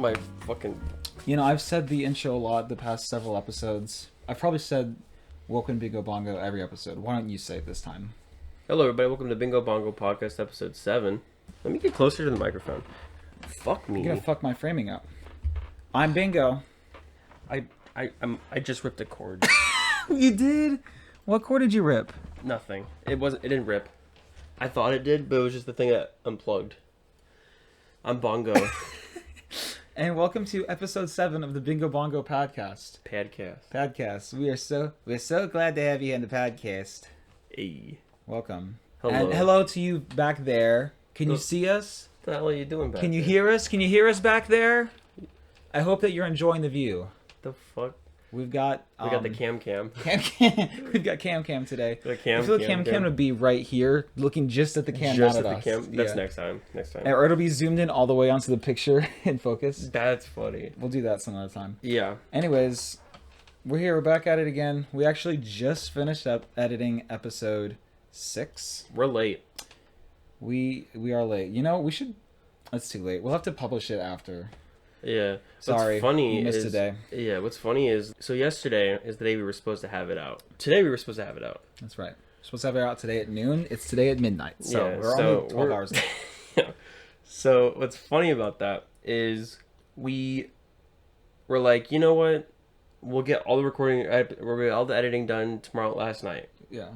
my fucking... You know, I've said the intro a lot the past several episodes. I've probably said Welcome Bingo Bongo every episode. Why don't you say it this time? Hello, everybody. Welcome to Bingo Bongo Podcast, episode 7. Let me get closer to the microphone. Fuck me. You're gonna fuck my framing up. I'm Bingo. I just ripped a cord. You did? What cord did you rip? Nothing. It didn't rip. I thought it did, but it was just the thing that unplugged. I'm Bongo. And welcome to episode 7 of the Bingo Bongo podcast. Podcast. We're so glad to have you in the podcast. Hey. Welcome. Hello. And hello to you back there. Can you see us? What the hell are you doing back Can you there? hear us? Can you hear us back there? I hope that you're enjoying the view. The fuck? We've got We got the cam. We've got cam today. The I feel like cam would be right here, looking just at the cam. Just not at the us. cam. That's Yeah. next time. Or it'll be zoomed in all the way onto the picture in focus. That's funny. We'll do that some other time. Yeah. Anyways, we're here. We're back at it again. We actually just finished up editing episode 6. We're late. We are late. You know, we should... It's too late. We'll have to publish it after. Yeah. Sorry, What's funny we missed is today. Yeah. What's funny is yesterday is the day we were supposed to have it out. Today we were supposed to have it out. That's right. We're supposed to have it out today at noon. It's today at midnight. So Yeah, we're so only 12 we're- hours late. Yeah. So what's funny about that is we were like, you know what? We'll get all the we'll get all the editing done tomorrow. Last night Yeah.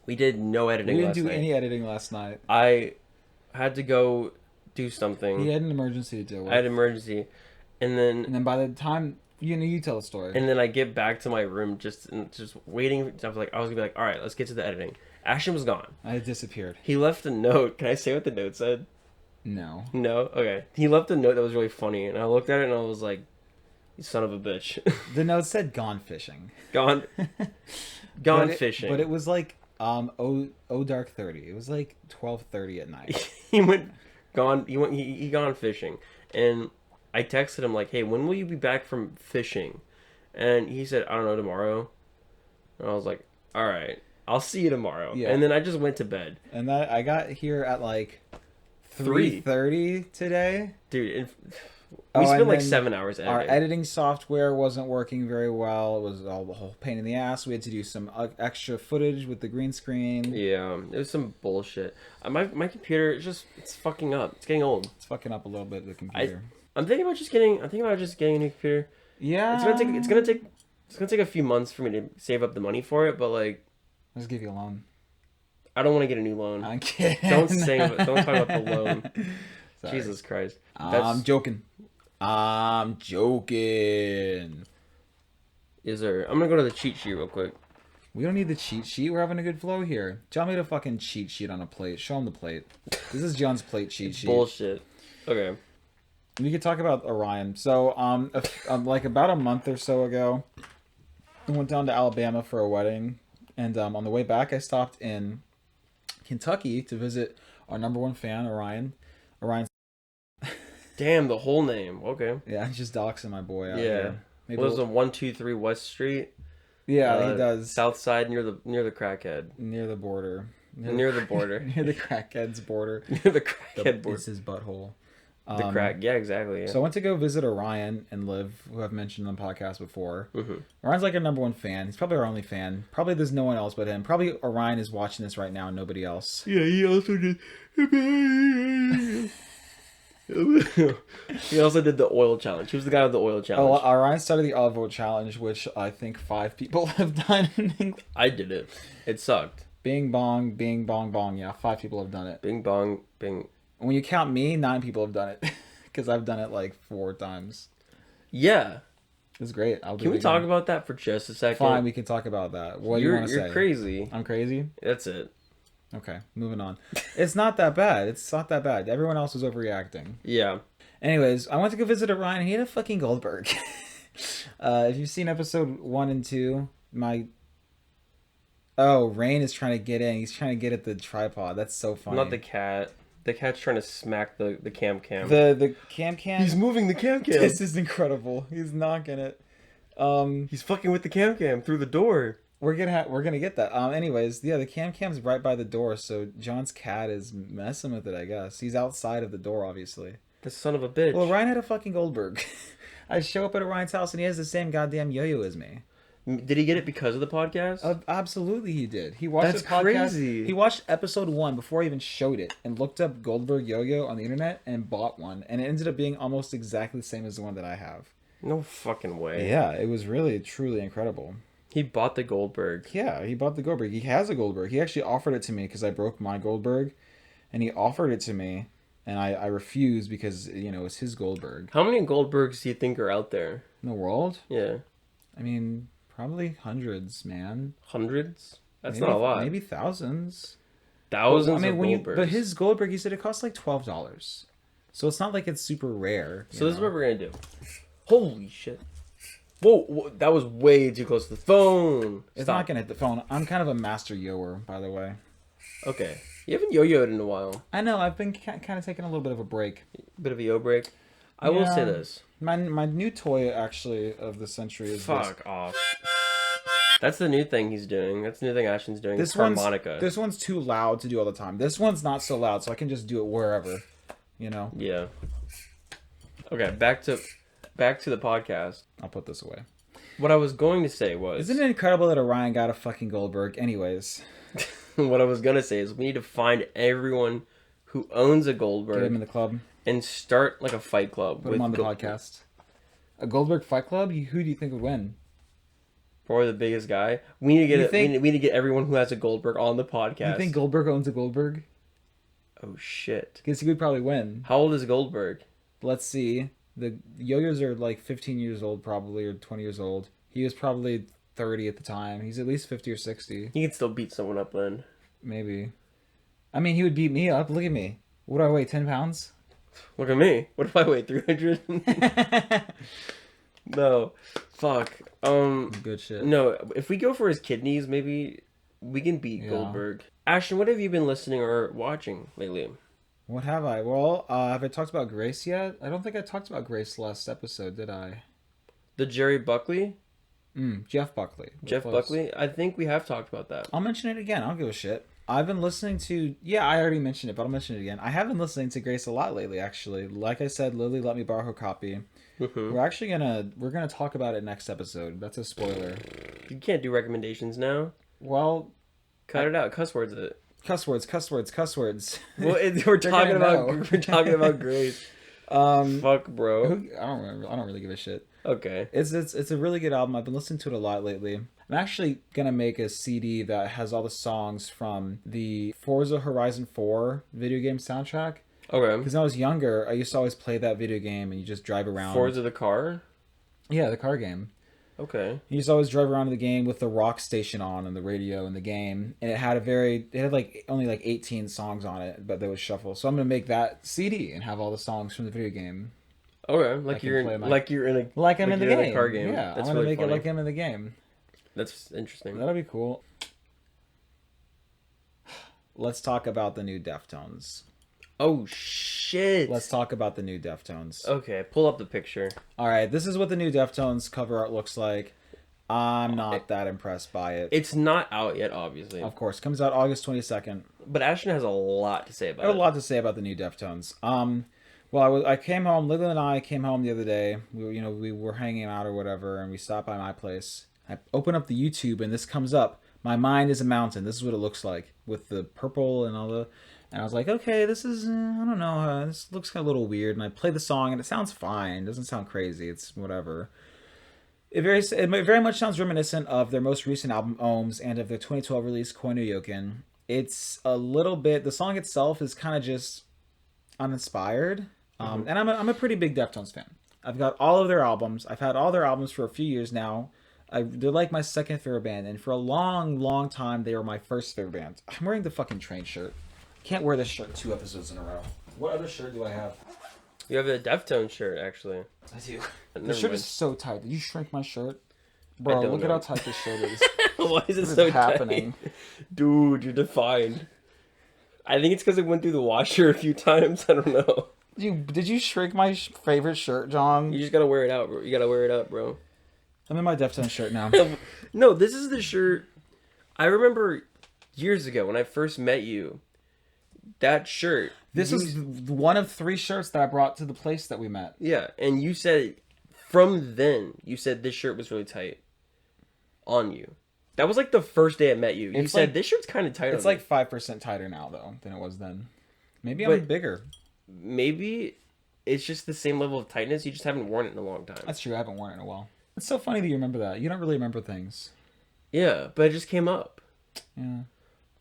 we did no editing. We didn't last do night. any editing last night. I had to go do something. He had an emergency to deal with. I had an emergency, and then by the time you tell the story. And then I get back to my room just waiting. I was gonna be like, all right, let's get to the editing. Ashton was gone. I disappeared. He left a note. Can I say what the note said? No. No? Okay. He left a note that was really funny, and I looked at it and I was like, you son of a bitch. The note said "gone fishing." Gone fishing. But it was like dark 30. It was like 12:30 at night. He went gone fishing, and I texted him like, hey, when will you be back from fishing? And he said, I don't know, tomorrow. And I was like, all right, I'll see you tomorrow. Yeah. And then I just went to bed. And I got here at like 3. 3:30 today. Dude, Oh, we spent and like then 7 hours editing. Our editing software wasn't working very well. It was all the whole pain in the ass. We had to do some extra footage with the green screen. Yeah, it was some bullshit. My computer it's fucking up. It's getting old. It's fucking up a little bit, the computer. I'm thinking about just getting a new computer. Yeah. It's gonna take a few months for me to save up the money for it, but like I'll just give you a loan. I don't want to get a new loan. I'm kidding. Don't talk about the loan. Sorry. Jesus Christ. I'm joking. I'm gonna go to the cheat sheet real quick. We don't need the cheat sheet. We're having a good flow here. John made a fucking cheat sheet on a plate. Show him the plate. This is John's plate cheat sheet. Bullshit. Okay. We could talk about Orion. So, like about a month or so ago, I went down to Alabama for a wedding, and on the way back, I stopped in Kentucky to visit our number one fan, Orion. Damn, the whole name. Okay. Yeah, he's just doxing my boy out Yeah. here. Maybe What is it? 123 West Street. Yeah, he does. South side near the crackhead. Near the border. Near the border. Near the crackhead's border. Near the crackhead border. It's his butthole. The crack. Yeah, exactly. Yeah. So I went to go visit Orion and Liv, who I've mentioned on the podcast before. Mm-hmm. Orion's like our number one fan. He's probably our only fan. Probably there's no one else but him. Probably Orion is watching this right now and nobody else. Yeah, he also did. He also did the oil challenge. He was the guy with the oil challenge. Oh, Orion started the olive oil challenge, which I think 5 people have done. I did it. It sucked. Bing bong, bong. Yeah, 5 people have done it. Bing bong, bing. When you count me, 9 people have done it. Because I've done it like 4 times. Yeah. It's great. Can we talk about that for just a second? Fine, we can talk about that. What do you want to say? You're crazy. I'm crazy? That's it. Okay, moving on. It's not that bad. Everyone else was overreacting. Yeah. Anyways, I went to go visit Orion. He had a fucking Goldberg. If you've seen episode 1 and 2, Rain is trying to get in. He's trying to get at the tripod. That's so funny. Not the cat. The cat's trying to smack the cam. The cam. He's moving the cam. This is incredible. He's knocking it. He's fucking with the cam through the door. We're gonna get that. Anyways, yeah, the cam's right by the door, so John's cat is messing with it. I guess he's outside of the door, obviously. The son of a bitch. Well, Ryan had a fucking Goldberg. I show up at Ryan's house and he has the same goddamn yo-yo as me. Did he get it because of the podcast? Absolutely, he did. He watched That's the podcast. crazy. He watched episode 1 before I even showed it and looked up Goldberg yo-yo on the internet and bought one. And it ended up being almost exactly the same as the one that I have. No fucking way. Yeah, it was really, truly incredible. He bought the Goldberg. Yeah, he bought the Goldberg. He has a Goldberg. He actually offered it to me because I broke my Goldberg. And he offered it to me. And I refused because, you know, it's his Goldberg. How many Goldbergs do you think are out there? In the world? Yeah. I mean, probably hundreds, man. Hundreds? That's Maybe, not a lot. Maybe thousands. Thousands of Goldbergs. But his Goldberg, he said it costs like $12. So it's not like it's super rare. So this is what we're going to do. Holy shit. Whoa, that was way too close to the phone. It's not going to hit the phone. I'm kind of a master yoer, by the way. Okay. You haven't yo-yoed in a while. I know. I've been kind of taking a little bit of a break. Bit of a yo break. I will say this. My new toy, actually, of the century is Fuck off. That's the new thing he's doing. That's the new thing Ashton's doing. This harmonica. This one's too loud to do all the time. This one's not so loud, so I can just do it wherever. You know? Yeah. Okay, back to the podcast. I'll put this away. What I was going to say was... Isn't it incredible that Orion got a fucking Goldberg? Anyways. What I was going to say is we need to find everyone who owns a Goldberg. Get him in the club. And start like a fight club. Put him on the podcast. A Goldberg fight club? Who do you think would win? Probably the biggest guy. We need to get we need to get everyone who has a Goldberg on the podcast. You think Goldberg owns a Goldberg? Oh shit. Because he would probably win. How old is Goldberg? Let's see. The yo-yos are like 15 years old probably, or 20 years old. He was probably 30 at the time. He's at least 50 or 60. He can still beat someone up then. Maybe. I mean, he would beat me up. Look at me. What do I weigh, 10 pounds? Look at me. What if I weigh 300? No. Fuck. Good shit. No, if we go for his kidneys, maybe we can beat Goldberg. Ashton, what have you been listening or watching lately? What have I? Well, have I talked about Grace yet? I don't think I talked about Grace last episode, did I? The Jerry Buckley? Jeff Buckley. Jeff Buckley? I think we have talked about that. I'll mention it again. I don't give a shit. I've been listening to... Yeah, I already mentioned it, but I'll mention it again. I have been listening to Grace a lot lately, actually. Like I said, Lily let me borrow her copy. We're actually gonna talk about it next episode. That's a spoiler. You can't do recommendations now. Well... Cut it out. Cuss words it. Cuss words. Well, we're talking about Grace. Fuck, bro. I don't really give a shit. Okay. It's a really good album. I've been listening to it a lot lately. I'm actually gonna make a CD that has all the songs from the Forza Horizon 4 video game soundtrack. Okay. Because when I was younger, I used to always play that video game, and you just drive around. Forza the car? Yeah, the car game. Okay. You just always drive around in the game with the rock station on and the radio in the game, and it had only like 18 songs on it, but they would shuffle. So I'm gonna make that CD and have all the songs from the video game. Okay, like I'm in the car game. Yeah, That's I'm gonna really make funny. it like I'm in the game. That's interesting. That'll be cool. Let's talk about the new Deftones. Oh shit! Let's talk about the new Deftones. Okay, pull up the picture. All right, this is what the new Deftones cover art looks like. I'm not that impressed by it. It's not out yet, obviously. Of course, comes out August 22nd. But Ashton has a lot to say about I have a lot to say about the new Deftones. Well, I came home. Lily and I came home the other day. We were hanging out or whatever, and we stopped by my place. I open up the YouTube, and this comes up. My mind is a mountain. This is what it looks like with the purple and all the. And I was like, okay, this is I don't know. This looks kind of a little weird. And I play the song, and it sounds fine. It doesn't sound crazy. It's whatever. It very much sounds reminiscent of their most recent album, Ohms, and of their 2012 release, Koinu Yokin. It's a little bit. The song itself is kind of just uninspired. And I'm a pretty big Deftones fan. I've got all of their albums. I've had all their albums for a few years now. They're like my second favorite band, and for a long, long time, they were my first favorite band. I'm wearing the fucking Train shirt. Can't wear this shirt 2 episodes in a row. What other shirt do I have? You have a Deftones shirt, actually. I do. The shirt is so tight. Did you shrink my shirt? Bro, look know. at how tight this shirt is. Why is it What so is happening? tight? Dude, you're defined. I think it's because it went through the washer a few times. I don't know. Did you shrink my favorite shirt, John? You just gotta wear it out, bro. You gotta wear it up, bro. I'm in my Deftones shirt now. No, this is the shirt. I remember years ago when I first met you. that shirt. This is one of 3 shirts that I brought to the place that we met. Yeah, and you said from then you said this shirt was really tight on you. That was like the first day I met you. You said this shirt's kind of tight. It's on like 5% tighter now though than it was then. Maybe I'm bigger. Maybe it's just the same level of tightness. You just haven't worn it in a long time. That's true. I haven't worn it in a while. It's so funny that you remember that. You don't really remember things. Yeah, but it just came up. Yeah.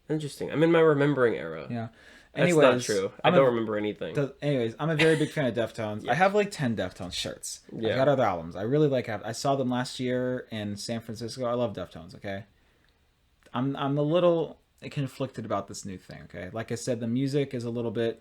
Interesting. I'm in my remembering era. Yeah. Anyways, that's not true. I don't remember anything. Anyways, I'm a very big fan of Deftones. Yeah. I have like 10 Deftones shirts. Yeah. I've got other albums. I really like. I saw them last year in San Francisco. I love Deftones. Okay. I'm a little conflicted about this new thing. Okay. Like I said, the music is a little bit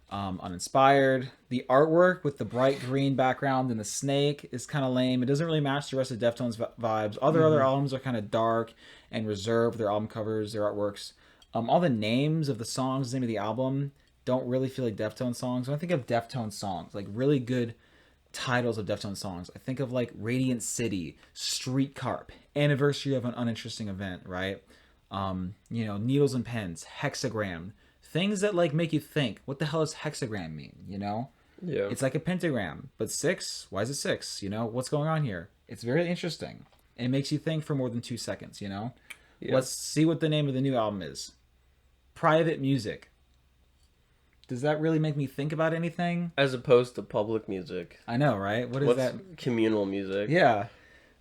uninspired. The artwork with the bright green background and the snake is kind of lame. It doesn't really match the rest of Deftones vibes. Other albums are kind of dark and reserved. Their album covers, their artworks. All the names of the songs, the name of the album, don't really feel like Deftones songs. When I think of Deftones songs, like really good titles of Deftones songs, I think of like Radiant City, Streetcar, Anniversary of an Uninteresting Event, right? Needles and Pens, Hexagram, things that like make you think, what the hell does hexagram mean? Yeah. It's like a pentagram, but 6. Why is it 6? What's going on here? It's very interesting. It makes you think for more than 2 seconds. Yeah. Let's see what the name of the new album is. Private Music. Does that really make me think about anything? As opposed to public music. I know, right? What's that? Communal music. Yeah.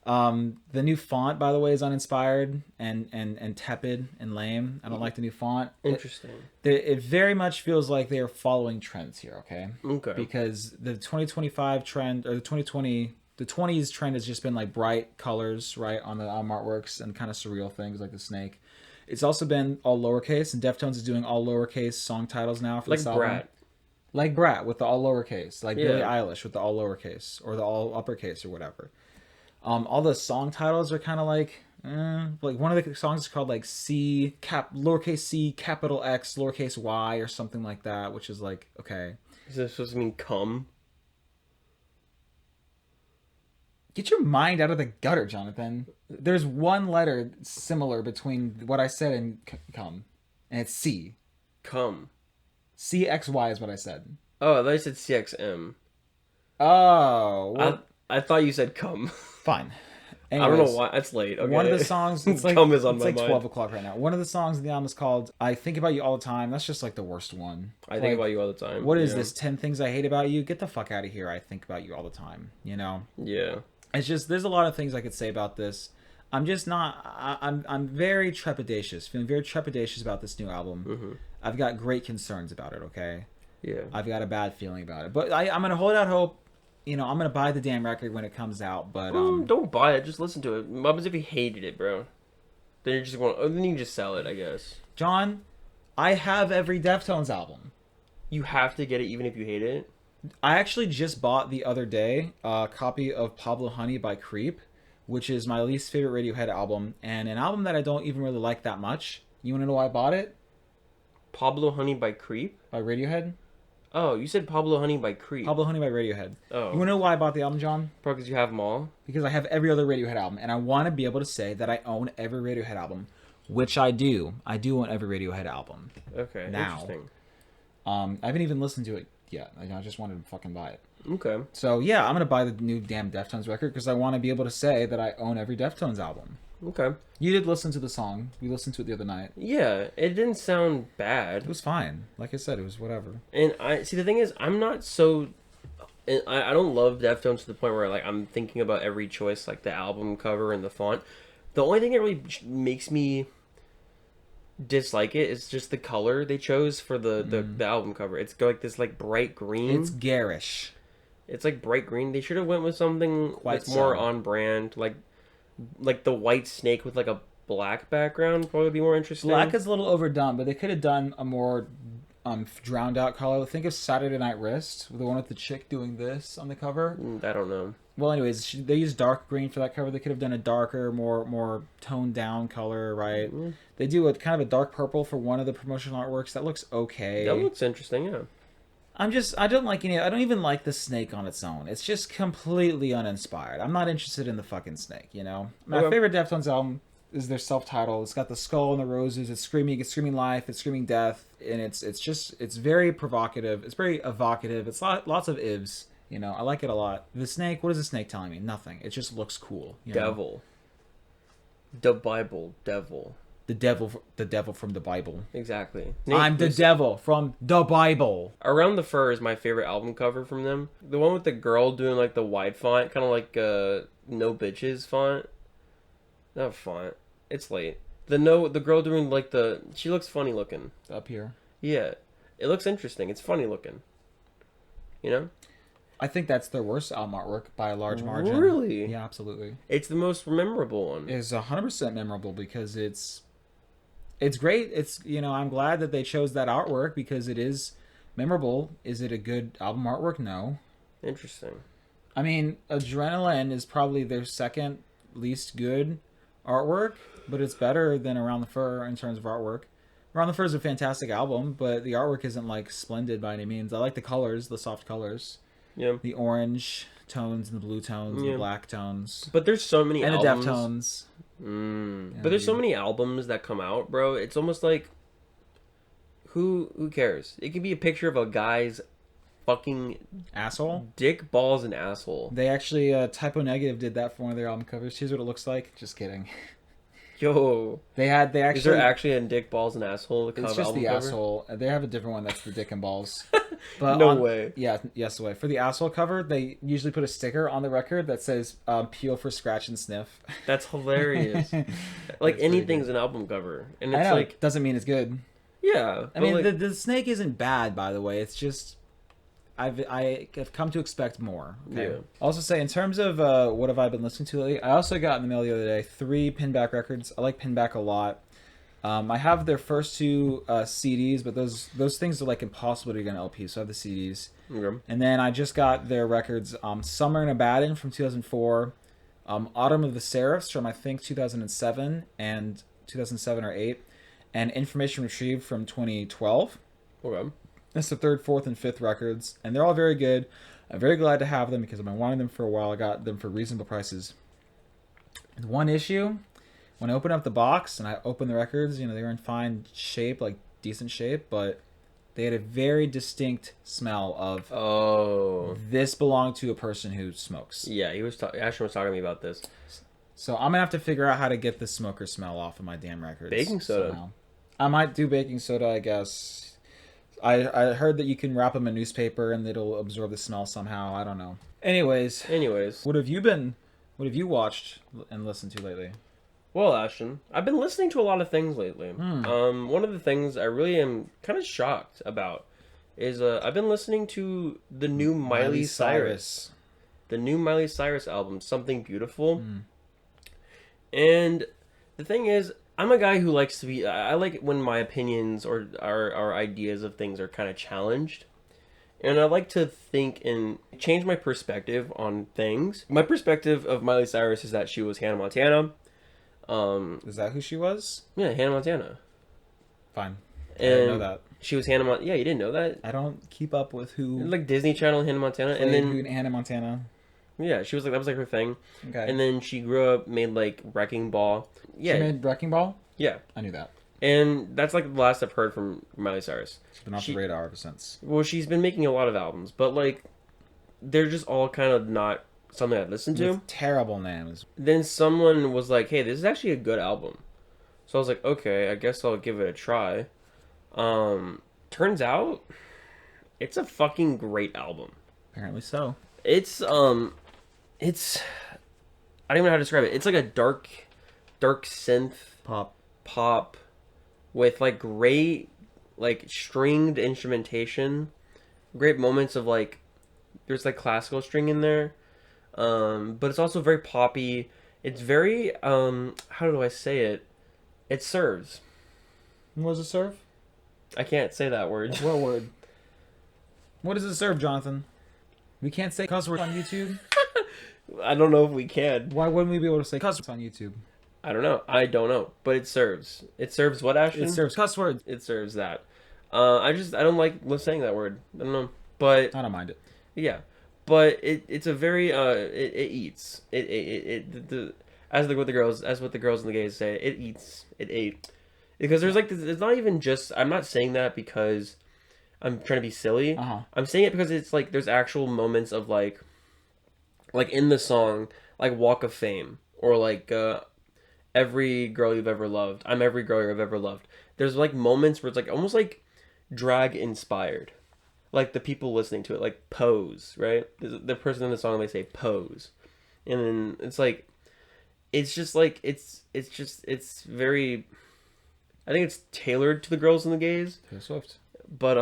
The new font, by the way, is uninspired and tepid and lame. I don't like the new font. Interesting. It very much feels like they are following trends here, okay? Okay. Because the 2025 trend, or the 20s trend has just been like bright colors, right, on the album artworks and kind of surreal things like the snake. It's also been all lowercase, and Deftones is doing all lowercase song titles now for this album. Brat. Like Brat with the all lowercase. Like Billie Eilish with the all lowercase or the all uppercase or whatever. All the song titles are kind of like one of the songs is called like lowercase c, capital X, lowercase y or something like that, which is like, okay. Is this supposed to mean cum? Get your mind out of the gutter, Jonathan. There's one letter similar between what I said and cum, and it's C. Cum. CXY is what I said. Oh, I thought you said CXM. Oh. Well, I thought you said cum. Fine. Anyways, I don't know why. It's late. Okay. One of the songs, it's like, cum is on it's my like mind. 12 o'clock right now. One of the songs in the album is called I Think About You All the Time. That's just like the worst one. I think about you all the time. What is this? 10 Things I Hate About You? Get the fuck out of here. I think about you all the time. Yeah. It's just, there's a lot of things I could say about this. I'm just not, I'm very trepidatious, feeling very trepidatious about this new album. Mm-hmm. I've got great concerns about it, okay? Yeah. I've got a bad feeling about it. But I'm going to hold out hope. I'm going to buy the damn record when it comes out, but... don't buy it, just listen to it. What happens if you hated it, bro? Then you can just sell it, I guess. John, I have every Deftones album. You have to get it even if you hate it? I actually just bought the other day a copy of Pablo Honey by Creep, which is my least favorite Radiohead album, and an album that I don't even really like that much. You want to know why I bought it? Pablo Honey by Creep? By Radiohead? Oh, you said Pablo Honey by Creep. Pablo Honey by Radiohead. Oh. You want to know why I bought the album, John? Probably because you have them all? Because I have every other Radiohead album, and I want to be able to say that I own every Radiohead album, which I do. I do own every Radiohead album. Okay, now. Interesting. I haven't even listened to it yet. I just wanted to fucking buy it. Okay. So, yeah, I'm going to buy the new damn Deftones record because I want to be able to say that I own every Deftones album. Okay. You did listen to the song. We listened to it the other night. Yeah, it didn't sound bad. It was fine. Like I said, it was whatever. And the thing is, I'm not so... I don't love Deftones to the point where like I'm thinking about every choice, like the album cover and the font. The only thing that really makes me dislike it is just the color they chose for the album cover. It's like this like bright green. It's garish. It's like bright green. They should have went with something that's more on brand, like the white snake with like a black background. Probably be more interesting. Black is a little overdone, but they could have done a more drowned out color. Think of Saturday Night Wrist, the one with the chick doing this on the cover. I don't know. Well, anyways, they used dark green for that cover. They could have done a darker, more toned down color, right? Mm-hmm. They do a kind of a dark purple for one of the promotional artworks. That looks okay. That looks interesting, yeah. I don't like any. I don't even like the snake on its own. It's just completely uninspired. I'm not interested in the fucking snake. My favorite Deftones album is their self-titled. It's got the skull and the roses. It's screaming life. It's screaming death, and it's very provocative. It's very evocative. It's lots of ivs. You know, I like it a lot. The snake. What is the snake telling me? Nothing. It just looks cool. You know? Devil. The Bible. Devil. The devil from the Bible. Exactly. I'm the devil from the Bible. Around the Fur is my favorite album cover from them. The one with the girl doing like the wide font, kind of like No Bitches font. Not font. It's late. The girl doing like she looks funny looking. Up here. Yeah. It looks interesting. It's funny looking. You know? I think that's their worst album artwork by a large margin. Really? Yeah, absolutely. It's the most memorable one. It's 100% memorable because it's great. It's, you know, I'm glad that they chose that artwork because it is memorable. Is it a good album artwork? No. Interesting. I mean, Adrenaline is probably their second least good artwork, but it's better than Around the Fur in terms of artwork. Around the Fur is a fantastic album, but the artwork isn't like splendid by any means. I like the colors, the soft colors. Yeah. The orange tones and the blue tones and the black tones. But there's so many albums. And the Deftones. Yeah, but there's so many albums that come out, bro. It's almost like who cares? It could be a picture of a guy's fucking asshole, dick, balls, and asshole. They actually Typo Negative did that for one of their album covers. Here's what it looks like. Just kidding. Yo, they actually. Is there actually a dick, balls, and asshole? It's just the cover? Asshole. They have a different one that's the dick and balls. But no way. Yeah, yes way. For the asshole cover, they usually put a sticker on the record that says "Peel for scratch and sniff." That's hilarious. Like anything's an album cover, and it's like doesn't mean it's good. Yeah, I mean like, the snake isn't bad, by the way. It's just I've come to expect more. Okay. Yeah. I'll also say in terms of what have I been listening to lately, I also got in the mail the other day 3 Pinback records. I like Pinback a lot. I have their first 2 CDs, but those things are like impossible to get on LP, so I have the CDs. Okay. And then I just got their records, Summer in Abaddon from 2004, Autumn of the Seraphs from I think 2007 and 2007 or 8, and Information Retrieved from 2012. Okay. That's the 3rd, 4th, and 5th records, and they're all very good. I'm very glad to have them because I've been wanting them for a while. I got them for reasonable prices. And one issue, when I opened up the box and I opened the records, you know, they were in fine shape, like decent shape, but they had a very distinct smell of, this belonged to a person who smokes. Yeah, Ashton was talking to me about this. So I'm gonna have to figure out how to get the smoker smell off of my damn records. Baking soda. Somehow. I might do baking soda, I guess. I heard that you can wrap them in newspaper and it'll absorb the smell somehow. I don't know. Anyways, what have you watched and listened to lately? Well, Ashton, I've been listening to a lot of things lately. One of the things I really am kind of shocked about is I've been listening to the new Miley Cyrus. The new Miley Cyrus album, Something Beautiful. And the thing is, I'm a guy who likes to be... I like it when my opinions or our ideas of things are kind of challenged. And I like to think and change my perspective on things. My perspective of Miley Cyrus is that she was Hannah Montana. Is that who she was? Yeah, Hannah Montana. Fine. I And didn't know that. She was Hannah Montana. Yeah, you didn't know that? I don't keep up with who... Like Disney Channel, Hannah Montana. And then Hannah Montana. Yeah, she was like... That was like her thing. Okay. And then she grew up, made like Wrecking Ball. Yeah. She made Wrecking Ball? Yeah. I knew that. And that's like the last I've heard from Miley Cyrus. She's been off the radar ever since. Well, she's been making a lot of albums, but like, they're just all kind of not something I listen to. With terrible names. Then someone was like, "Hey, this is actually a good album." So I was like, "Okay, I guess I'll give it a try." Turns out, it's a fucking great album. Apparently so. It's I don't even know how to describe it. It's like a dark synth pop with like great like stringed instrumentation, great moments of like there's like classical string in there, but it's also very poppy. It's very how do I say it? It serves. What does it serve? I can't say that word. What word? What does it serve, Jonathan? We can't say cuss words on YouTube. I don't know if we can. Why wouldn't we be able to say cuss words on YouTube? I don't know, but it serves. It serves what, Ashton? It serves cuss words. It serves that. I don't like saying that word. I don't know, but I don't mind it. Yeah, but it's a very it eats the what the girls and the gays say, it ate. Because there's like, it's not even just, I'm not saying that because I'm trying to be silly. I'm saying it because it's like, there's actual moments of like in the song, like Walk of Fame, or like, every girl you've ever loved. I'm every girl you've ever loved. There's like moments where it's like, almost like drag inspired. Like the people listening to it, like pose, right? The person in the song, they say pose. And then it's like, it's just like, it's very, I think it's tailored to the girls and the gays. Taylor Swift. But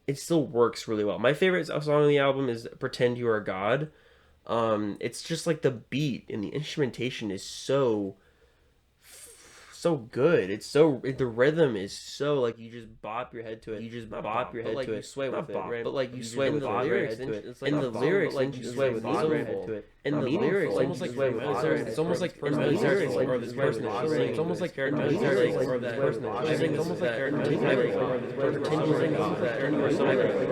it still works really well. My favorite song on the album is Pretend You Are God. It's just like the beat and the instrumentation is so good. The rhythm is so like, you just bop your head to it. You just bop your head to it. You sway with it, right? But like you sway with the lyrics to it. And the lyrics, like you sway with the head to it. And the lyrics, almost like it's almost like in the lyrics, or this person is singing. It's almost like in the lyrics, or this person is singing. It's almost like pretend you are so good. But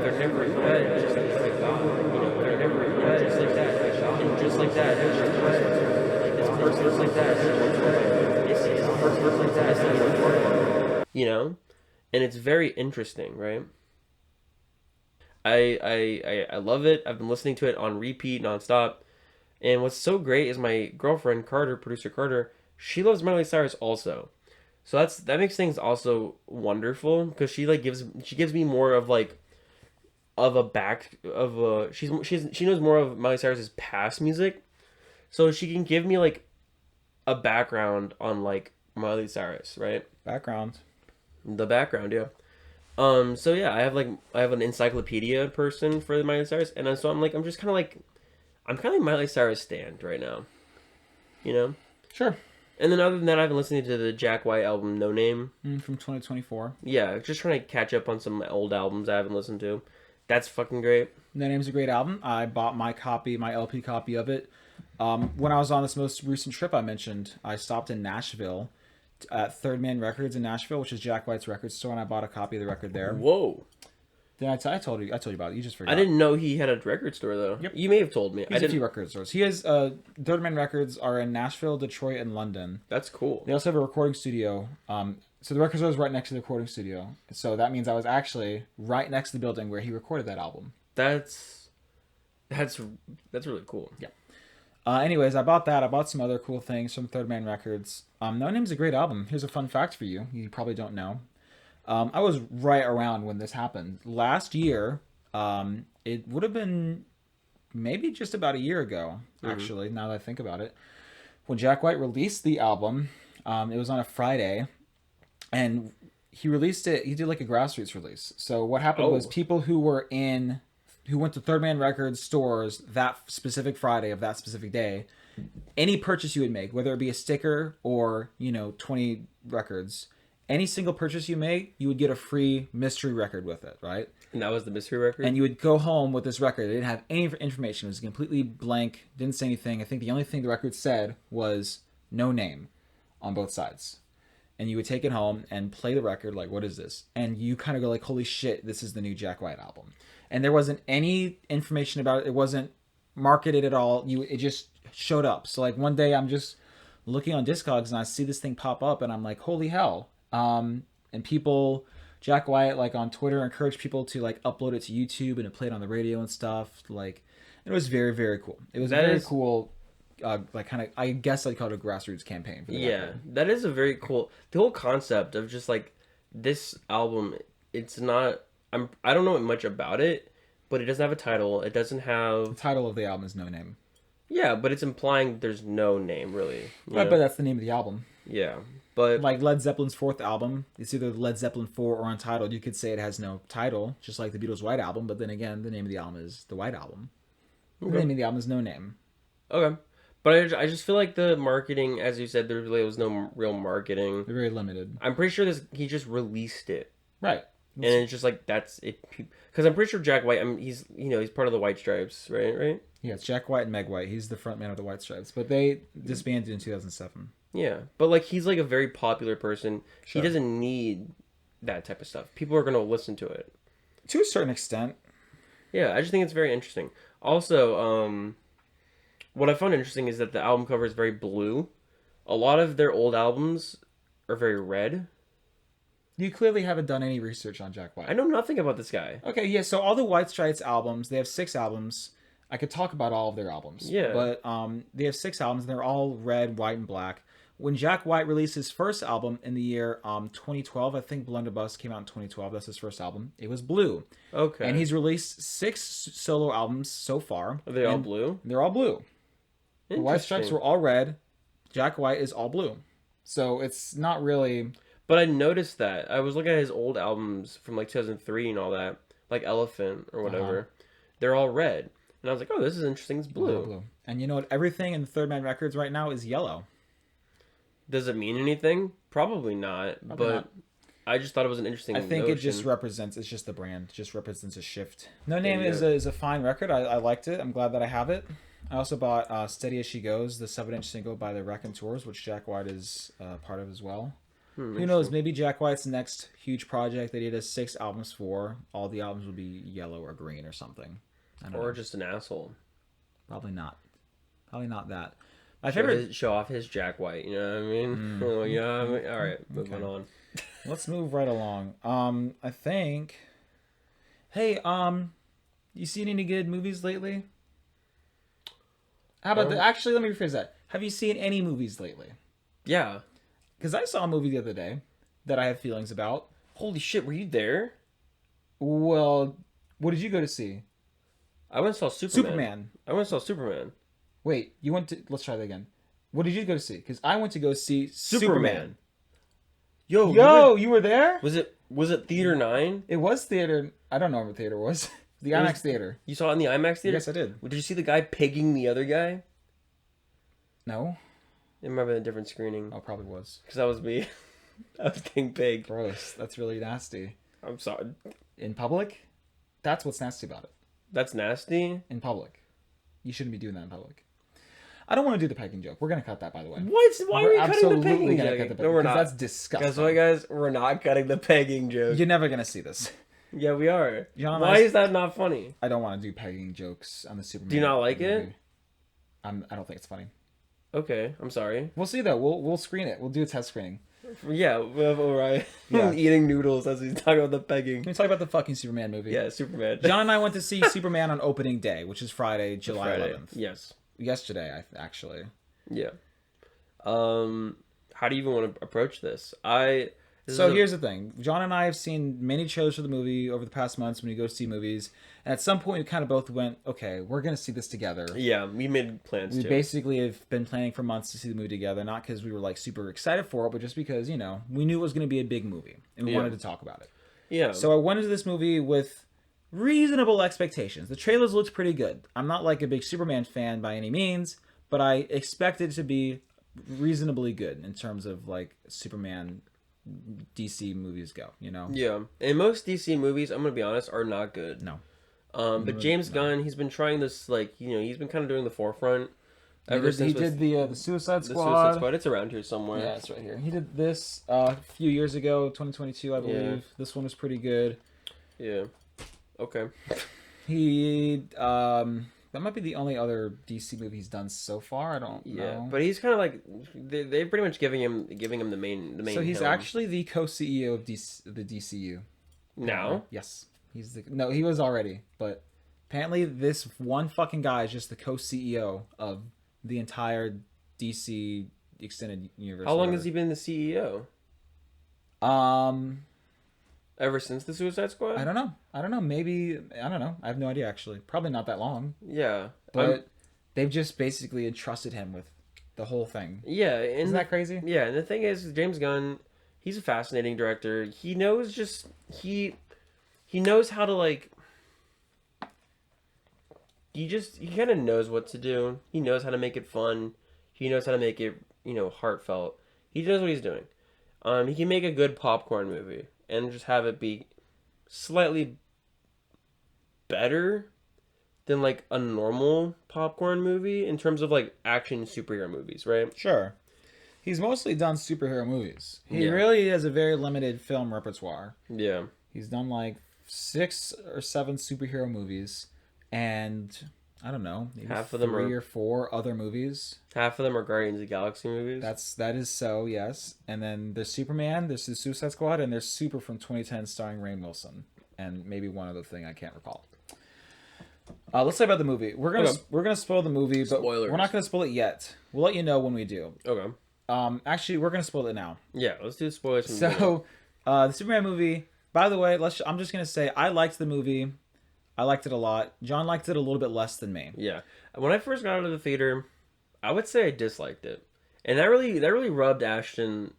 they're never good, just like God. They're never good, just like that. And just like that, it's person just like that. It's person like that. You know, and it's very interesting, right? I love it. I've been listening to it on repeat nonstop. And what's so great is my girlfriend Carter, producer Carter, she loves Miley Cyrus also. So that makes things also wonderful, because she gives me more of like she knows more of Miley Cyrus's past music, so she can give me like a background on like Miley Cyrus, right? The background, yeah. So yeah, I have an encyclopedia person for the Miley Cyrus, and so I'm kind of like Miley Cyrus stand right now, you know? Sure. And then other than that, I've been listening to the Jack White album, No Name. From 2024. Yeah, just trying to catch up on some old albums I haven't listened to. That's fucking great. No Name's a great album. I bought my LP copy of it. When I was on this most recent trip I mentioned, I stopped in Nashville at Third Man Records in Nashville, which is Jack White's record store, and I bought a copy of the record there. Whoa. Then I told you about it. You just forgot. I didn't know he had a record store though. Yep. You may have told me. He has a few record stores. He has Third Man Records are in Nashville, Detroit, and London. That's cool. They also have a recording studio. So the record store is right next to the recording studio. So that means I was actually right next to the building where he recorded that album. That's really cool. Yeah. Anyways, I bought that. I bought some other cool things from Third Man Records. No Name's a great album. Here's a fun fact for you. You probably don't know. I was right around when this happened. Last year, it would have been maybe just about a year ago, actually, now that I think about it, when Jack White released the album. It was on a Friday, and he released it. He did like a grassroots release. So what happened was people who went to Third Man Records stores that specific Friday of that specific day, any purchase you would make, whether it be a sticker or 20 records. Any single purchase you make, you would get a free mystery record with it, right? And that was the mystery record? And you would go home with this record. It didn't have any information. It was completely blank. Didn't say anything. I think the only thing the record said was No Name on both sides. And you would take it home and play the record like, what is this? And you kind of go like, holy shit, this is the new Jack White album. And there wasn't any information about it. It wasn't marketed at all. It just showed up. So like one day I'm just looking on Discogs and I see this thing pop up and I'm like, holy hell. And people, Jack White, like on Twitter, encouraged people to like upload it to YouTube and to play it on the radio and stuff. Like, it was very, very cool. It was very cool. Like kind of, I guess I'd call it a grassroots campaign for the record. That is a very cool. The whole concept of just like this album. It's not. I don't know much about it, but it doesn't have a title. It doesn't have. The title of the album is No Name. Yeah, but it's implying there's no name really. Right, but that's the name of the album. Yeah. But like Led Zeppelin's fourth album, it's either Led Zeppelin 4 or Untitled. You could say it has no title, just like the Beatles' White Album, but then again, the name of the album is The White Album. Okay. The name of the album is No Name. Okay. But I just feel like the marketing, as you said, there really was no real marketing. They're very limited. I'm pretty sure he just released it. Right. And it's just like, that's it. Because I'm pretty sure Jack White, he's part of the White Stripes, right? Yeah, it's Jack White and Meg White. He's the front man of the White Stripes. But they disbanded in 2007. Yeah, but like he's like a very popular person. Sure. He doesn't need that type of stuff. People are going to listen to it. To a certain extent. Yeah, I just think it's very interesting. Also, what I found interesting is that the album cover is very blue. A lot of their old albums are very red. You clearly haven't done any research on Jack I White. know nothing about this guy. Okay, yeah. So all the White Stripes albums, they have 6 albums. I could talk about all of their albums, Yeah. but they have 6 albums. And they're all red, white, and black. When Jack White released his first album in the year 2012, I think Blunderbuss came out in 2012. That's his first album. It was blue. Okay. And he's released 6 solo albums so far. Are they all blue? They're all blue. The White Stripes Interesting. were all red. Jack White is all blue. So it's not really... But I noticed that. I was looking at his old albums from like 2003 and all that, like Elephant or whatever. They're all red. And I was like, oh, this is interesting. It's blue. And you know what? Everything in Third Man Records right now is yellow. Does it mean anything? Probably not. Probably not. I just thought it was an interesting I think notion. it just represents, it's just the brand. It just represents a shift. No Name is a fine record. I liked it. I'm glad that I have it. I also bought Steady As She Goes, the 7-inch single by the Raconteurs, which Jack White is part of as well. Who knows? Maybe Jack White's next huge project that he does 6 albums for, all the albums will be yellow or green or something. I don't know. just an asshole. Probably not. Probably not that. My favorite... Show off his Jack White, you know what I mean? Oh, yeah, all right, moving on. Let's move right along. I think... Hey, you seen any good movies lately? How about actually, let me rephrase that. Have you seen any movies lately? Yeah. Because I saw a movie the other day that I have feelings about. Holy shit, were you there? Well, what did you go to see? I went and saw Superman. I went and saw Superman. Wait, you went to... Let's try that again. What did you go to see? Because I went to go see Superman. Yo, you were there? Was it Theater 9? It was theater... I don't know what theater was. The IMAX theater. You saw it in the IMAX theater? Yes, I did. Did you see the guy pegging the other guy? No. It might have been a different screening. Oh, probably was. Because that was me. I was getting pegged. Gross. That's really nasty. I'm sorry. In public? That's what's nasty about it. That's nasty? In public. You shouldn't be doing that in public. I don't want to do the pegging joke. We're going to cut that, by the way. What? Why are we cutting the pegging joke? No, we're not. That's disgusting. Guess what, guys? We're not cutting the pegging joke. You're never going to see this. Yeah, we are. Why is that not funny? I don't want to do pegging jokes on the Superman. Do you not like movie. it? I don't think it's funny. Okay, I'm sorry. We'll see though. We'll screen it. We'll do a test screening. Yeah, all right. Yeah. Eating noodles as he's talking about the pegging. Can we talk about the fucking Superman movie? Yeah, Superman. John and I went to see Superman on opening day, which is Friday, July 11th. Yes. Yesterday, actually. Yeah. How do you even want to approach this? Here's the thing. John and I have seen many shows for the movie over the past months when we go see movies. And at some point, we kind of both went, okay, we're going to see this together. Yeah, we made plans We basically have been planning for months to see the movie together. Not because we were like super excited for it, but just because, we knew it was going to be a big movie. And we wanted to talk about it. Yeah. So I went into this movie with reasonable expectations. The trailers looked pretty good. I'm not like a big Superman fan by any means, but I expected it to be reasonably good in terms of like Superman DC movies go, Yeah. And most DC movies, I'm going to be honest, are not good. No. But James Gunn, he's been trying this, he's been kind of doing the forefront. He did the Suicide Squad. The Suicide Squad. It's around here somewhere. Yeah, it's right here. He did this a few years ago, 2022, I believe. Yeah. This one was pretty good. Yeah. Okay. He that might be the only other DC movie he's done so far. I don't know. But he's kind of like they're pretty much giving him the main. So he's helm. actually the co-CEO of the DCU. Now? Yes. He was already, but apparently this one fucking guy is just the co-CEO of the entire DC extended universe. How long has he been the CEO? Ever since the Suicide Squad? I don't know. Maybe, I don't know. I have no idea, actually. Probably not that long. Yeah. But they've just basically entrusted him with the whole thing. Yeah. Isn't that crazy? Yeah, and the thing is, James Gunn, he's a fascinating director. He knows he knows how to, he kind of knows what to do. He knows how to make it fun. He knows how to make it, heartfelt. He knows what he's doing. He can make a good popcorn movie and just have it be slightly better than a normal popcorn movie in terms of action superhero movies, right? Sure. He's mostly done superhero movies. He really has a very limited film repertoire. Yeah. He's done 6 or 7 superhero movies, and I don't know, maybe Half of them three are or four other movies. half of them are Guardians of the Galaxy movies. That is so, yes. And then there's Superman, there's the Suicide Squad, and there's Super from 2010 starring Rainn Wilson, and maybe one other thing I can't recall. Let's talk about the movie. We're gonna spoil the movie, but Spoilers. we're not gonna spoil it yet. We'll let you know when we do. Okay. Actually, we're gonna spoil it now. Yeah, let's do spoilers. From the So, the Superman movie. By the way, I'm just gonna say I liked the movie. I liked it a lot. John liked it a little bit less than me. yeah. When I first got out of the theater, I would say I disliked it, and that really rubbed Ashton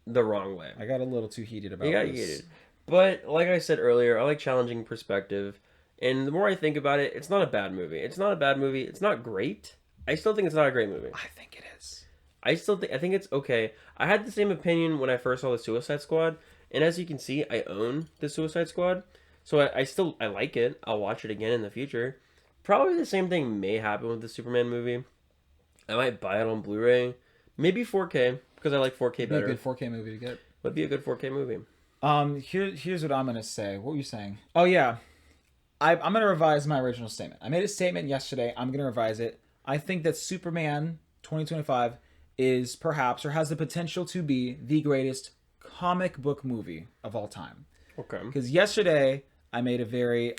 the wrong way. I got a little too heated about He got this. heated. But like I said earlier, I like challenging perspective. And the more I think about it, it's not a bad movie. It's not a bad movie. It's not great. I still think it's not a great movie. I think it is. I think it's okay. I had the same opinion when I first saw the Suicide Squad, and as you can see, I own the Suicide Squad. So I like it. I'll watch it again in the future. Probably the same thing may happen with the Superman movie. I might buy it on Blu-ray. Maybe 4K, because I like 4K better. Be a good 4K movie to get. Would be a good 4K movie. Here's what I'm gonna say. What were you saying? Oh yeah, I'm gonna revise my original statement. I made a statement yesterday. I'm gonna revise it. I think that Superman 2025 is perhaps, or has the potential to be, the greatest comic book movie of all time. Okay. Because yesterday I made a very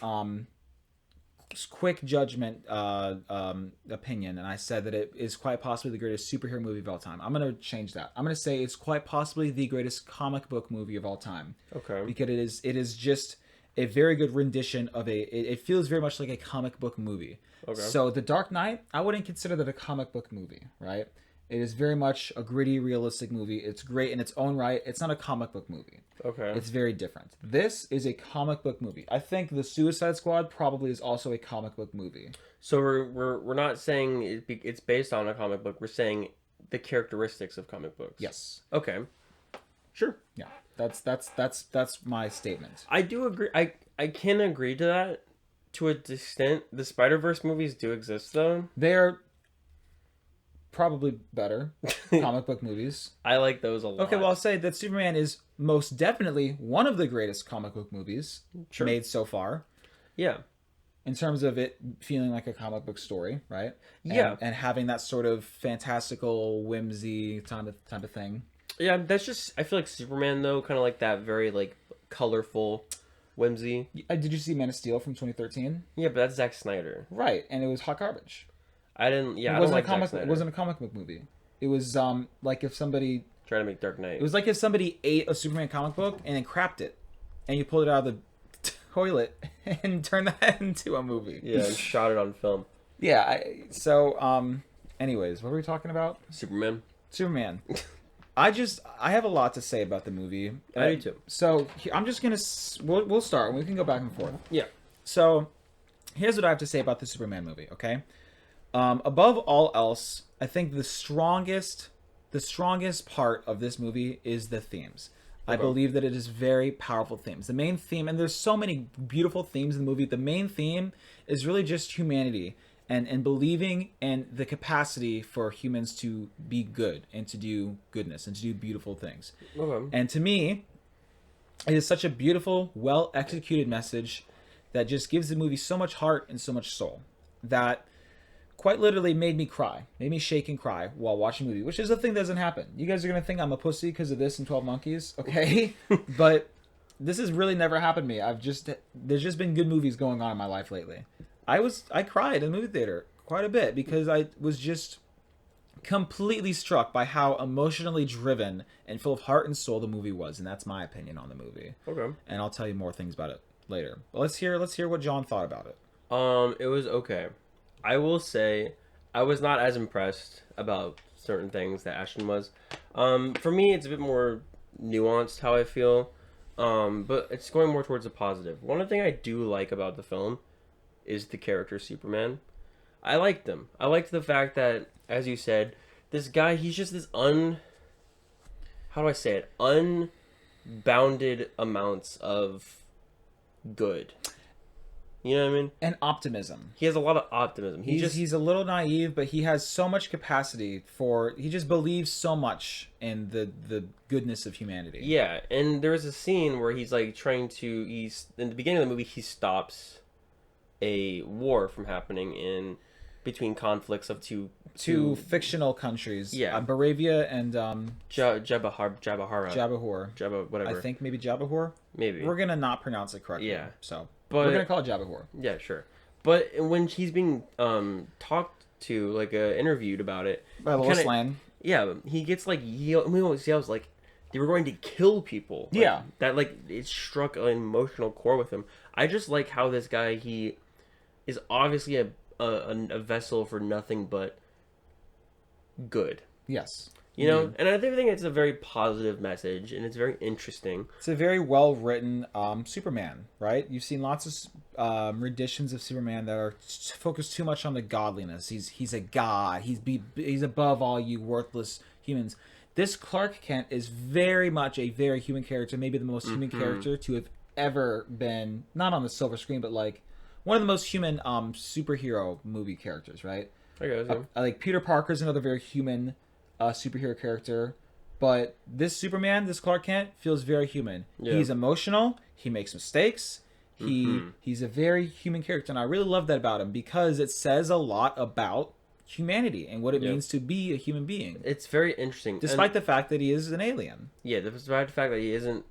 quick judgment opinion, and I said that it is quite possibly the greatest superhero movie of all time. I'm going to change that. I'm going to say it's quite possibly the greatest comic book movie of all time. Okay. Because it is just a very good rendition of it feels very much like a comic book movie. Okay. So The Dark Knight, I wouldn't consider that a comic book movie, right? It is very much a gritty, realistic movie. It's great in its own right. It's not a comic book movie. Okay. It's very different. This is a comic book movie. I think The Suicide Squad probably is also a comic book movie. So we're not saying it's based on a comic book. We're saying the characteristics of comic books. Yes. Okay. Sure. Yeah. That's my statement. I do agree. I can agree to that to a extent. The Spider-Verse movies do exist though. They're probably better comic book movies. I like those a lot. Okay, well, I'll say that Superman is most definitely one of the greatest comic book movies made so far. Yeah. In terms of it feeling like a comic book story, right? Yeah. And having that sort of fantastical, whimsy type of thing. Yeah, that's just, I feel like Superman though, kind of like that very like colorful whimsy. Did you see Man of Steel from 2013? Yeah, but that's Zack Snyder. Right, and it was hot garbage. I didn't. Yeah, It I don't wasn't like a comic. Zack Snyder. It wasn't a comic book movie. It was like if somebody. Try to make Dark Knight. It was like if somebody ate a Superman comic book and then crapped it, and you pulled it out of the toilet and turned that into a movie. Yeah, and shot it on film. Yeah. Anyways, what were we talking about? Superman. Superman. I have a lot to say about the movie. I do too. So I'm just gonna. We'll start. And we can go back and forth. Yeah. So here's what I have to say about the Superman movie. Okay. Above all else, I think the strongest part of this movie is the themes. I believe that it is very powerful themes. The main theme, and there's so many beautiful themes in the movie, the main theme is really just humanity and believing in the capacity for humans to be good and to do goodness and to do beautiful things. Okay. And to me, it is such a beautiful, well-executed message that just gives the movie so much heart and so much soul that quite literally made me cry, made me shake and cry while watching the movie, which is a thing that doesn't happen. You guys are going to think I'm a pussy because of this and 12 Monkeys, okay? But this has really never happened to me. There's just been good movies going on in my life lately. I cried in the movie theater quite a bit because I was just completely struck by how emotionally driven and full of heart and soul the movie was, and that's my opinion on the movie. Okay. And I'll tell you more things about it later. But let's hear what John thought about it. It was okay. I will say I was not as impressed about certain things that Ashton was. For me, it's a bit more nuanced how I feel, but it's going more towards the positive. One thing I do like about the film is the character Superman. I liked him. I liked the fact that, as you said, this guy, he's just this how do I say it? Unbounded amounts of good. You know what I mean? And optimism. He has a lot of optimism. He's a little naive, but he has so much capacity he just believes so much in the goodness of humanity. Yeah, and there's a scene where he's like in the beginning of the movie, he stops a war from happening in between conflicts of two fictional countries. Yeah. Baravia and Jabahara. Whatever. I think maybe Jabahor. Maybe. We're gonna not pronounce it correctly. Yeah. So But we're gonna call it Jabahor. yeah, sure. But when he's being talked to, like interviewed about it, By Lois Lane. Yeah, he gets like yells like they were going to kill people. Like, Yeah. That like it struck an emotional core with him. I just like how this guy, he is obviously a vessel for nothing but good. Yes. You know, and I think it's a very positive message, and it's very interesting. It's a very well written Superman, right? You've seen lots of renditions of Superman that are focused too much on the godliness. He's a god. He's above all you worthless humans. This Clark Kent is very much a very human character, maybe the most human character to have ever been, not on the silver screen, but like one of the most human superhero movie characters, right? I guess, yeah. Like Peter Parker's another very human superhero character, but this Superman, this Clark Kent, feels very human. Yeah. He's emotional. He makes mistakes. He's a very human character, and I really love that about him because it says a lot about humanity and what it means to be a human being. It's very interesting, despite the fact that he is an alien. Yeah, despite the fact that he isn't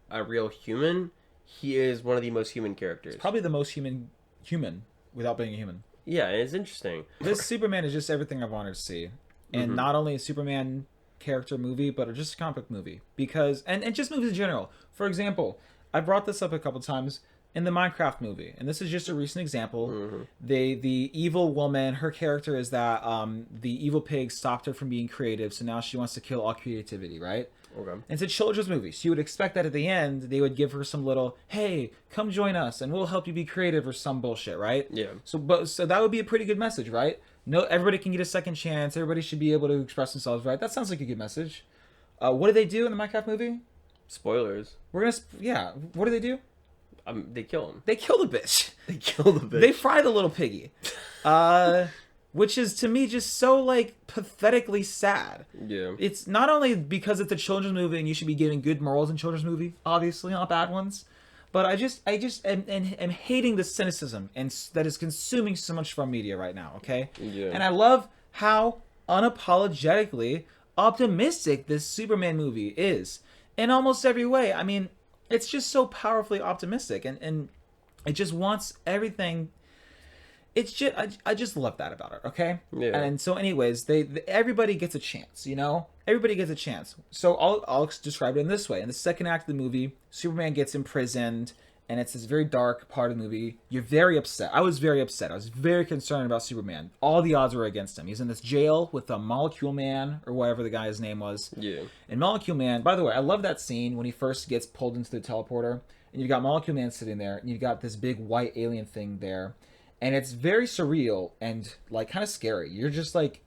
a real human, he is one of the most human characters. He's probably the most human without being a human. Yeah, and it's interesting. This Superman is just everything I've wanted to see. And not only a Superman character movie, but just a comic book movie. Because, and just movies in general. For example, I brought this up a couple times in the Minecraft movie. And this is just a recent example. The evil woman, her character is that the evil pig stopped her from being creative. So now she wants to kill all creativity, right? Okay. And it's a children's movie. So you would expect that at the end, they would give her some little, hey, come join us and we'll help you be creative or some bullshit, right? Yeah. So that would be a pretty good message, right? No, everybody can get a second chance. Everybody should be able to express themselves, right? That sounds like a good message. What do they do in the Minecraft movie? Spoilers. What do they do? They kill him. They kill the bitch. They kill the bitch. They fry the little piggy. Which is, to me, just so, like, pathetically sad. Yeah. It's not only because it's a children's movie and you should be giving good morals in children's movie, obviously, not bad ones, but I just am hating the cynicism and that is consuming so much of our media right now, okay? Yeah. And I love how unapologetically optimistic this Superman movie is in almost every way. I mean, it's just so powerfully optimistic and it just wants everything. It's just I just love that about it, okay? Yeah. And so anyways, everybody gets a chance, you know? Everybody gets a chance. So I'll describe it in this way. In the second act of the movie, Superman gets imprisoned and it's this very dark part of the movie. You're very upset. I was very upset. I was very concerned about Superman. All the odds were against him. He's in this jail with a Molecule Man or whatever the guy's name was. Yeah. And Molecule Man, by the way, I love that scene when he first gets pulled into the teleporter and you've got Molecule Man sitting there and you've got this big white alien thing there. And it's very surreal and like kind of scary. You're just like,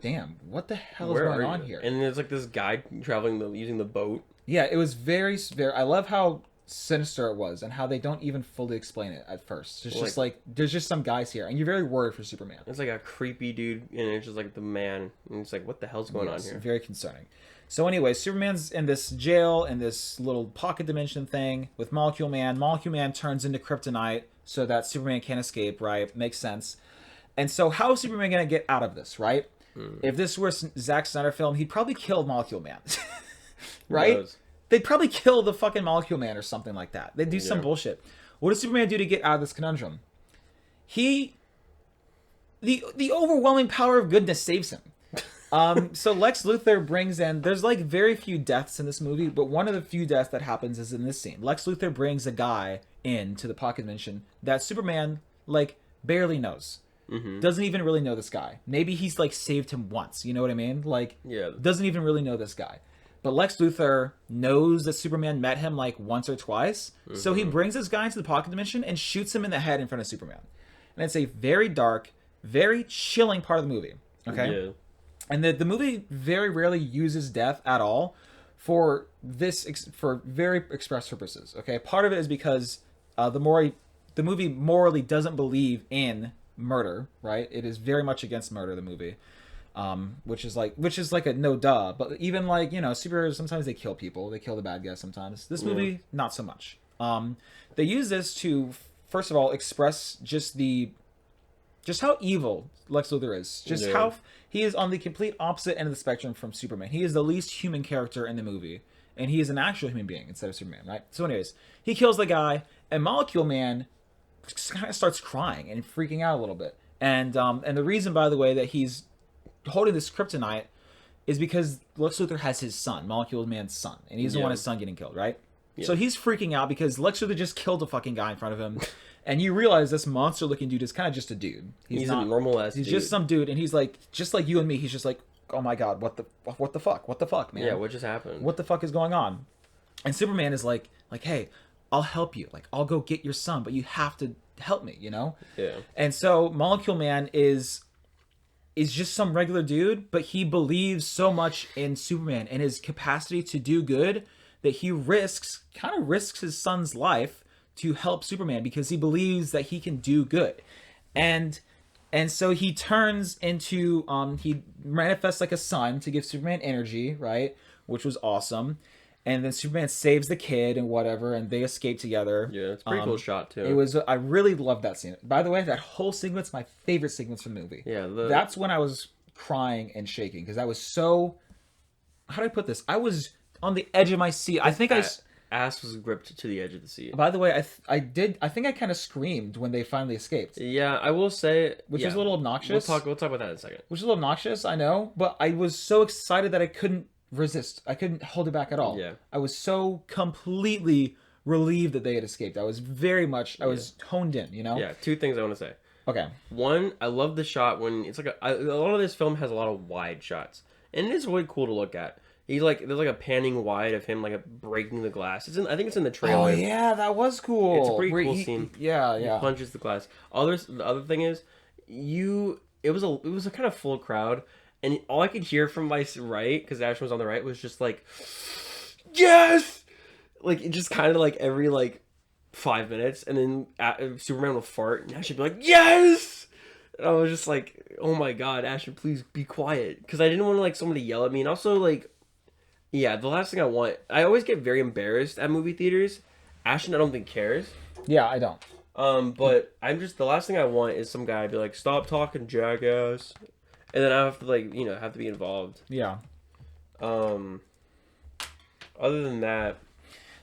damn, what the hell is going on here? And there's like this guy traveling using the boat. Yeah, it was very. I love how sinister it was and how they don't even fully explain it at first. It's just like there's just some guys here, and you're very worried for Superman. It's like a creepy dude, and it's just like the man, and it's like, what the hell's going on here? Very concerning. So anyway, Superman's in this jail in this little pocket dimension thing with Molecule Man. Molecule Man turns into kryptonite so that Superman can't escape, right? Makes sense. And so how is Superman going to get out of this, right? If this were Zack Snyder film, he'd probably kill Molecule Man. Right? They'd probably kill the fucking Molecule Man or something like that. They'd do some bullshit. What does Superman do to get out of this conundrum? The overwhelming power of goodness saves him. So Lex Luthor brings in, there's like very few deaths in this movie, but one of the few deaths that happens is in this scene. Lex Luthor brings a guy into the pocket dimension that Superman like barely knows. Doesn't even really know this guy. Maybe he's like saved him once, you know what I mean? Like, doesn't even really know this guy. But Lex Luthor knows that Superman met him like once or twice. So he brings this guy into the pocket dimension and shoots him in the head in front of Superman. And it's a very dark, very chilling part of the movie. Okay? Yeah. And the movie very rarely uses death at all for very express purposes. Okay? Part of it is because the movie morally doesn't believe in murder, right? It is very much against murder, the movie. Which is like a no duh, but even like, you know, superheroes, sometimes they kill people, they kill the bad guys sometimes. This movie, not so much. They use this to first of all, express just how evil Lex Luthor is. Just how he is on the complete opposite end of the spectrum from Superman. He is the least human character in the movie, and he is an actual human being instead of Superman, right? So, anyways, he kills the guy, and Molecule Man just kind of starts crying and freaking out a little bit. And the reason, by the way, that he's holding this kryptonite is because Lex Luthor has his son, Molecule Man's son, and he doesn't want his son getting killed, right? Yeah. So he's freaking out because Lex Luthor just killed a fucking guy in front of him. And you realize this monster-looking dude is kind of just a dude. He's not a normal-ass dude. He's just some dude, and he's like, just like you and me, he's just like, oh my god, what the fuck, man? Yeah, what just happened? What the fuck is going on? And Superman is like, hey, I'll help you. Like, I'll go get your son, but you have to help me, you know? Yeah. And so Molecule Man is just some regular dude, but he believes so much in Superman and his capacity to do good that he kind of risks his son's life to help Superman because he believes that he can do good. And so he turns into he manifests like a sun to give Superman energy, right? Which was awesome. And then Superman saves the kid and whatever, and they escape together. Yeah, it's a pretty cool shot too. It was. I really loved that scene. By the way, that whole sequence, my favorite sequence from the movie. Yeah, that's when I was crying and shaking because I was so. How do I put this? I was on the edge of my seat. I think ass was gripped to the edge of the seat. By the way, I think I kind of screamed when they finally escaped. Yeah, I will say, which was a little obnoxious. We'll talk about that in a second. Which is a little obnoxious, I know, but I was so excited that I couldn't resist. I couldn't hold it back at all. Yeah. I was so completely relieved that they had escaped. I was honed in, you know? Yeah, two things I want to say. Okay. One, I love the shot when it's like a lot of this film has a lot of wide shots, and it is really cool to look at. There's like a panning wide of him like breaking the glass. I think it's in the trailer. Oh yeah, that was cool. It's a pretty cool scene. Yeah. He punches the glass. The other thing is, it was a kind of full crowd, and all I could hear from my right, because Ashton was on the right, was just like, yes, like it just kind of like every like 5 minutes, and then Superman will fart, and Ashton would be like, yes. And I was just like, oh my god, Ashton, please be quiet, because I didn't want to like somebody yell at me, and also like. Yeah, the last thing I always get very embarrassed at movie theaters. Ashton, I don't think cares. Yeah, I don't. But the last thing I want is some guy be like, stop talking, jackass. And then I have to have to be involved. Yeah. Other than that.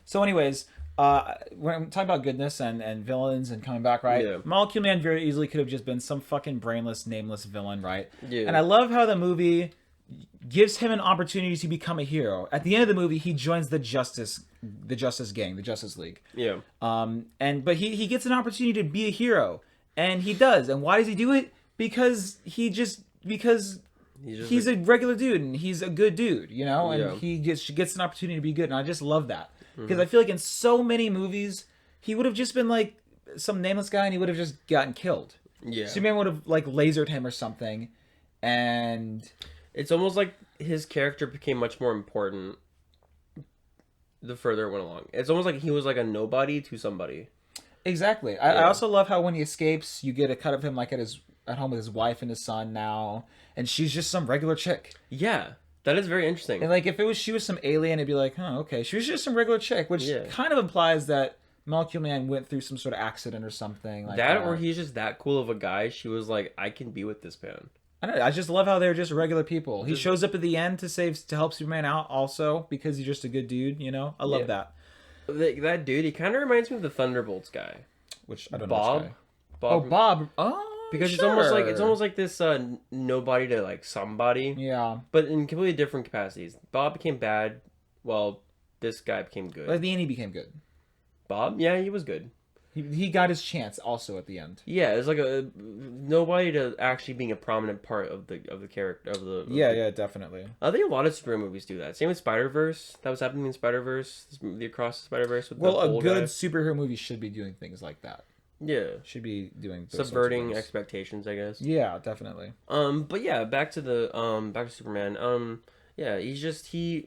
So anyways, when I'm talking about goodness and villains and coming back, right? Yeah. Molecule Man very easily could have just been some fucking brainless, nameless villain, right? Yeah. And I love how the movie gives him an opportunity to become a hero. At the end of the movie, he joins the Justice Gang, the Justice League. Yeah. But he gets an opportunity to be a hero, and he does. And why does he do it? Because he's a regular dude and he's a good dude, you know. And he gets an opportunity to be good, and I just love that because I feel like in so many movies he would have just been like some nameless guy and he would have just gotten killed. Yeah. Superman would have like lasered him or something, and. It's almost like his character became much more important the further it went along. It's almost like he was like a nobody to somebody. Exactly. I also love how when he escapes, you get a cut of him like at home with his wife and his son now, and she's just some regular chick. Yeah, that is very interesting. And like if she was some alien, it'd be like, oh, okay, she was just some regular chick, which kind of implies that Molecule Man went through some sort of accident or something like that. Or he's just that cool of a guy. She was like, I can be with this man. I don't know. I just love how they're just regular people. He shows up at the end to help Superman out also because he's just a good dude, you know? I love that. That dude, he kind of reminds me of the Thunderbolts guy. Which I don't know. Bob. Bob. Oh, because it's almost like this nobody to like somebody. Yeah. But in completely different capacities. Bob became bad while this guy became good. At the end, he became good. Bob? Yeah, he was good. He got his chance also at the end. Yeah, it's like a nobody to actually being a prominent part of the character of the. Yeah, definitely. I think a lot of superhero movies do that. Same with Spider-Verse. That was happening in Spider-Verse. The Across the Spider-Verse with a good superhero movie should be doing things like that. Yeah, should be doing those subverting expectations, I guess. Yeah, definitely. But yeah, back to Superman. Yeah, I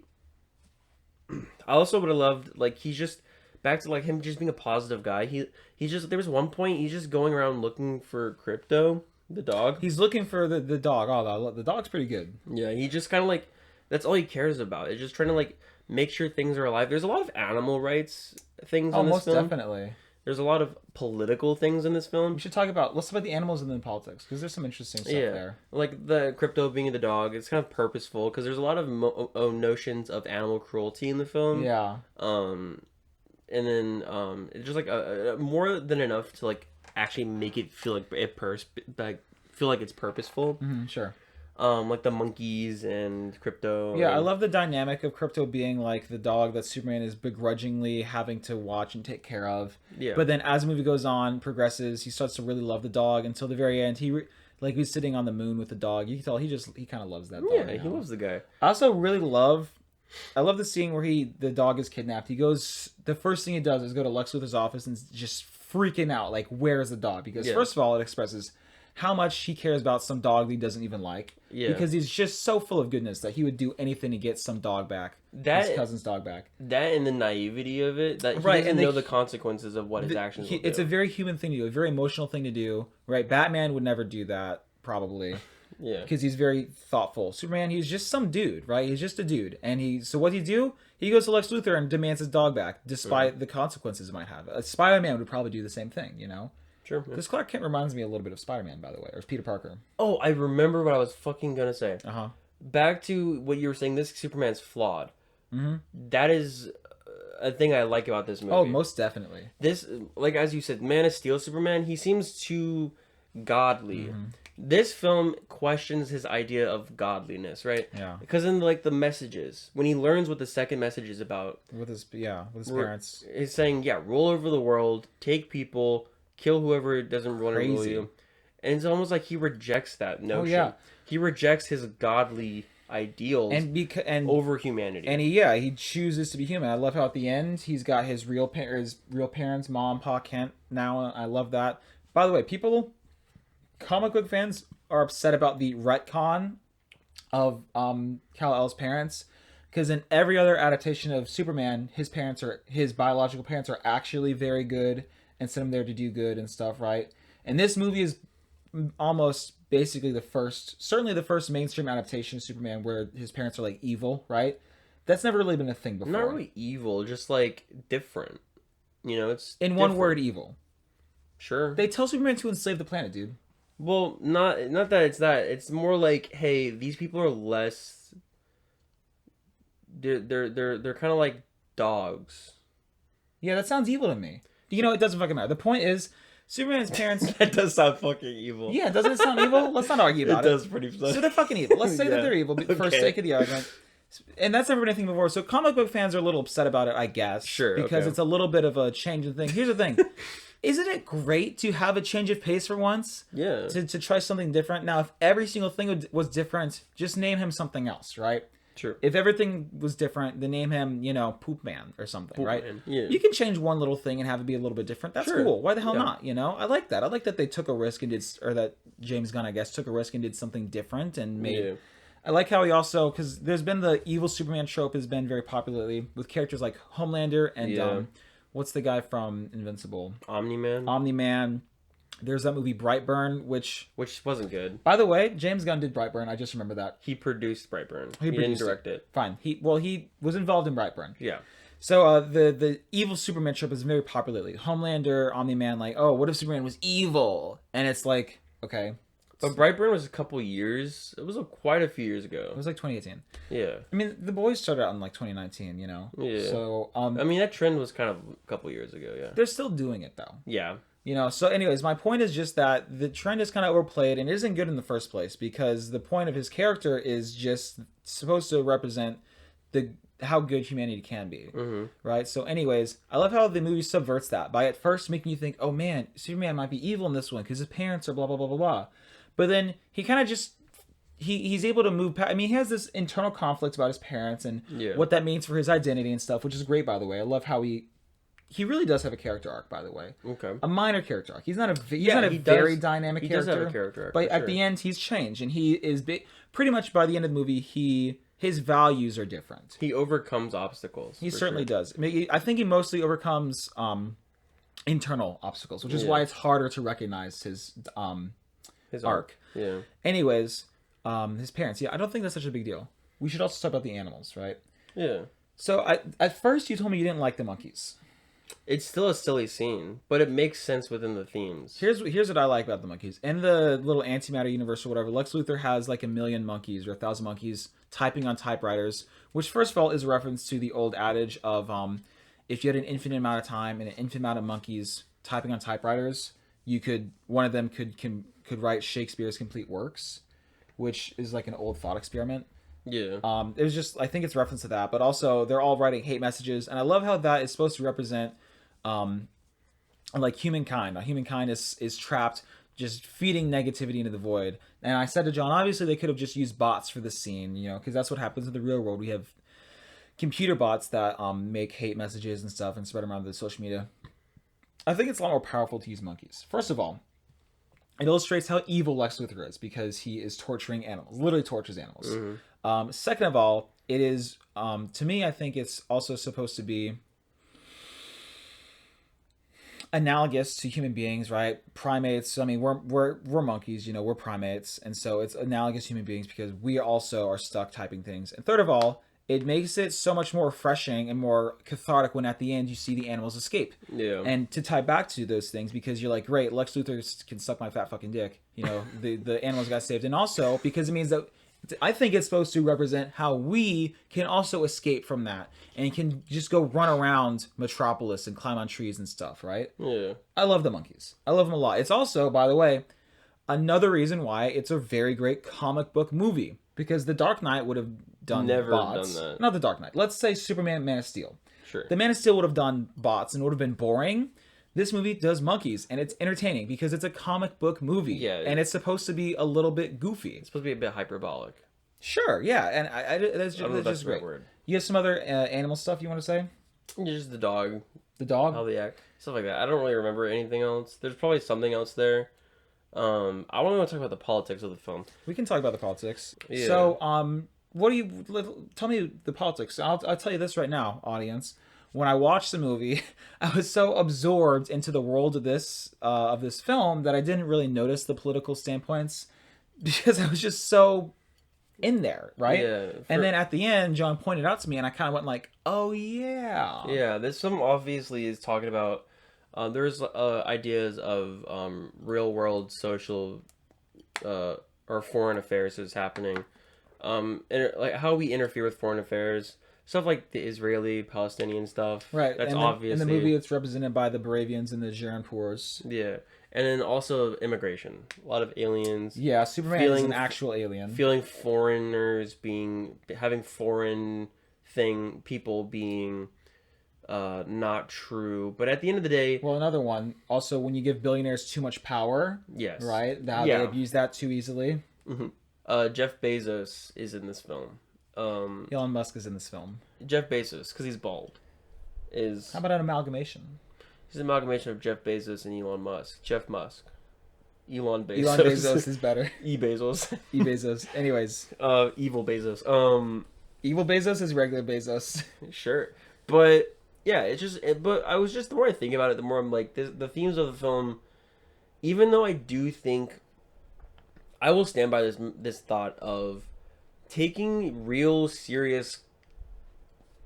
also would have loved like he's just. Back to like him just being a positive guy. He just there was one point he's just going around looking for Crypto, the dog. He's looking for the dog. Oh, the dog's pretty good. Yeah, he just kind of like that's all he cares about. It's just trying to like make sure things are alive. There's a lot of animal rights things. Oh, in this most film. definitely. there's a lot of political things in this film. We should talk about, let's talk about the animals and then politics, because there's some interesting stuff there. Like the crypto being the dog, it's kind of purposeful because there's a lot of notions of animal cruelty in the film. Yeah. And then it's just like more than enough to like actually make it feel like feel like it's purposeful. Sure. Like the monkeys and crypto. Yeah, I love the dynamic of crypto being like the dog that Superman is begrudgingly having to watch and take care of. Yeah. But then as the movie goes on, progresses, he starts to really love the dog until the very end. He's sitting on the moon with the dog. You can tell he kind of loves that dog. Yeah, he loves the guy. I also really love the scene where the dog is kidnapped. The first thing he does is go to Lex Luthor's office and just freaking out, like, where's the dog? Because first of all, it expresses how much he cares about some dog that he doesn't even like. Yeah. Because he's just so full of goodness that he would do anything to get some dog back. His cousin's dog back. That and the naivety of it, that he doesn't know the consequences of what his actions will do. It's a very human thing to do, a very emotional thing to do, right? Batman would never do that, probably. Yeah. Because he's very thoughtful. Superman, he's just some dude, right? He's just a dude. And so what he do? He goes to Lex Luthor and demands his dog back, despite the consequences it might have. Spider-Man would probably do the same thing, you know? Sure. This Clark Kent reminds me a little bit of Spider-Man, by the way, or Peter Parker. Oh, I remember what I was fucking gonna say. Back to what you were saying, this Superman's flawed. That is a thing I like about this movie. Oh, most definitely. This, like, as you said, Man of Steel Superman, he seems too godly. This film questions his idea of godliness, right? Yeah. Because in, like, the messages, when he learns what the second message is about... With his parents. He's saying, rule over the world, take people, kill whoever doesn't want to rule you. And it's almost like he rejects that notion. Oh, yeah. He rejects his godly ideals over humanity. And he chooses to be human. I love how at the end he's got his real parents, Mom, Pa Kent now. I love that. By the way, comic book fans are upset about the retcon of Kal-El's parents, because in every other adaptation of Superman, his biological parents are actually very good and send him there to do good and stuff, right? And this movie is almost basically certainly the first mainstream adaptation of Superman where his parents are like evil, right? That's never really been a thing before. Not really evil, just like different. You know, it's in one word, evil. Sure. They tell Superman to enslave the planet, dude. Well, not that it's that. It's more like, hey, these people are less. They're kind of like dogs. Yeah, that sounds evil to me. You know, it doesn't fucking matter. The point is, Superman's parents... That does sound fucking evil. Yeah, doesn't it sound evil? Let's not argue about it. It does pretty much. So they're fucking evil. Let's say that they're evil for sake of the argument. And that's never been anything before. So comic book fans are a little upset about it, I guess. Sure, because it's a little bit of a change in thing. Here's the thing. Isn't it great to have a change of pace for once? Yeah. To try something different. Now, if every single thing was different, just name him something else, right? Sure. If everything was different, then name him, Poop Man or something, right? Yeah. You can change one little thing and have it be a little bit different. That's cool. Why the hell not? I like that. I like that they took a risk and that James Gunn, I guess, took a risk and did something different and made... Yeah. I like how he also... Because there's been the evil Superman trope has been very popular lately with characters like Homelander and... what's the guy from Invincible? Omni-Man. There's that movie Brightburn, which wasn't good. By the way, James Gunn did Brightburn. I just remember that. He produced Brightburn. He didn't direct it. Fine. He was involved in Brightburn. Yeah. So the evil Superman trope is very popular lately. Homelander, Omni-Man, like, oh, what if Superman was evil? And it's like, okay. But Brightburn was a couple years. It was quite a few years ago. It was like 2018. Yeah. I mean, The Boys started out in like 2019, Yeah. So I mean, that trend was kind of a couple years ago. Yeah. They're still doing it though. Yeah. So anyways, my point is just that the trend is kind of overplayed and it isn't good in the first place because the point of his character is just supposed to represent how good humanity can be, right? So anyways, I love how the movie subverts that by at first making you think, oh man, Superman might be evil in this one because his parents are blah, blah, blah, blah, blah. But then he kind of just, he's able to move past, I mean, he has this internal conflict about his parents and what that means for his identity and stuff, which is great, by the way. I love how he really does have a character arc, by the way. Okay. A minor character arc. He's not a very dynamic character. He does have a character arc. But at the end, he's changed. And he is pretty much by the end of the movie, his values are different. He overcomes obstacles. He certainly does. I think he mostly overcomes internal obstacles, which is why it's harder to recognize his arc. Yeah. Anyways, his parents. Yeah, I don't think that's such a big deal. We should also talk about the animals, right? Yeah. So at first you told me you didn't like the monkeys. It's still a silly scene, but it makes sense within the themes. Here's what I like about the monkeys. In the little antimatter universe or whatever, Lex Luthor has like 1,000,000 monkeys or 1,000 monkeys typing on typewriters, which first of all is a reference to the old adage of if you had an infinite amount of time and an infinite amount of monkeys typing on typewriters, one of them could write Shakespeare's complete works, which is like an old thought experiment. Yeah. It was just, I think it's reference to that, but also they're all writing hate messages, and I love how that is supposed to represent like humankind. Now, humankind is trapped just feeding negativity into the void. And I said to John, obviously they could have just used bots for this scene, you know, because that's what happens in the real world. We have computer bots that make hate messages and stuff and spread them around the social media. I think it's a lot more powerful to use monkeys. First of all, it illustrates how evil Lex Luthor is because he is torturing animals, literally tortures animals. Mm-hmm. Second of all, it is, to me, I think it's also supposed to be analogous to human beings, right? Primates. I mean, we're monkeys, you know, we're primates, and so it's analogous to human beings because we also are stuck typing things. And third of all, it makes it so much more refreshing and more cathartic when at the end you see the animals escape. Yeah. And to tie back to those things, because you're like, great, Lex Luthor can suck my fat fucking dick. You know, the animals got saved, and also because it means that I think it's supposed to represent how we can also escape from that and can just go run around Metropolis and climb on trees and stuff, right? Yeah. I love the monkeys. I love them a lot. It's also, by the way, another reason why it's a very great comic book movie. Because The Dark Knight would have done bots. Done that. Not The Dark Knight. Let's say Superman, Man of Steel. Sure. The Man of Steel would have done bots and would have been boring. This movie does monkeys, and it's entertaining because it's a comic book movie. Yeah. And it's supposed to be a little bit goofy. It's supposed to be a bit hyperbolic. Sure, yeah. And that's just great. Word. You have some other animal stuff you want to say? Just the dog. The dog? How they act. Stuff like that. I don't really remember anything else. There's probably something else there. I don't want to talk about the politics of the film. We can talk about the politics. Yeah. So, what do you tell me the politics? I'll tell you this right now, audience. When I watched the movie, I was so absorbed into the world of this film that I didn't really notice the political standpoints because I was just so in there, right? Yeah. And then at the end, John pointed out to me, and I kind of went like, "Oh yeah." Yeah. This film obviously is talking about. There's ideas of real world social or foreign affairs that's happening, and like how we interfere with foreign affairs, stuff like the Israeli-Palestinian stuff. Right. That's and obviously in the movie. It's represented by the Baravians and the Jaranpours. Yeah, and then also immigration. A lot of aliens. Yeah, Superman is an actual alien. Feeling foreigners having foreign people being. Not true, but at the end of the day, well, another one also when you give billionaires too much power, yes, right, they abuse that too easily. Mm-hmm. Jeff Bezos is in this film. Elon Musk is in this film. Jeff Bezos, because he's bald, how about an amalgamation? He's an amalgamation of Jeff Bezos and Elon Musk. Jeff Musk, Elon Bezos. Elon Bezos is better. Bezos. Bezos. Anyways, evil Bezos. Evil Bezos is regular Bezos. Sure, but. Yeah, but I was just, the more I think about it, the more I'm like, the themes of the film, even though I do think, I will stand by this thought of taking real, serious,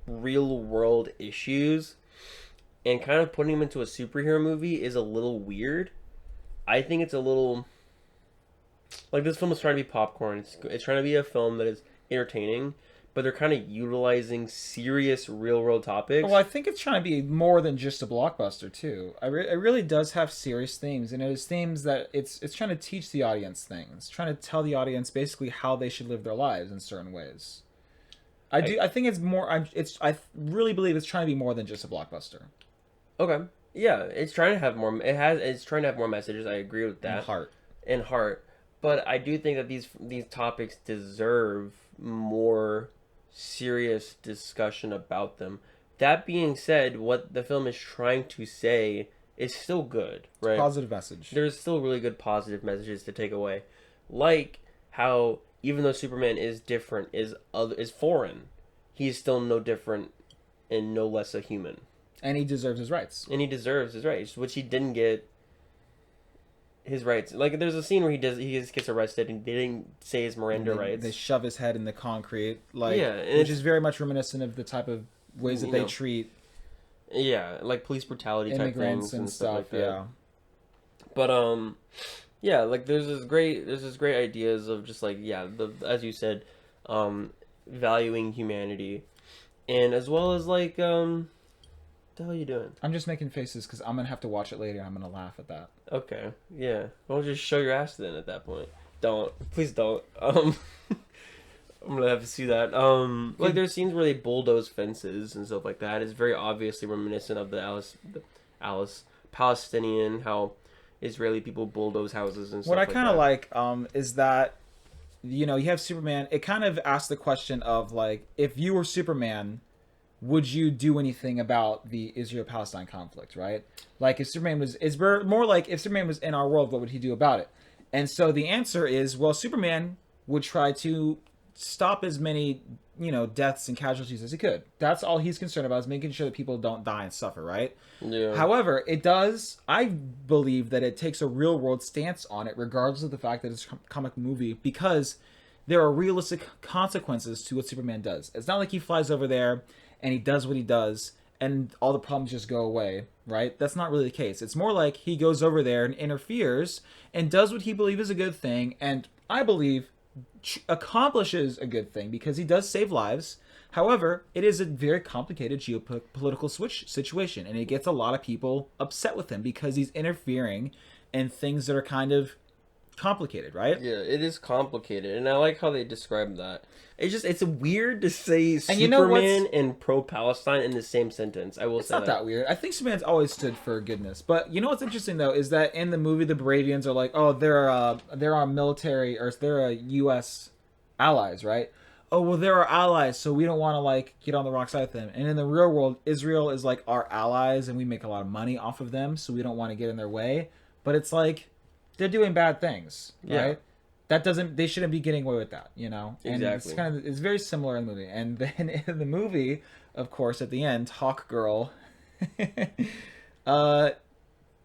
real world issues and kind of putting them into a superhero movie is a little weird. I think it's a little, like this film is trying to be popcorn. It's trying to be a film that is entertaining, but they're kind of utilizing serious real-world topics. Well, I think it's trying to be more than just a blockbuster, too. It really does have serious themes, and it is themes that it's trying to teach the audience things, trying to tell the audience basically how they should live their lives in certain ways. I think it's more. I really believe it's trying to be more than just a blockbuster. Okay, yeah, it's trying to have more. It's trying to have more messages. I agree with that. And heart, but I do think that these topics deserve more serious discussion about them. That being said, what the film is trying to say is still good, right? Positive message. There's still really good positive messages to take away, like how even though Superman is different, is foreign, he's still no different and no less a human. And he deserves his rights. Which he didn't get. His rights. Like, there's a scene where he just gets arrested and they didn't say his Miranda rights. They shove his head in the concrete, like, yeah, which is very much reminiscent of the type of ways that they treat Yeah, like police brutality type immigrants things and stuff like stuff. that. Yeah. But yeah, like there's this great ideas of just like as you said, valuing humanity, and as well as like what the hell are you doing? I'm just making faces because I'm gonna have to watch it later. And I'm gonna laugh at that. Okay, yeah. Don't just show your ass then at that point. Don't, please don't. I'm gonna have to see that. Like there's scenes where they bulldoze fences and stuff like that. It's very obviously reminiscent of the Alice Palestinian, how Israeli people bulldoze houses and stuff What I like kind of that. like is that you have Superman. It kind of asks the question of like, if you were Superman, would you do anything about the Israel-Palestine conflict, right? Like if Superman was, it's more like if Superman was in our world, what would he do about it? And so the answer is, well, Superman would try to stop as many, deaths and casualties as he could. That's all he's concerned about, is making sure that people don't die and suffer, right? Yeah. However, I believe that it takes a real world stance on it, regardless of the fact that it's a comic movie, because there are realistic consequences to what Superman does. It's not like he flies over there and he does what he does and all the problems just go away, right? That's not really the case. It's more like he goes over there and interferes and does what he believes is a good thing, and I believe accomplishes a good thing because he does save lives. However, it is a very complicated geopolitical situation, and it gets a lot of people upset with him because he's interfering in things that are kind of complicated, right? Yeah, it is complicated, and I like how they describe that. It's weird to say And you know Superman and pro-Palestine in the same sentence. I will It's say not that weird. I think Superman's always stood for goodness. But you know what's interesting though is that in the movie the Baravians are like, oh, they're our military, or they're a U.S. allies, right? Oh, well, they're our allies, so we don't want to like get on the wrong side of them. And in the real world, Israel is like our allies, and we make a lot of money off of them, so we don't want to get in their way. But it's like they're doing bad things, right? Yeah. They shouldn't be getting away with that, And Exactly. it's very similar in the movie. And then in the movie, of course, at the end, Hawk Girl, this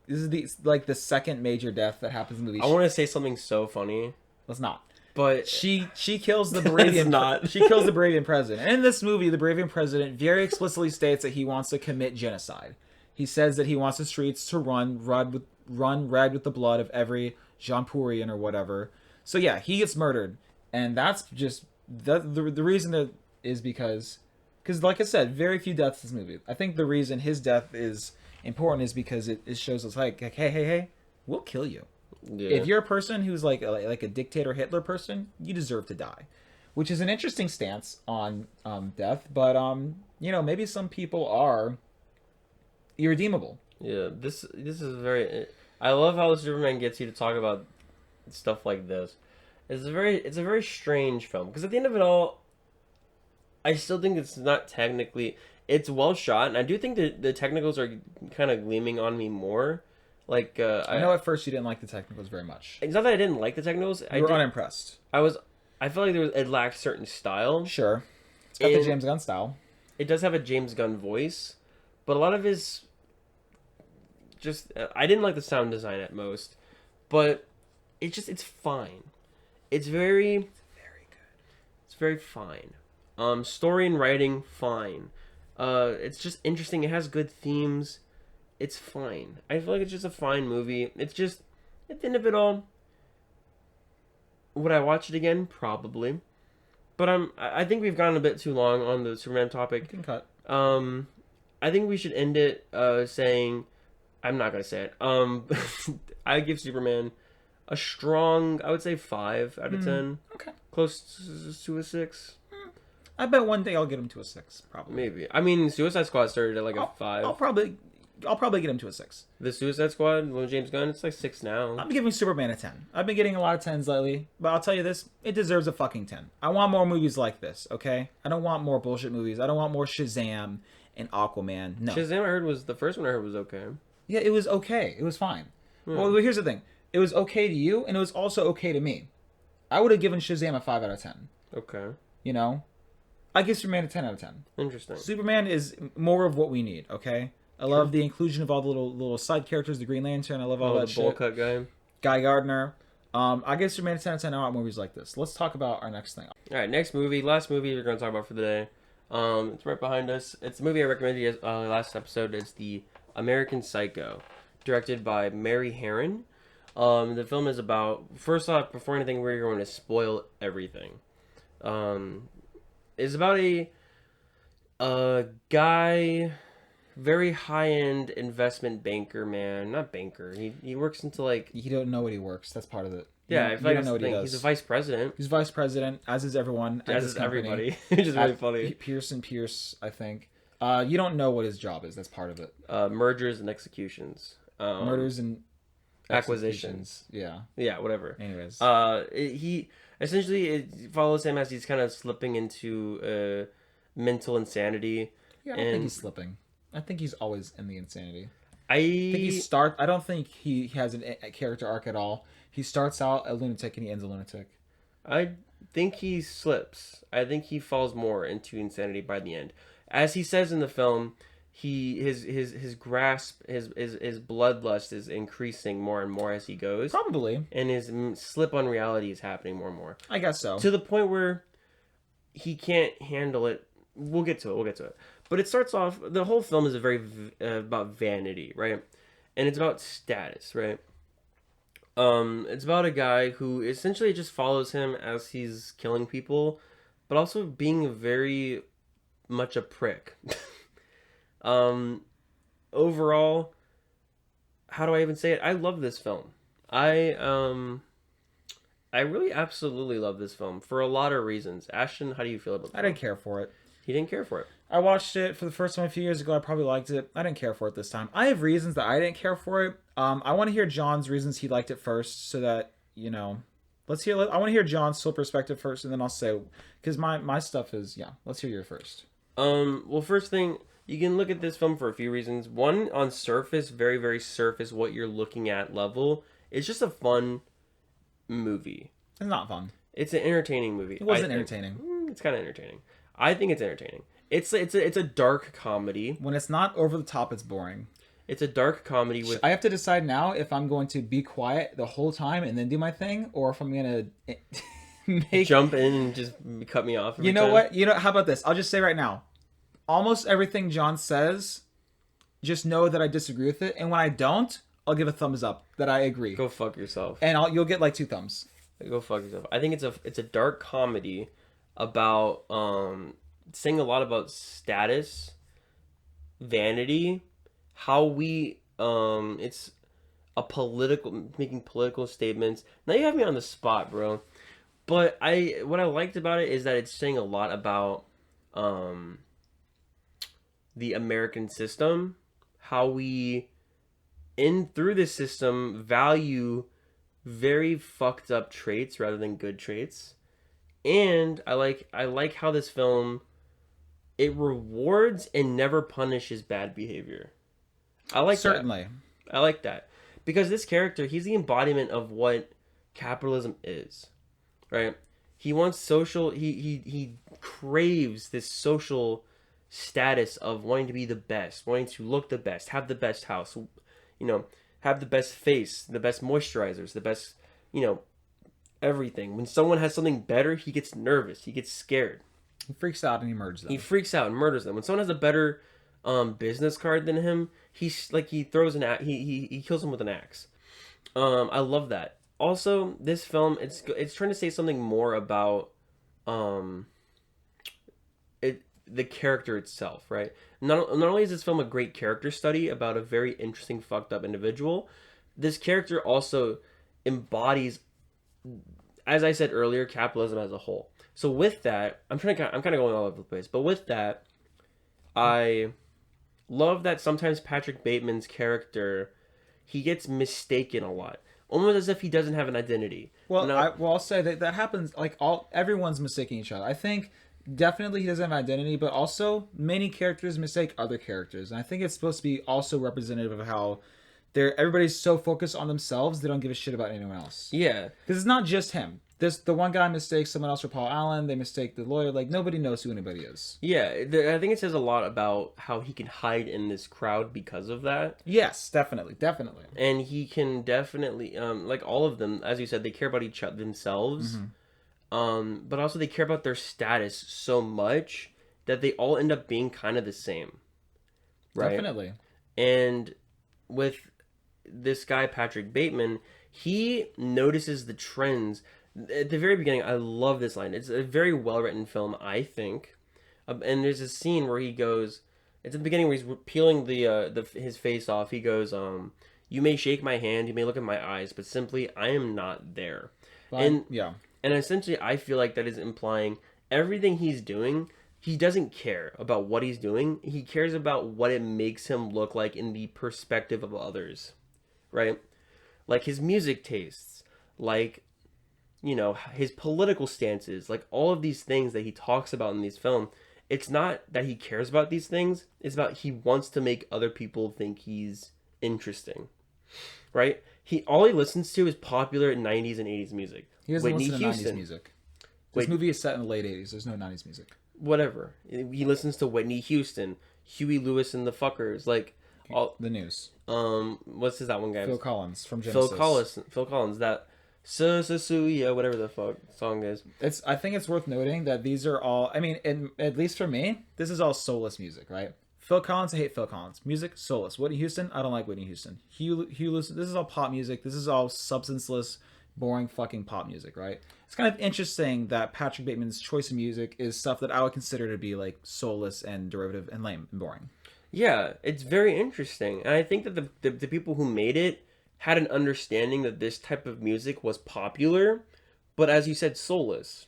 is the second major death that happens in the movie. I want to say something so funny, Let's not. but She kills the Baravian. not. She kills the Baravian president. And in this movie, the Baravian president very explicitly states that he wants to commit genocide. He says that he wants the streets to run red with the blood of every Jampurian or whatever. So yeah, he gets murdered, and that's just the reason that is because like I said, very few deaths in this movie. I think the reason his death is important is because it shows us like hey, we'll kill you. Yeah. If you're a person who's like a dictator Hitler person, you deserve to die, which is an interesting stance on death. But maybe some people are irredeemable. Yeah, this is very. I love how Superman gets you to talk about stuff like this. It's a very strange film because at the end of it all, I still think it's not technically. It's well shot, and I do think that the technicals are kind of gleaming on me more. Like I know at first you didn't like the technicals very much. It's not that I didn't like the technicals. You were unimpressed. I felt like it lacked certain style. Sure, it's got the James Gunn style. It does have a James Gunn voice, but a lot of his just I didn't like the sound design at most, but it's fine. It's very good. It's very fine. Story and writing fine. It's just interesting. It has good themes. It's fine. I feel like it's just a fine movie. It's just at the end of it all. Would I watch it again? Probably. But I think we've gone a bit too long on the Superman topic. You can cut. I think we should end it saying I'm not gonna say it. I give Superman a strong, I would say 5 out of 10. Okay. Close to a 6. I bet one day I'll get him to a 6, probably. Maybe. I mean, Suicide Squad started at like a 5. I'll probably get him to a 6. The Suicide Squad, with James Gunn, it's like 6 now. I'm giving Superman a 10. I've been getting a lot of 10s lately, but I'll tell you this, it deserves a fucking 10. I want more movies like this, okay? I don't want more bullshit movies. I don't want more Shazam and Aquaman. No. Shazam the first one I heard was okay. Yeah, it was okay. It was fine. Well, here's the thing. It was okay to you, and it was also okay to me. I would have given Shazam a 5 out of 10. Okay. I give Superman a 10 out of 10. Interesting. Superman is more of what we need, okay? I love the inclusion of all the little side characters, the Green Lantern. I love all that the shit. bowl cut guy. Guy Gardner. I give Superman a 10 out of 10. I want movies like this. Let's talk about our next thing. All right, last movie we're going to talk about for the day. It's right behind us. It's a movie I recommended you last episode. It's the American Psycho, directed by Mary Herron. The film is about, first off, before anything, we're going to spoil everything. It's about a guy, very high end investment banker, man. Not banker. He works into like. You don't know what he works. That's part of it. Yeah, I feel like don't that's know the what he thing. does. He's a vice president. He's vice president, as is everyone. As is everybody, which is really funny. Pierce, I think. You don't know what his job is. That's part of it. Mergers and executions. Murders and acquisitions. Yeah. Yeah, whatever. Anyways. He essentially it follows him as he's kind of slipping into mental insanity. Yeah, I don't think he's slipping. I think he's always in the insanity. I don't think he has a character arc at all. He starts out a lunatic and he ends a lunatic. I think he slips. I think he falls more into insanity by the end. As he says in the film, his grasp, his bloodlust is increasing more and more as he goes. Probably. And his slip on reality is happening more and more. I guess so. To the point where he can't handle it. We'll get to it. But it starts off, the whole film is about vanity, right? And it's about status, right? It's about a guy who essentially just follows him as he's killing people, but also being very much a prick. Overall, how do I even say it? I love this film. I really absolutely love this film for a lot of reasons. Ashton, how do you feel about that? I didn't care for it. He didn't care for it. I watched it for the first time a few years ago. I probably liked it. I didn't care for it this time. I have reasons that I didn't care for it. I want to hear John's reasons he liked it first, so that I want to hear John's full perspective first, and then I'll say, because my stuff is Let's hear your first. Well, first thing, you can look at this film for a few reasons. One, on surface, very very surface, what you're looking at level, it's just a fun movie. It's not fun. It's an entertaining movie. It wasn't entertaining. It's kind of entertaining. I think it's entertaining. It's a dark comedy. When it's not over the top, it's boring. It's a dark comedy with. I have to decide now if I'm going to be quiet the whole time and then do my thing, or if I'm gonna jump in and just cut me off. You know what? How about this? I'll just say right now, almost everything John says, just know that I disagree with it, and when I don't, I'll give a thumbs up that I agree. Go fuck yourself. And you'll get like 2 thumbs. Go fuck yourself. I think it's a dark comedy about saying a lot about status, vanity, how we it's a making political statements. Now you have me on the spot, bro. But what I liked about it is that it's saying a lot about the American system, how we through this system value very fucked up traits rather than good traits. And I like how this film, it rewards and never punishes bad behavior. I like Certainly. that. I like that. Because this character, he's the embodiment of what capitalism is. Right? He wants social he craves this social status of wanting to be the best, wanting to look the best, have the best house, have the best face, the best moisturizers, the best, everything. When someone has something better, he gets nervous. He gets scared. He freaks out and he murders them. He freaks out and murders them. When someone has a better business card than him, he throws he kills him with an axe. I love that. Also, this film it's trying to say something more about the character itself, right? Not only is this film a great character study about a very interesting fucked up individual, this character also embodies, as I said earlier, capitalism as a whole. So with that, I'm kind of going all over the place, but with that, I love that sometimes Patrick Bateman's character, he gets mistaken a lot, almost as if he doesn't have an identity. Well, I'll say that happens. Like everyone's mistaking each other. I think definitely he doesn't have an identity, but also many characters mistake other characters, and I think it's supposed to be also representative of how everybody's so focused on themselves they don't give a shit about anyone else. Yeah, because it's not just him. The one guy mistakes someone else for Paul Allen. They mistake the lawyer. Like, nobody knows who anybody is. Yeah, I think it says a lot about how he can hide in this crowd because of that. Yes, definitely. And he can definitely, like all of them, as you said, they care about each other themselves. Mm-hmm. But also they care about their status so much, that they all end up being kind of the same, right? Definitely. And with this guy Patrick Bateman, he notices the trends at the very beginning. I love this line. It's a very well written film, I think. And there's a scene where he goes. It's at the beginning where he's peeling his face off. He goes, "You may shake my hand, you may look at my eyes, but simply I am not there." But, And essentially, I feel like that is implying everything he's doing. He doesn't care about what he's doing. He cares about what it makes him look like in the perspective of others, right? Like his music tastes, like, his political stances, like all of these things that he talks about in these films. It's not that he cares about these things. It's about he wants to make other people think he's interesting, right? All he listens to is popular 90s and 80s music. He doesn't Whitney listen to Houston. 90s music. This movie is set in the late 80s. There's no 90s music. Whatever. He listens to Whitney Houston, Huey Lewis and the Fuckers, like all The News. what's that one guy? Phil Collins from Genesis. Phil Collins. That yeah, whatever the fuck song is. I think it's worth noting that these are all. I mean, at least for me, this is all soulless music, right? Phil Collins, I hate Phil Collins. Music, soulless. Whitney Houston, I don't like Whitney Houston. Hugh Lewis, this is all pop music. This is all substanceless, boring fucking pop music, right? It's kind of interesting that Patrick Bateman's choice of music is stuff that I would consider to be like soulless and derivative and lame and boring. Yeah, it's very interesting, and I think that the people who made it had an understanding that this type of music was popular, but as you said, soulless.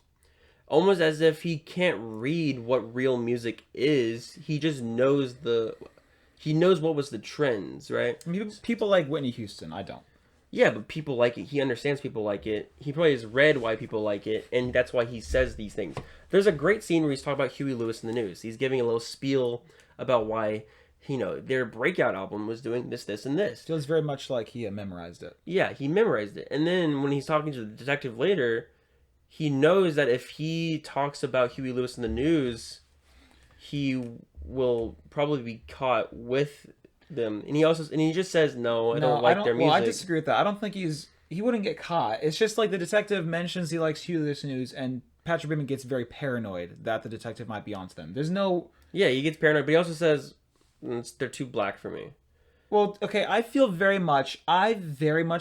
Almost as if he can't read what real music is. He just knows what was the trends, right? I mean, people like Whitney Houston. I don't. Yeah, but people like it. He understands people like it. He probably has read why people like it, and that's why he says these things. There's a great scene where he's talking about Huey Lewis in the News. He's giving a little spiel about why, their breakout album was doing this, this, and this. Feels very much like he memorized it. Yeah, he memorized it. And then when he's talking to the detective later, he knows that if he talks about Huey Lewis in the News, he will probably be caught with them. And he just says, no, I don't like their music. Well, I disagree with that. I don't think he wouldn't get caught. It's just like the detective mentions he likes Huey Lewis in the News, and Patrick Bateman gets very paranoid that the detective might be onto them. There's no... Yeah, he gets paranoid, but he also says, they're too black for me. Well, okay, I very much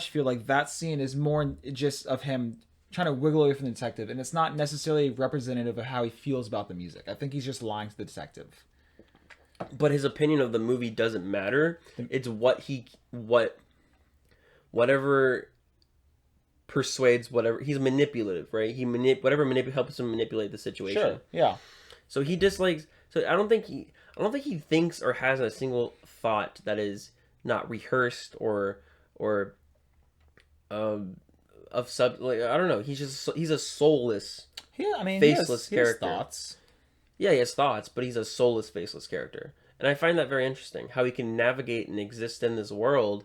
feel like that scene is more just of him trying to wiggle away from the detective, and it's not necessarily representative of how he feels about the music. I think he's just lying to the detective. But his opinion of the movie doesn't matter. It's whatever persuades whatever. He's manipulative, right? Whatever helps him manipulate the situation. Sure. Yeah. So he dislikes. So I don't think he thinks or has a single thought that is not rehearsed or of sub. Like, I don't know. He's a soulless. Yeah, I mean, faceless character. He has thoughts. Yeah, he has thoughts, but he's a soulless, faceless character. And I find that very interesting, how he can navigate and exist in this world,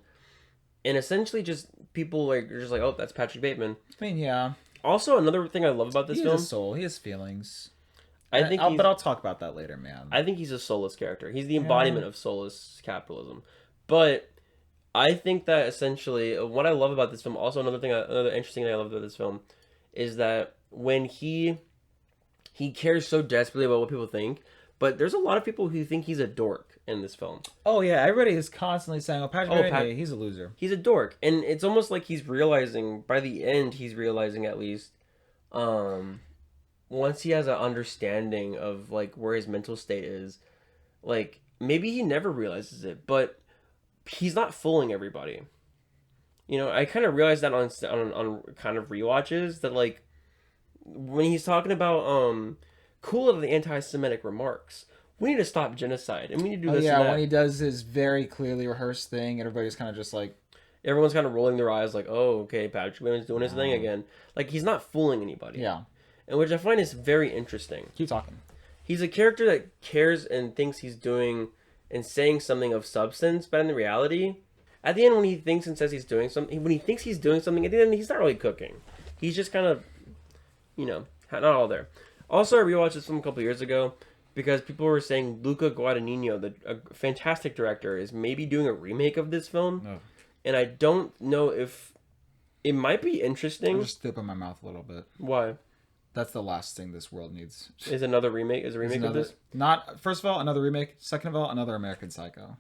and essentially just people are just like, oh, that's Patrick Bateman. I mean, yeah. Also, another thing I love about this film... He has a soul. He has feelings. But I'll talk about that later, man. I think he's a soulless character. He's the embodiment of soulless capitalism. But I think that essentially, what I love about this film, also another interesting thing I love about this film, is that when he cares so desperately about what people think, but there's a lot of people who think he's a dork in this film. Oh yeah, everybody is constantly saying, "Oh, Patrick Bateman, he's a loser. He's a dork," and it's almost like he's realizing by the end. He's realizing at least, once he has an understanding of like where his mental state is, like maybe he never realizes it, but he's not fooling everybody. I kind of realized that on kind of rewatches that like. When he's talking about cool of the anti-Semitic remarks, we need to stop genocide and we need to do this. Yeah, when he does his very clearly rehearsed thing, everybody's kind of just like, everyone's kind of rolling their eyes, like, oh, okay, Patrick Bateman's doing his thing again. Like he's not fooling anybody. Yeah, and which I find is very interesting. Keep talking. He's a character that cares and thinks he's doing and saying something of substance, but in the reality, at the end, when he thinks and says he's doing something, at the end, he's not really cooking. He's just kind of. Not all there. Also, I rewatched this film a couple years ago because people were saying Luca Guadagnino, a fantastic director, is maybe doing a remake of this film. No. And I don't know if it might be interesting. I just threw up in my mouth a little bit. Why? That's the last thing this world needs. Is another remake? Is a remake of this? Not first of all, another remake. Second of all, another American Psycho.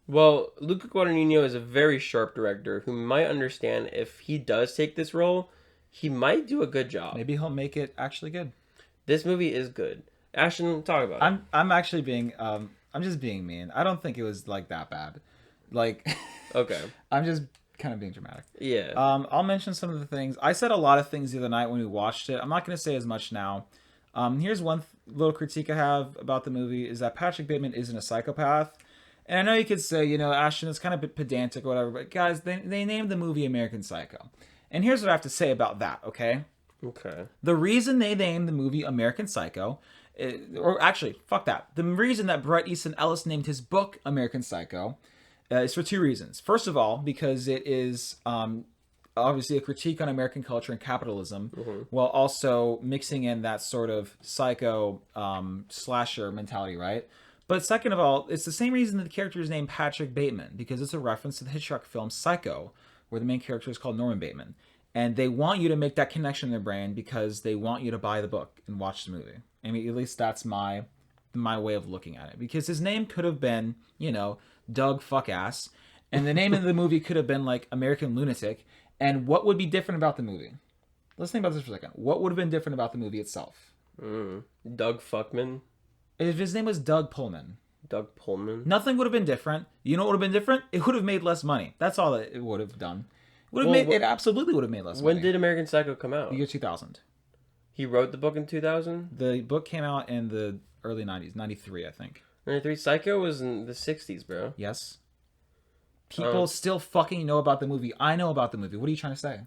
Well, Luca Guadagnino is a very sharp director who might understand if he does take this role, he might do a good job. Maybe he'll make it actually good. This movie is good. Ashton, talk about it. I'm actually being I'm just being mean. I don't think it was like that bad. Like Okay. I'm just kind of being dramatic. Yeah. I'll mention some of the things. I said a lot of things the other night when we watched it. I'm not going to say as much now. Here's one little critique I have about the movie is that Patrick Bateman isn't a psychopath. And I know you could say, Ashton is kind of pedantic or whatever, but guys, they named the movie American Psycho. And here's what I have to say about that, okay? Okay. The reason they named the movie American Psycho, or actually, fuck that. The reason that Bret Easton Ellis named his book American Psycho is for two reasons. First of all, because it is obviously a critique on American culture and capitalism, while also mixing in that sort of psycho slasher mentality, right? But second of all, it's the same reason that the character is named Patrick Bateman, because it's a reference to the Hitchcock film Psycho, where the main character is called Norman Bateman. And they want you to make that connection in their brain because they want you to buy the book and watch the movie. I mean, at least that's my way of looking at it. Because his name could have been, Doug Fuckass. And the name of the movie could have been like American Lunatic. And what would be different about the movie? Let's think about this for a second. What would have been different about the movie itself? Doug Fuckman? If his name was Doug Pullman. Doug Pullman? Nothing would have been different. You know what would have been different? It would have made less money. That's all that it would have done. It absolutely would have made less money. When did American Psycho come out? The year 2000. He wrote the book in 2000? The book came out in the early 90s. 93, I think. 93? Psycho was in the 60s, bro. Yes. People still fucking know about the movie. I know about the movie. What are you trying to say?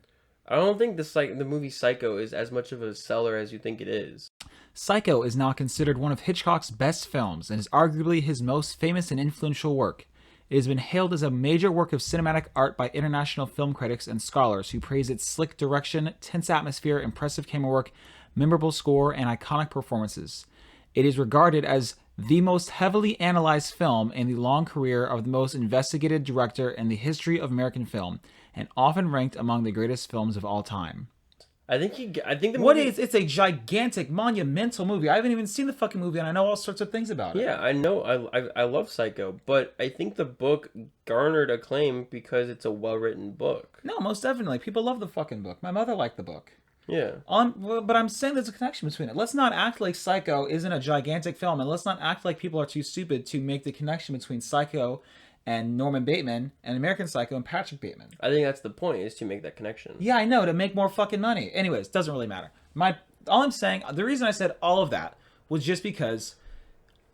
I don't think the movie Psycho is as much of a seller as you think it is. Psycho is now considered one of Hitchcock's best films and is arguably his most famous and influential work. It has been hailed as a major work of cinematic art by international film critics and scholars who praise its slick direction, tense atmosphere, impressive camera work, memorable score, and iconic performances. It is regarded as the most heavily analyzed film in the long career of the most investigated director in the history of American film, and often ranked among the greatest films of all time. I think the movie... It's a gigantic, monumental movie. I haven't even seen the fucking movie, and I know all sorts of things about it. Yeah, I know. I love Psycho, but I think the book garnered acclaim because it's a well-written book. No, most definitely. People love the fucking book. My mother liked the book. Yeah. But I'm saying there's a connection between it. Let's not act like Psycho isn't a gigantic film, and let's not act like people are too stupid to make the connection between Psycho and Norman Bateman and American Psycho and Patrick Bateman. I think that's the point, is to make that connection. Yeah, I know, to make more fucking money. Anyways, doesn't really matter. All I'm saying, the reason I said all of that was just because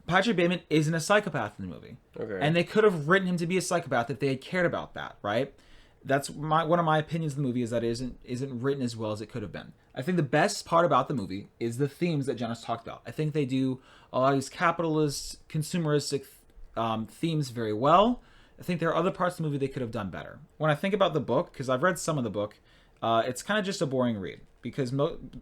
Patrick Bateman isn't a psychopath in the movie. Okay. And they could have written him to be a psychopath if they had cared about that, right? That's one of my opinions of the movie, is that it isn't written as well as it could have been. I think the best part about the movie is the themes that Jenna's talked about. I think they do a lot of these capitalist, consumeristic themes very well. I think there are other parts of the movie they could have done better. When I think about the book, because I've read some of the book, it's kind of just a boring read. Because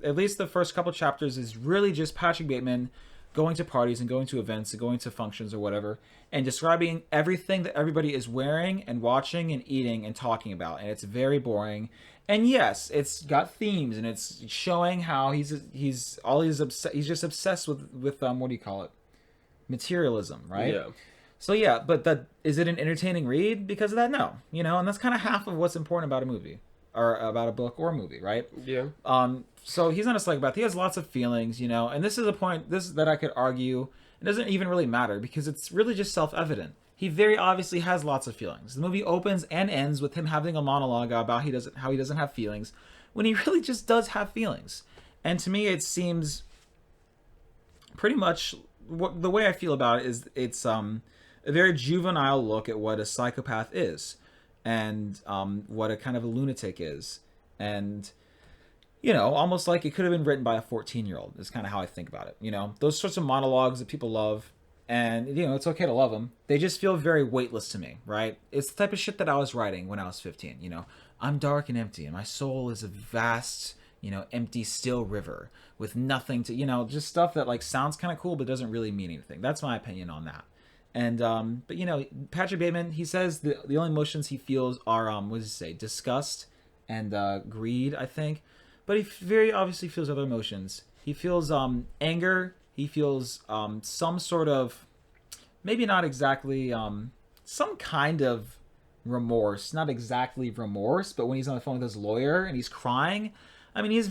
at least the first couple chapters is really just Patrick Bateman going to parties and going to events and going to functions or whatever, and describing everything that everybody is wearing and watching and eating and talking about. And it's very boring. And yes, it's got themes, and it's showing how he's just obsessed with what do you call it? Materialism, right? Yeah. So yeah, but is it an entertaining read because of that? No. And that's kind of half of what's important about a movie, or about a book or a movie, right? Yeah. So he's not a psychopath. He has lots of feelings, and this is a point that I could argue it doesn't even really matter, because it's really just self-evident. He very obviously has lots of feelings. The movie opens and ends with him having a monologue about how he doesn't have feelings, when he really just does have feelings. And to me, it seems pretty much the way I feel about it is it's a very juvenile look at what a psychopath is, and what a kind of a lunatic is, and almost like it could have been written by a 14-year-old is kind of how I think about it. Those sorts of monologues that people love, and it's okay to love them. They just feel very weightless to me, right? It's the type of shit that I was writing when I was 15. I'm dark and empty, and my soul is a vast, empty, still river with nothing to, just stuff that like sounds kind of cool but doesn't really mean anything. That's my opinion on that. And but Patrick Bateman, he says the only emotions he feels are what does he say? Disgust and greed, I think. but he very obviously feels other emotions. He feels anger. He feels some sort of, maybe not exactly, some kind of remorse. Not exactly remorse, but when he's on the phone with his lawyer and he's crying, I mean, he's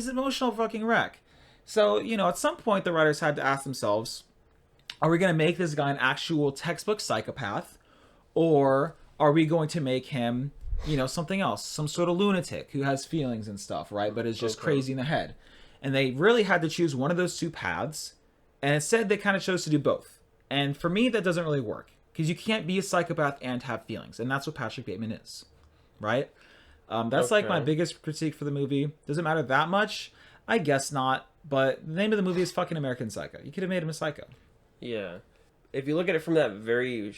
an emotional fucking wreck. So, at some point the writers had to ask themselves, are we going to make this guy an actual textbook psychopath? Or are we going to make him, something else? Some sort of lunatic who has feelings and stuff, right? But is just crazy in the head. And they really had to choose one of those two paths. And instead, they kind of chose to do both. And for me, that doesn't really work. Because you can't be a psychopath and have feelings. And that's what Patrick Bateman is. Right? That's like my biggest critique for the movie. Does it matter that much? I guess not. But the name of the movie is fucking American Psycho. You could have made him a psycho. Yeah. If you look at it from that very...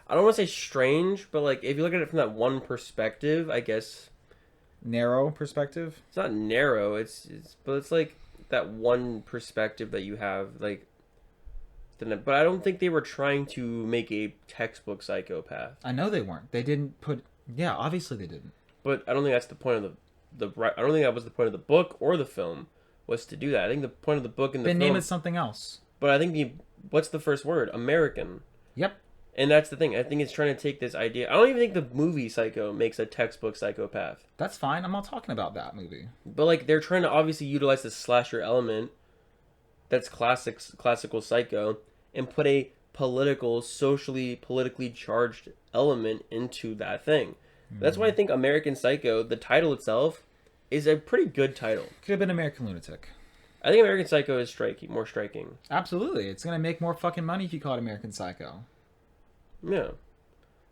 I don't want to say strange, but like if you look at it from that one perspective, I guess... Narrow perspective? It's not narrow. But it's like that one perspective that you have. Like... But I don't think they were trying to make a textbook psychopath. I know they weren't. They didn't put... Yeah, obviously they didn't. But I don't think that's the point of I don't think that was the point of the book or the film, was to do that. I think the point of the book and the film... They name it something else. But I think what's the first word? American. Yep. And that's the thing. I think it's trying to take this idea... I don't even think the movie Psycho makes a textbook psychopath. That's fine. I'm not talking about that movie. But like they're trying to obviously utilize the slasher element that's classical Psycho and put a politically charged element into that thing. That's why I think American Psycho, the title itself, is a pretty good title. Could have been American Lunatic. I think American Psycho is more striking. Absolutely. It's going to make more fucking money if you call it American Psycho. Yeah.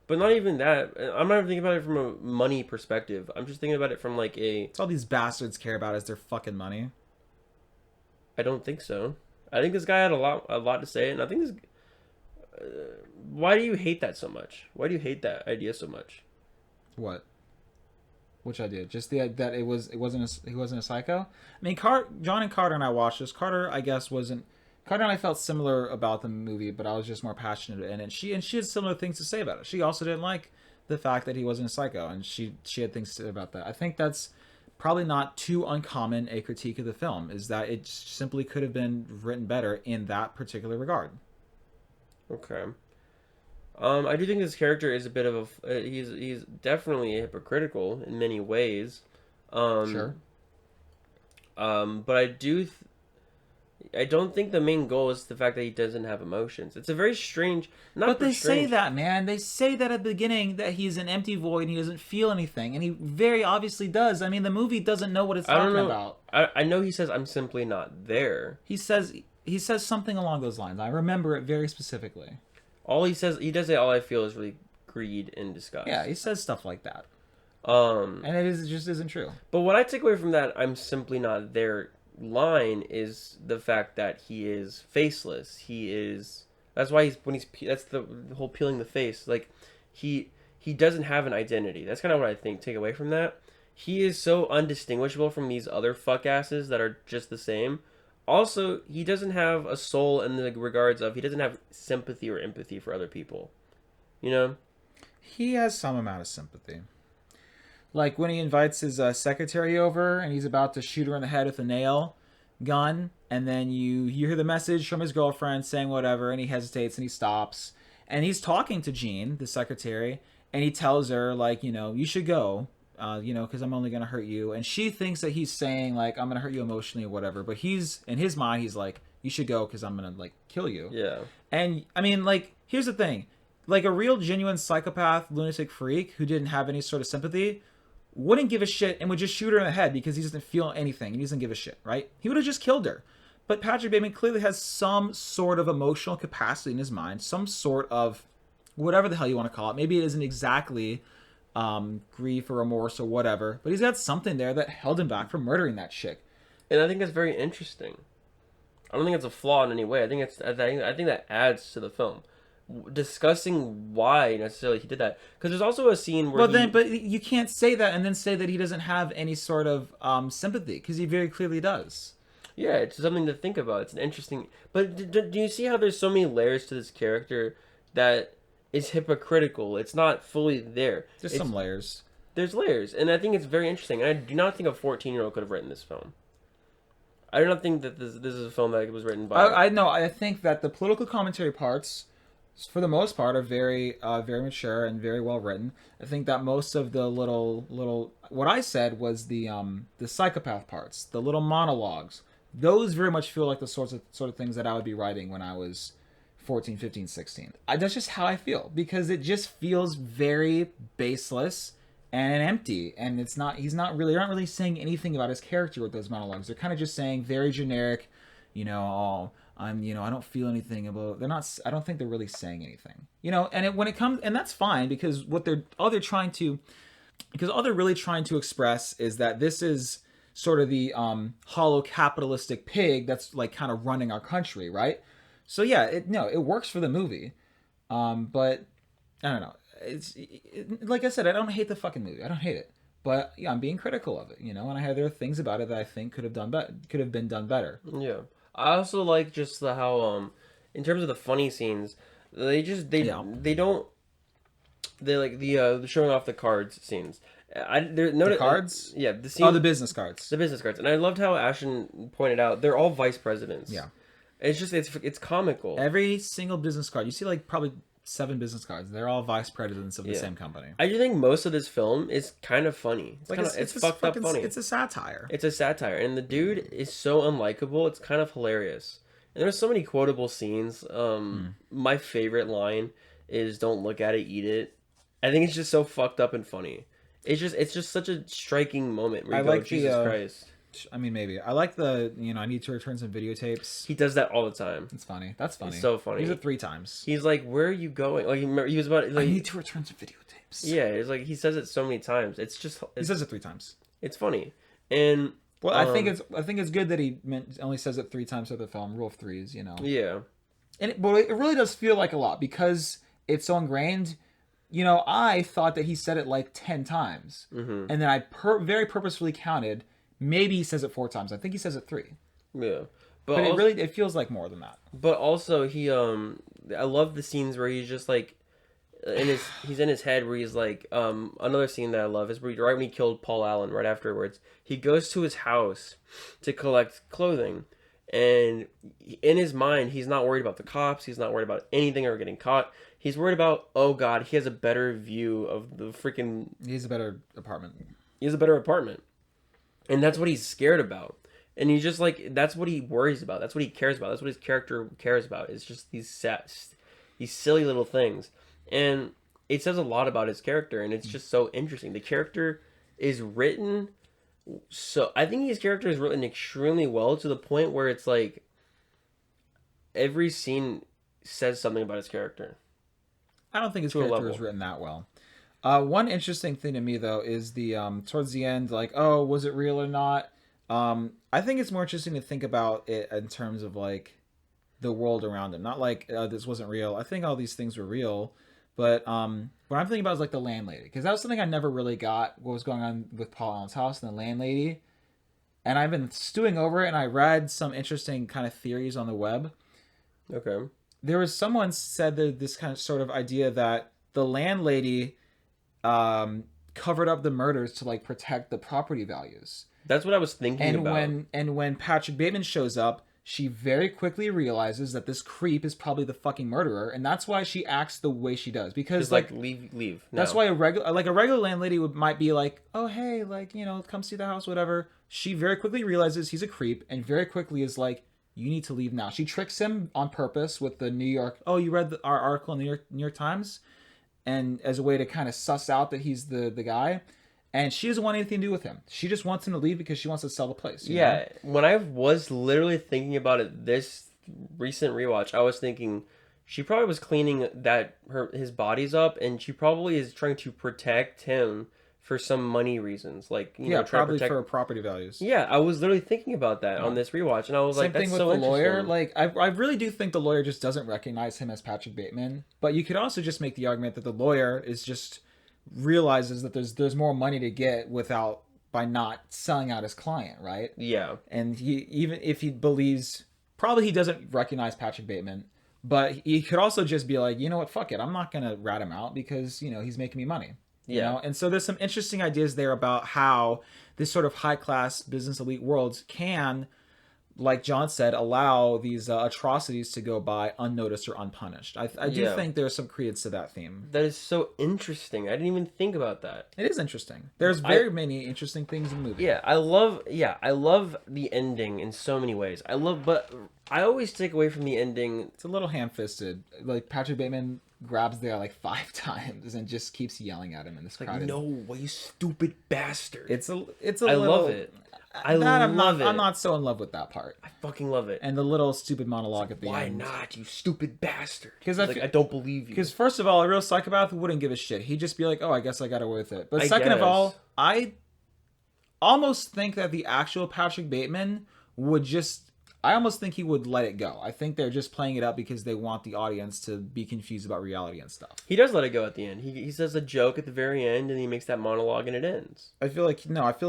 But not even that. I'm not even thinking about it from a money perspective. I'm just thinking about it from like a... It's all these bastards care about is their fucking money. I don't think so. I think this guy had a lot to say, and I think this... why do you hate that so much? Why do you hate that idea so much? What? Which idea? Just that he wasn't a psycho? I mean, John and Carter and I watched this. Carter, I guess, wasn't... Carter and I felt similar about the movie, but I was just more passionate in it. She had similar things to say about it. She also didn't like the fact that he wasn't a psycho, and she had things to say about that. I think that's probably not too uncommon a critique of the film, is that it simply could have been written better in that particular regard. Okay. I do think this character is a bit of a... he's definitely hypocritical in many ways. Sure. But I don't think the main goal is the fact that he doesn't have emotions. It's a very strange... But they say that, man. They say that at the beginning, that he's an empty void and he doesn't feel anything. And he very obviously does. I mean, the movie doesn't know what it's talking about. I know he says, I'm simply not there. He says something along those lines. I remember it very specifically. All he says... He does say, all I feel is really greed and disgust. Yeah, he says stuff like that. And it just isn't true. But what I take away from that, I'm simply not there... line is the fact that he is faceless. That's why that's the whole peeling the face. Like he doesn't have an identity. That's kind of what I take away from that. He is so undistinguishable from these other fuck asses that are just the same. Also, he doesn't have a soul in the regards of, he doesn't have sympathy or empathy for other people. You know? He has some amount of sympathy. Like when he invites his secretary over and he's about to shoot her in the head with a nail gun, and then you hear the message from his girlfriend saying whatever, and he hesitates and he stops. And he's talking to Jean, the secretary, and he tells her, like, you should go, because I'm only going to hurt you. And she thinks that he's saying, like, I'm going to hurt you emotionally or whatever. But in his mind, he's like, you should go because I'm going to, like, kill you. Yeah. And, I mean, like, here's the thing. Like, a real, genuine psychopath, lunatic freak who didn't have any sort of sympathy wouldn't give a shit and would just shoot her in the head because he doesn't feel anything and he doesn't give a shit, right? He would have just killed her. But Patrick Bateman clearly has some sort of emotional capacity in his mind, some sort of whatever the hell you want to call it. Maybe it isn't exactly grief or remorse or whatever, but he's got something there that held him back from murdering that chick. And I think that's very interesting. I don't think it's a flaw in any way. I think that adds to the film. Discussing why necessarily he did that, because there's also a scene where but you can't say that and then say that he doesn't have any sort of sympathy, because he very clearly does. Yeah, it's something to think about. It's an interesting... But do you see how there's so many layers to this character that is hypocritical? It's not fully there. There's some layers. There's layers, and I think it's very interesting. And I do not think a 14-year-old could have written this film. I do not think that this is a film that was written by. I know. I think that the political commentary parts, for the most part, are very very mature and very well written. I think that most of the little what I said was the psychopath parts, the little monologues. Those very much feel like the sort of things that I would be writing when I was 14, 15, 16. That's just how I feel, because it just feels very baseless and empty, and they're not really saying anything about his character with those monologues. They're kind of just saying very generic, you know, I don't feel anything about. I don't think they're really saying anything, you know. And when it comes, and that's fine, because all they're really trying to express is that this is sort of the hollow capitalistic pig that's like kind of running our country, right? So yeah, it works for the movie, but I don't know. Like I said, I don't hate the fucking movie. I don't hate it, but yeah, I'm being critical of it, you know. And there are things about it that I think could have been done better. Yeah, I also like just how in terms of the funny scenes, they don't the showing off the cards scenes. The cards? Yeah, the scene. Oh, the business cards. The business cards, and I loved how Ashton pointed out they're all vice presidents. Yeah, it's comical. Every single business card, you see like probably 7 business cards. They're all vice presidents of the same company. I do think most of this film is kind of funny. It's fucked up funny. It's a satire. It's a satire, and the dude is so unlikable. It's kind of hilarious. And there's so many quotable scenes. My favorite line is "Don't look at it, eat it." I think it's just so fucked up and funny. It's just such a striking moment where you go, Jesus Christ. I mean, maybe. I like I need to return some videotapes. He does that all the time. It's funny. That's funny. It's so funny. He used it 3 times. He's like, "Where are you going?" Like he was about. Like, I need to return some videotapes. Yeah, it's like he says it so many times. He says it 3 times. It's funny, and well, I think it's good that he only says it 3 times for the film. Rule of threes, you know. Yeah, and it really does feel like a lot because it's so ingrained. You know, I thought that he said it like 10 times, and then I very purposefully counted. Maybe he says it 4 times. I think he says it 3. Yeah, but it feels like more than that. But also I love the scenes where he's just like he's in his head where he's like another scene that I love is where right when he killed Paul Allen, right afterwards he goes to his house to collect clothing, and in his mind he's not worried about the cops, he's not worried about anything or getting caught. He's worried about, oh god, he has a better view of the freaking. He has a better apartment. And that's what he's scared about. And he's just like, that's what he worries about. That's what he cares about. That's what his character cares about. It's just these silly little things. And it says a lot about his character. And it's just so interesting. The character is written. So I think his character is written extremely well to the point where it's like every scene says something about his character. I don't think his character is written that well. One interesting thing to me though is the towards the end, like, oh, was it real or not? I think it's more interesting to think about it in terms of like the world around him, not like this wasn't real. I think all these things were real, but what I'm thinking about is like the landlady, because that was something I never really got what was going on with Paul Allen's house and the landlady, and I've been stewing over it, and I read some interesting kind of theories on the web. Okay, there was someone said that this kind of sort of idea that the landlady covered up the murders to like protect the property values. That's what I was thinking about. When Patrick Bateman shows up, she very quickly realizes that this creep is probably the fucking murderer, and that's why she acts the way she does. Because like leave. No. That's why a regular landlady might be like, oh hey, like, you know, come see the house, whatever. She very quickly realizes he's a creep, and very quickly is like, you need to leave now. She tricks him on purpose with the New York. Oh, you read our article in the New York Times, and as a way to kind of suss out that he's the guy. And she doesn't want anything to do with him. She just wants him to leave because she wants to sell the place. You know? When I was literally thinking about it this recent rewatch, I was thinking she probably was cleaning his bodies up, and she probably is trying to protect him for some money reasons, like probably for property values. Yeah, I was literally thinking about that on this rewatch, and I was like, that's so interesting. Same thing with the lawyer. Like, I really do think the lawyer just doesn't recognize him as Patrick Bateman. But you could also just make the argument that the lawyer is just realizes that there's more money to get by not selling out his client, right? Yeah. And he, even if he believes, probably he doesn't recognize Patrick Bateman, but he could also just be like, you know what, fuck it, I'm not gonna rat him out because, you know, he's making me money. You know? And so there's some interesting ideas there about how this sort of high class business elite world can, like John said, allow these atrocities to go by unnoticed or unpunished. I do think there's some credence to that theme. That is so interesting. I didn't even think about that. It is interesting. There's very many interesting things in the movie. I love the ending in so many ways. But I always take away from the ending. It's a little ham-fisted. Like Patrick Bateman grabs the guy like 5 times and just keeps yelling at him in this crowded. No way, you stupid bastard! It's a I love it. I'm not so in love with that part. I fucking love it. And the little stupid monologue at the end. Why not, you stupid bastard? Because I don't believe you. Because first of all, a real psychopath wouldn't give a shit. He'd just be like, "Oh, I guess I got away with it." But second of all, I almost think that the actual Patrick Bateman would just. I almost think he would let it go. I think they're just playing it up because they want the audience to be confused about reality and stuff. He does let it go at the end. He says a joke at the very end, and he makes that monologue, and it ends. I feel like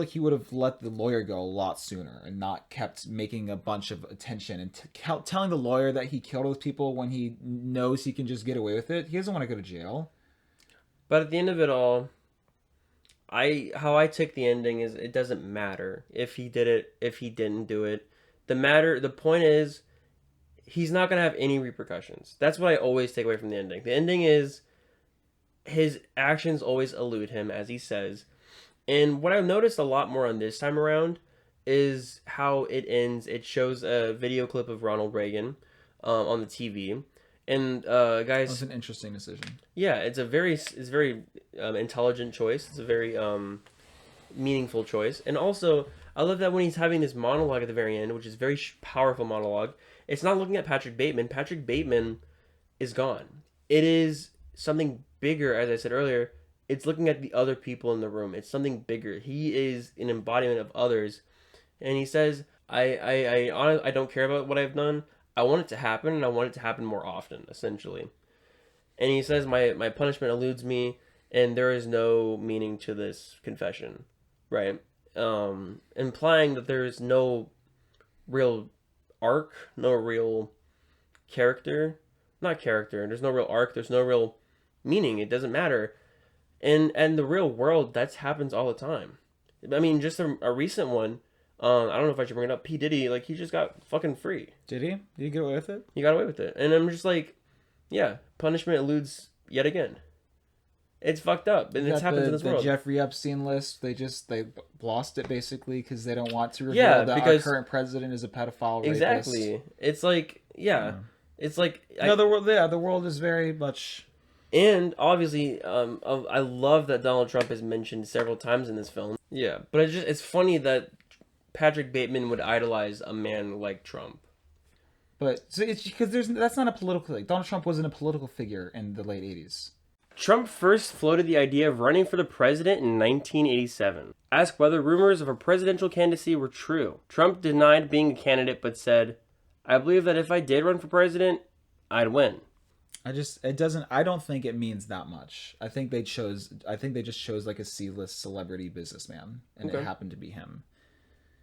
he would have let the lawyer go a lot sooner and not kept making a bunch of attention and telling the lawyer that he killed those people when he knows he can just get away with it. He doesn't want to go to jail. But at the end of it all, how I take the ending is it doesn't matter if he did it, if he didn't do it. The point is, he's not going to have any repercussions. That's what I always take away from the ending. The ending is, his actions always elude him, as he says. And what I've noticed a lot more on this time around is how it ends. It shows a video clip of Ronald Reagan on the TV. And guys, that was an interesting decision. Yeah, it's very intelligent choice. It's a very meaningful choice. And also, I love that when he's having this monologue at the very end, which is a very powerful monologue, it's not looking at Patrick Bateman. Patrick Bateman is gone. It is something bigger, as I said earlier. It's looking at the other people in the room. It's something bigger. He is an embodiment of others. And he says, I don't care about what I've done. I want it to happen, and I want it to happen more often, essentially. And he says, my punishment eludes me, and there is no meaning to this confession, right? Implying that there is no real arc, no real character. Not character. There's no real arc. There's no real meaning. It doesn't matter. And the real world, that happens all the time. I mean, just a recent one. I don't know if I should bring it up. P. Diddy, like, he just got fucking free. Did he? Did he get away with it? He got away with it. And I'm just like, yeah, punishment eludes yet again. It's fucked up, and it's happened in this world. The Jeffrey Epstein list, they lost it basically because they don't want to reveal that our current president is a pedophile rapist. Exactly. It's like, it's like the world is very much. And obviously, I love that Donald Trump is mentioned several times in this film. Yeah, but it's funny that Patrick Bateman would idolize a man like Trump. But so it's because that's not a political thing. Donald Trump wasn't a political figure in the late 80s. Trump first floated the idea of running for the president in 1987. Asked whether rumors of a presidential candidacy were true, Trump denied being a candidate but said, "I believe that if I did run for president, I'd win." I don't think it means that much. I think they just chose like a C-list celebrity businessman, and it happened to be him.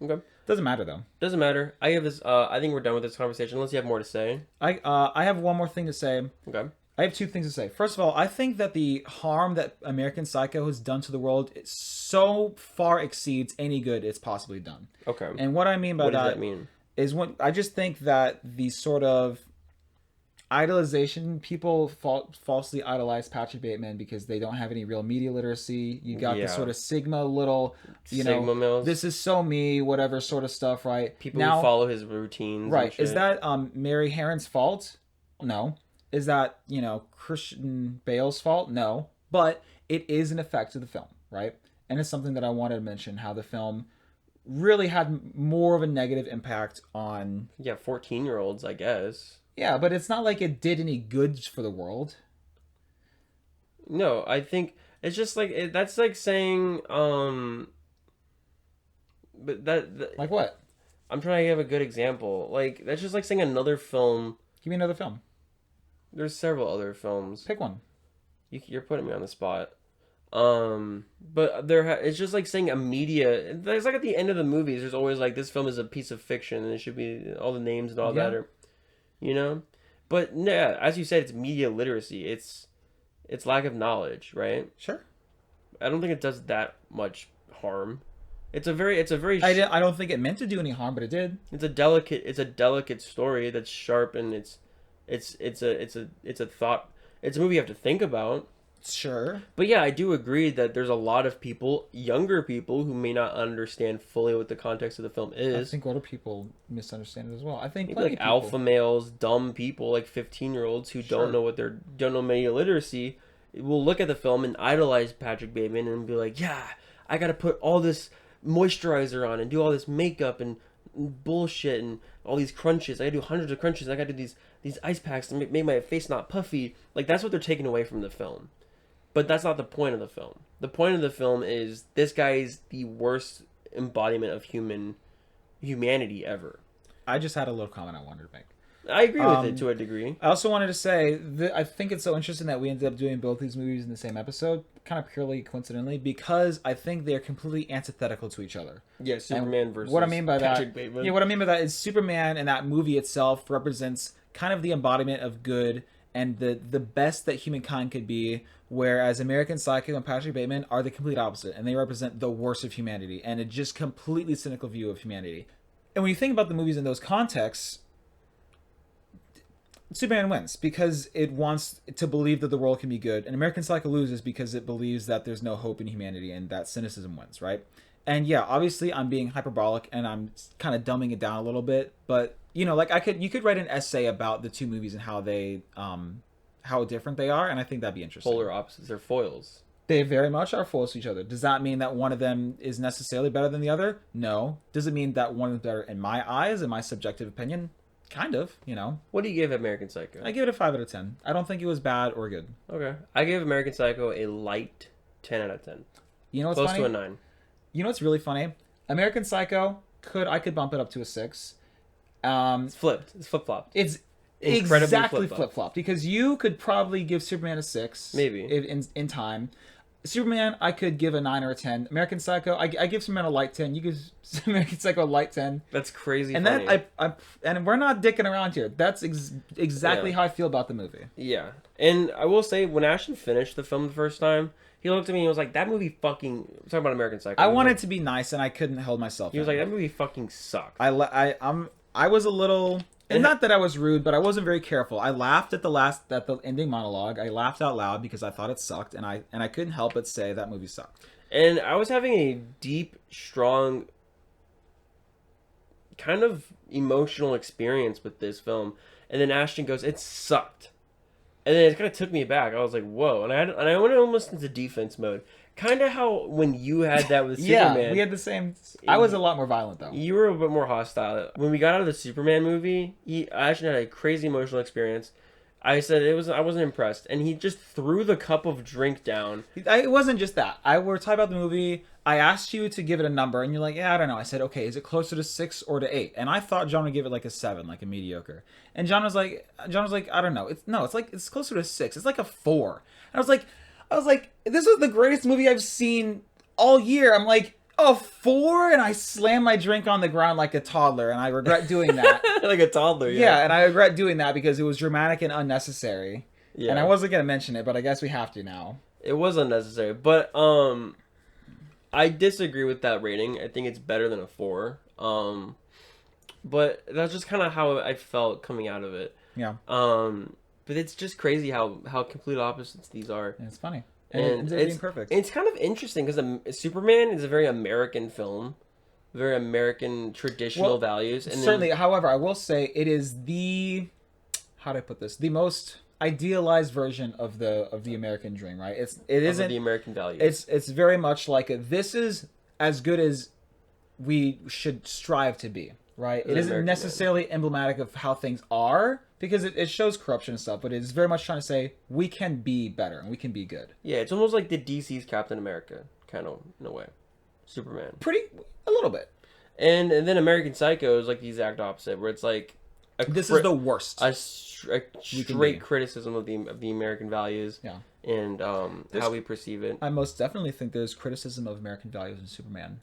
Okay. Doesn't matter though. Doesn't matter. I have this. I think we're done with this conversation. Unless you have more to say. I have one more thing to say. Okay. I have 2 things to say. First of all, I think that the harm that American Psycho has done to the world so far exceeds any good it's possibly done. Okay. And what I mean by what does that mean? Is when I just think that the sort of idolization, people falsely idolize Patrick Bateman because they don't have any real media literacy. You got this sort of Sigma little, Sigma mills. This is so me, whatever sort of stuff, right? People who follow his routines. Right. Is that Mary Herron's fault? No. Is that, Christian Bale's fault? No. But it is an effect of the film, right? And it's something that I wanted to mention, how the film really had more of a negative impact on... Yeah, 14-year-olds, I guess. Yeah, but it's not like it did any good for the world. No, I think it's just like... That's like saying... But that... Like what? I'm trying to give a good example. Like, that's just like saying another film... Give me another film. There's several other films. Pick one. You're putting me on the spot. But it's just like saying a media. It's like at the end of the movies, there's always like this film is a piece of fiction, and it should be all the names and all that, or, But yeah, as you said, it's media literacy. It's lack of knowledge, right? Sure. I don't think it does that much harm. It's a very I don't think it meant to do any harm, but it did. it's a delicate story that's sharp, and it's a thought. It's a movie you have to think about. Sure. But yeah, I do agree that there's a lot of people, younger people, who may not understand fully what the context of the film is. I think older people misunderstand it as well. I think Maybe like alpha males, dumb people, like 15-year-olds who don't know media literacy, will look at the film and idolize Patrick Bateman and be like, yeah, I gotta put all this moisturizer on and do all this makeup and bullshit and all these crunches. I gotta do hundreds of crunches. I gotta do these ice packs to make my face not puffy. Like, that's what they're taking away from the film. But that's not the point of the film. The point of the film is this guy is the worst embodiment of humanity ever. I just had a little comment I wanted to make. I agree with it to a degree. I also wanted to say that I think it's so interesting that we ended up doing both these movies in the same episode, kind of purely coincidentally, because I think they're completely antithetical to each other. Yeah, Superman versus what I mean by Patrick that, Bateman. Yeah, what I mean by that is Superman and that movie itself represents kind of the embodiment of good and the best that humankind could be, whereas American Psycho and Patrick Bateman are the complete opposite, and they represent the worst of humanity and a just completely cynical view of humanity. And when you think about the movies in those contexts, Superman wins because it wants to believe that the world can be good, and American Psycho loses because it believes that there's no hope in humanity and that cynicism wins, right? And yeah, obviously I'm being hyperbolic and I'm kind of dumbing it down a little bit, but you know, like you could write an essay about the two movies and how they how different they are, and I think that'd be interesting. Polar opposites, they're foils. They very much are foils to each other. Does that mean that one of them is necessarily better than the other? No. Does it mean that one is better in my eyes, in my subjective opinion? Kind of, you know. What do you give American Psycho? I give it a 5 out of 10. I don't think it was bad or good. Okay. I give American Psycho a light 10 out of 10. You know what's Close funny? to a 9. You know what's really funny? American Psycho, I could bump it up to a 6. It's flipped. It's flip-flopped. It's Incredibly exactly flip-flopped. flip-flopped. Because you could probably give Superman a 6. Maybe. In time. Superman, I could give a 9 or a 10. American Psycho, I give Superman a light 10. You give American Psycho a light 10. That's crazy And funny. that and we're not dicking around here. That's exactly how I feel about the movie. Yeah. And I will say, when Ashton finished the film the first time, he looked at me and was like, that movie fucking... Talking about American Psycho. I wanted to be nice, and I couldn't hold myself. He was like, that movie fucking sucked. I was a little... And not that I was rude, but I wasn't very careful. I laughed at the ending monologue. I laughed out loud because I thought it sucked, and I couldn't help but say that movie sucked. And I was having a deep, strong, kind of emotional experience with this film. And then Ashton goes, it sucked. And then it kind of took me back. I was like, whoa. And I went almost into defense mode. Kind of how when you had that with Superman. Yeah, we had the same... I was a lot more violent, though. You were a bit more hostile. When we got out of the Superman movie, Ashton had a crazy emotional experience. I said I wasn't impressed. And he just threw the cup of drink down. It wasn't just that. We're talking about the movie. I asked you to give it a number, and you're like, yeah, I don't know. I said, okay, is it closer to 6 or to 8? And I thought John would give it like a 7, like a mediocre. And John was like, I don't know. It's closer to 6. It's like a 4. And I was like, this was the greatest movie I've seen all year. I'm like, a 4? And I slammed my drink on the ground like a toddler, and I regret doing that. Like a toddler, yeah. Yeah, and I regret doing that because it was dramatic and unnecessary. Yeah. And I wasn't going to mention it, but I guess we have to now. It was unnecessary, but I disagree with that rating. I think it's better than a 4. But that's just kind of how I felt coming out of it. Yeah. But it's just crazy how complete opposites these are. And it's funny. And it's perfect. It's kind of interesting because Superman is a very American film, very American traditional values. And certainly, however, I will say it is the... How do I put this? The most idealized version of the American dream, right? It isn't the American values. It's very much like this is as good as we should strive to be, right? It isn't necessarily emblematic of how things are because it shows corruption and stuff, but it's very much trying to say we can be better and we can be good. Yeah, it's almost like the DC's Captain America, kind of in a way. Superman. A little bit. And then American Psycho is like the exact opposite, where it's like this is the worst. A straight criticism of the American values, and how we perceive it. I most definitely think there's criticism of American values in Superman,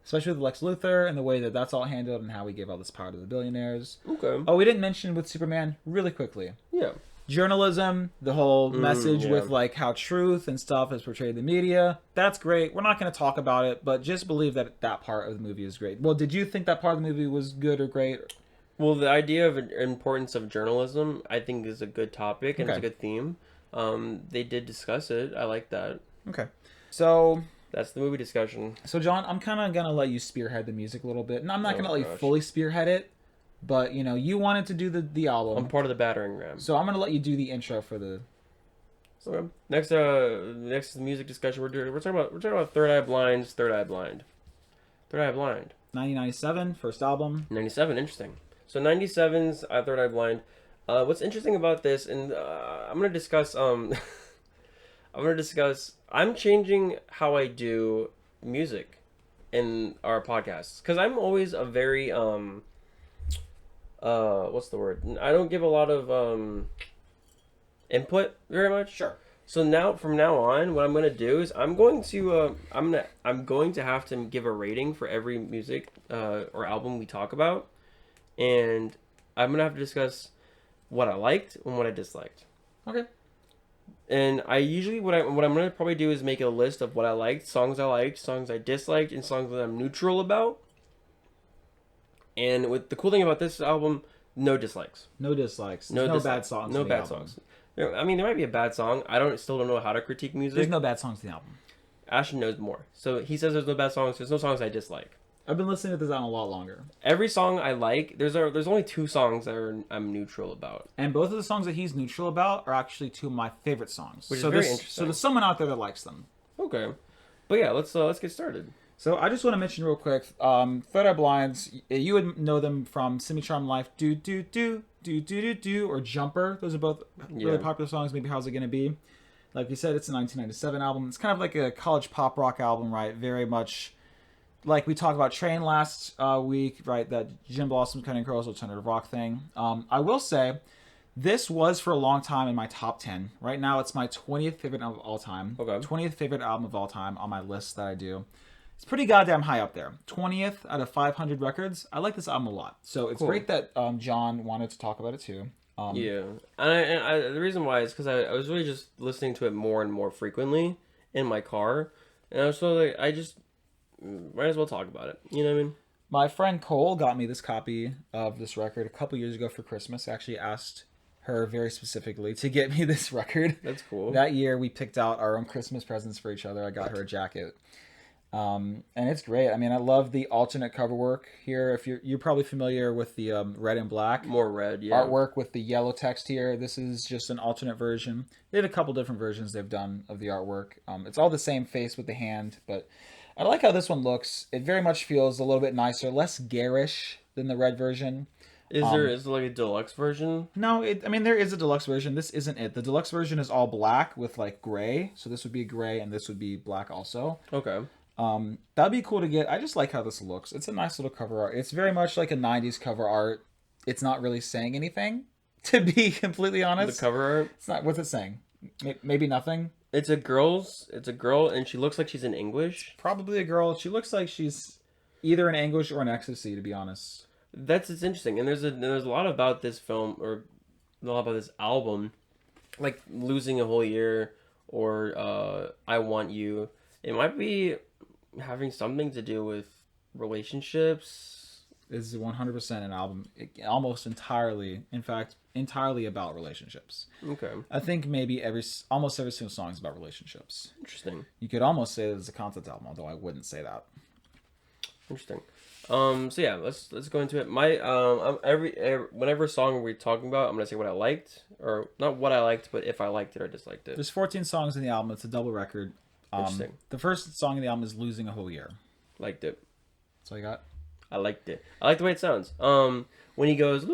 especially with Lex Luthor and the way that that's all handled and how we gave all this power to the billionaires. Okay. Oh, we didn't mention with Superman really quickly. Yeah. journalism, the whole message yeah. with like how truth and stuff is portrayed in the media. That's great. We're not going to talk about it, but just believe that that part of the movie is great. Well, did you think that part of the movie was good or great? Well, the idea of importance of journalism, I think, is a good topic and it's a Okay. good theme. They did discuss it. I like that. Okay. So, That's the movie discussion. John, I'm kind of going to let you spearhead the music a little bit. And I'm not Oh going to let you gosh, fully spearhead it, but you know, you wanted to do the I'm album. part of the battering ram. So, I'm going to let you do the intro for the Okay. Next music discussion. We're talking about Third Eye Blind's Third Eye Blind. Third Eye Blind. 1997 first album. 97. Interesting. So 97's Third Eye Blind. What's interesting about this, and I'm gonna discuss. I'm gonna discuss. I'm changing how I do music in our podcasts because I'm always a very what's the word? I don't give a lot of input very much. Sure. So now, from now on, what I'm gonna do is I'm going to have to give a rating for every music or album we talk about, and I'm gonna have to discuss what I liked and what I disliked. Okay. And I usually what I'm gonna probably do is make a list of what I liked, songs I disliked, and songs that I'm neutral about. And with the cool thing about this album, no dislikes. No dislikes. No No dislikes. bad songs. No in the bad album. songs. I mean, there might be a bad song. Still don't know how to critique music. There's no bad songs in the album. Ashton knows more. So he says there's no bad songs. There's no songs I dislike. I've been listening to this album a lot longer. Every song I like, there's only 2 songs that I'm neutral about. And both of the songs that he's neutral about are actually 2 of my favorite songs. Which is so very this, interesting. So there's someone out there that likes them. Okay. But yeah, let's get started. So I just want to mention real quick, Third Eye Blinds, you would know them from Semi Charm Life, Do Do Do, Do Do Do Do, or Jumper. Those are both really popular songs. Maybe How's It Gonna Be? Like we said, it's a 1997 album. It's kind of like a college pop rock album, right? Very much like we talked about Train last week, right? That Jim Blossom's Cutting Curls alternative rock thing. I will say, this was for a long time in my top 10. Right now, it's my 20th favorite of all time. Okay. 20th favorite album of all time on my list that I do. It's pretty goddamn high up there. 20th out of 500 records. I like this album a lot. So it's great that John wanted to talk about it too. Yeah. And the reason why is because I was really just listening to it more and more frequently in my car. And I was so like, I just might as well talk about it. You know what I mean? My friend Cole got me this copy of this record a couple years ago for Christmas. I actually asked her very specifically to get me this record. That's cool. That year we picked out our own Christmas presents for each other. I got her a jacket. And it's great. I mean, I love the alternate cover work here. If you're probably familiar with the red and black More red, yeah. artwork with the yellow text here. This is just an alternate version. They have a couple different versions they've done of the artwork. It's all the same face with the hand, but I like how this one looks. It very much feels a little bit nicer, less garish than the red version. Is there like a deluxe version? No, I mean, there is a deluxe version. This isn't it. The deluxe version is all black with like gray. So this would be gray and this would be black also. Okay. That'd be cool to get. I just like how this looks. It's a nice little cover art. It's very much like a 90s cover art. It's not really saying anything, to be completely honest. The cover art? It's not. What's it saying? Maybe nothing. It's a girl, and she looks like she's in English. Probably a girl. She looks like she's either in anguish or in ecstasy, to be honest. It's interesting, and there's a lot about this film, or a lot about this album, like Losing a Whole Year or I Want You. It might be having something to do with relationships. Is 100% an album, almost entirely, in fact, entirely about relationships. Okay. I think maybe almost every single song is about relationships. Interesting. You could almost say that it's a concept album, although I wouldn't say that. Interesting. So yeah, let's go into it. My whenever song we're talking about, I'm gonna say what I liked, or not what I liked, but if I liked it or disliked it. There's 14 songs in the album. It's a double record. Interesting. The first song in the album is Losing a Whole Year. Liked it. That's all you got? I liked it. I like the way it sounds. When he goes,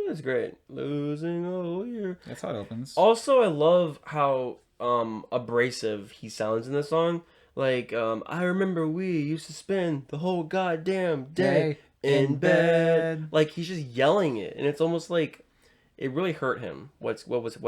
it's great. Losing a whole year. That's how it opens. Also, I love how abrasive he sounds in the song. Like, I remember we used to spend the whole goddamn day in bed. Like, he's just yelling it, and it's almost like it really hurt him. What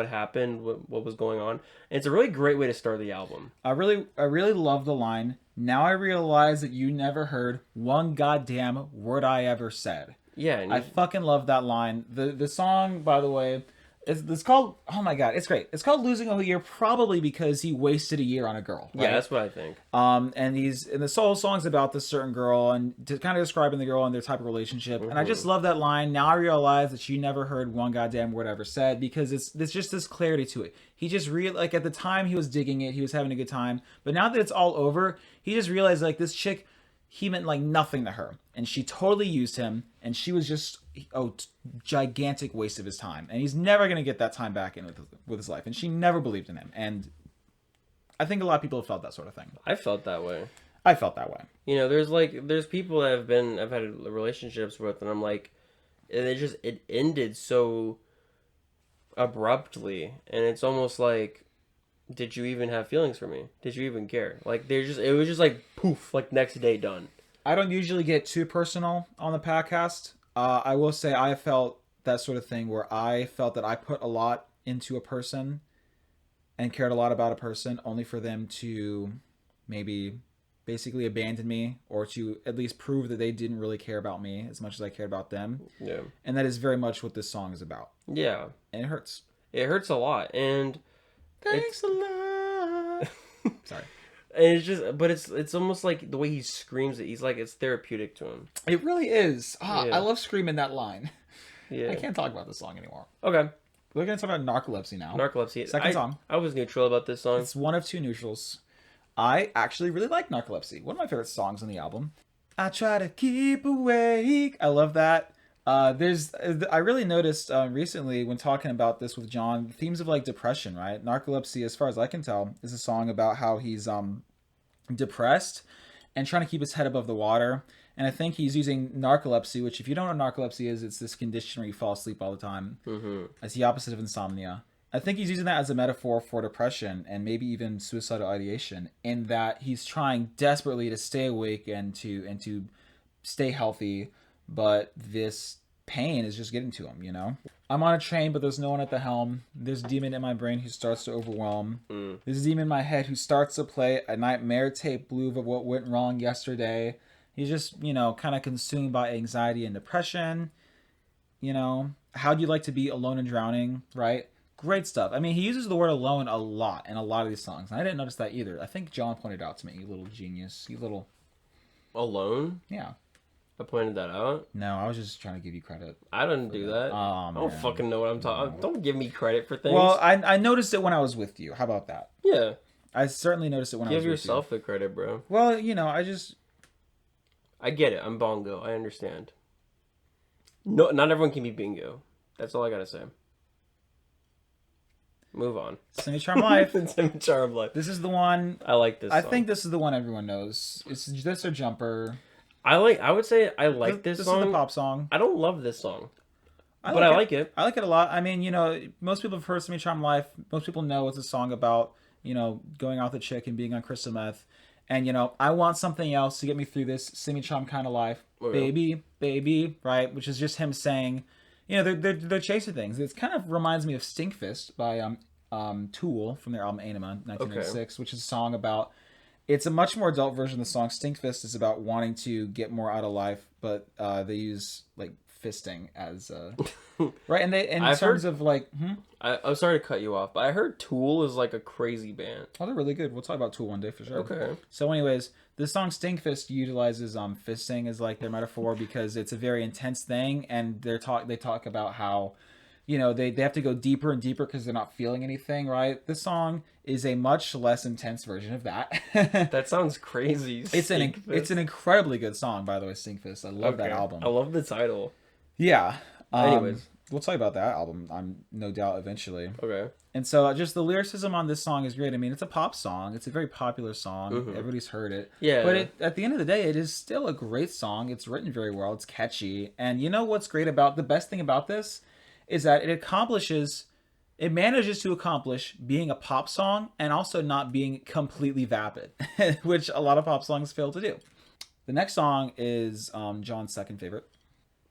happened? What was going on? And it's a really great way to start the album. I really love the line. Now I realize that you never heard one goddamn word I ever said. Yeah, and I fucking love that line. The song, by the way, it's called, oh my god, it's great. It's called Losing a Whole Year, probably because he wasted a year on a girl. Right? yeah, that's what I think. And the soul song's about this certain girl and kind of describing the girl and their type of relationship. And I just love that line. Now I realize that you never heard one goddamn word ever said, because there's just this clarity to it. He just like at the time he was digging it, he was having a good time, but now that it's all over, he just realized like this chick, he meant like nothing to her, and she totally used him, and she was just gigantic waste of his time, and he's never gonna get that time back in with his life, and she never believed in him. And I think a lot of people have felt that sort of thing. I felt that way. I felt that way. You know, there's people that I've had relationships with, and I'm like, and it ended so abruptly, and it's almost like, did you even have feelings for me? Did you even care? Like it was just like poof, like next day done. I don't usually get too personal on the podcast. I will say I felt that sort of thing where I felt that I put a lot into a person and cared a lot about a person only for them to maybe basically abandon me, or to at least prove that they didn't really care about me as much as I cared about them. Yeah. And that is very much what this song is about. Yeah. And it hurts. It hurts a lot. And thanks a lot. Sorry. And it's just, but it's almost like the way he screams it. He's like, it's therapeutic to him. It really is. Yeah. I love screaming that line. Yeah. I can't talk about this song anymore. Okay. We're going to talk about Narcolepsy now. Narcolepsy. Second song. I was neutral about this song. It's one of two neutrals. I actually really like Narcolepsy. One of my favorite songs on the album. I try to keep awake. I love that. I really noticed recently when talking about this with John, themes of like depression, right? Narcolepsy, as far as I can tell, is a song about how he's depressed and trying to keep his head above the water. And I think he's using narcolepsy, which if you don't know what narcolepsy is, it's this condition where you fall asleep all the time. Mm-hmm. It's the opposite of insomnia. I think he's using that as a metaphor for depression and maybe even suicidal ideation, in that he's trying desperately to stay awake and to stay healthy, but this pain is just getting to him, you know? I'm on a train, but there's no one at the helm. There's a demon in my brain who starts to overwhelm. There's a demon in my head who starts to play a nightmare tape blue of what went wrong yesterday. He's just, you know, kind of consumed by anxiety and depression. You know, how do you like to be alone and drowning, right? Great stuff. I mean, he uses the word alone a lot in a lot of these songs. And I didn't notice that either. I think John pointed out to me, you little genius. You little... Alone? Yeah. I pointed that out. No, I was just trying to give you credit. I didn't do that. I don't fucking know what I'm talking. Don't give me credit for things. Well, I noticed it when I was with you. How about that? Yeah. I certainly noticed it when I was with you. Give yourself the credit, bro. Well, you know, I get it. I'm bongo. I understand. No, not everyone can be bingo. That's all I gotta say. Move on. Semi-Charm Life. Semi-Charm Life. This is the one. I like this song. I think this is the one everyone knows. It's this or Jumper. I would say I like this song. This is the pop song. I don't love this song. I like it. I like it a lot. I mean, you know, most people have heard Semi-Charm Life. Most people know it's a song about, you know, going out with a chick and being on crystal meth. And, you know, I want something else to get me through this semi-charm kind of life. Oh, yeah. Baby, right? Which is just him saying, you know, they're chasing things. It kind of reminds me of Stinkfist by Tool from their album Anima, 1996, which is a song about... It's a much more adult version of the song. Stinkfist is about wanting to get more out of life, but they use, like, fisting as... right? And in terms of, like... I'm sorry to cut you off, but I heard Tool is, like, a crazy band. Oh, they're really good. We'll talk about Tool one day for sure. Okay. So anyways, this song Stinkfist utilizes fisting as, like, their metaphor because it's a very intense thing, and they talk about how... You know, they have to go deeper and deeper because they're not feeling anything, right? This song is a much less intense version of that. That sounds crazy. It's an incredibly good song, by the way, Stinkfist. I love that album. I love the title. Yeah. Anyways. We'll talk about that album, I'm no doubt, eventually. Okay. And so just the lyricism on this song is great. I mean, it's a pop song. It's a very popular song. Mm-hmm. Everybody's heard it. Yeah. But at the end of the day, it is still a great song. It's written very well. It's catchy. And you know what's great about... The best thing about this is that it manages to accomplish being a pop song and also not being completely vapid, which a lot of pop songs fail to do. The next song is John's second favorite.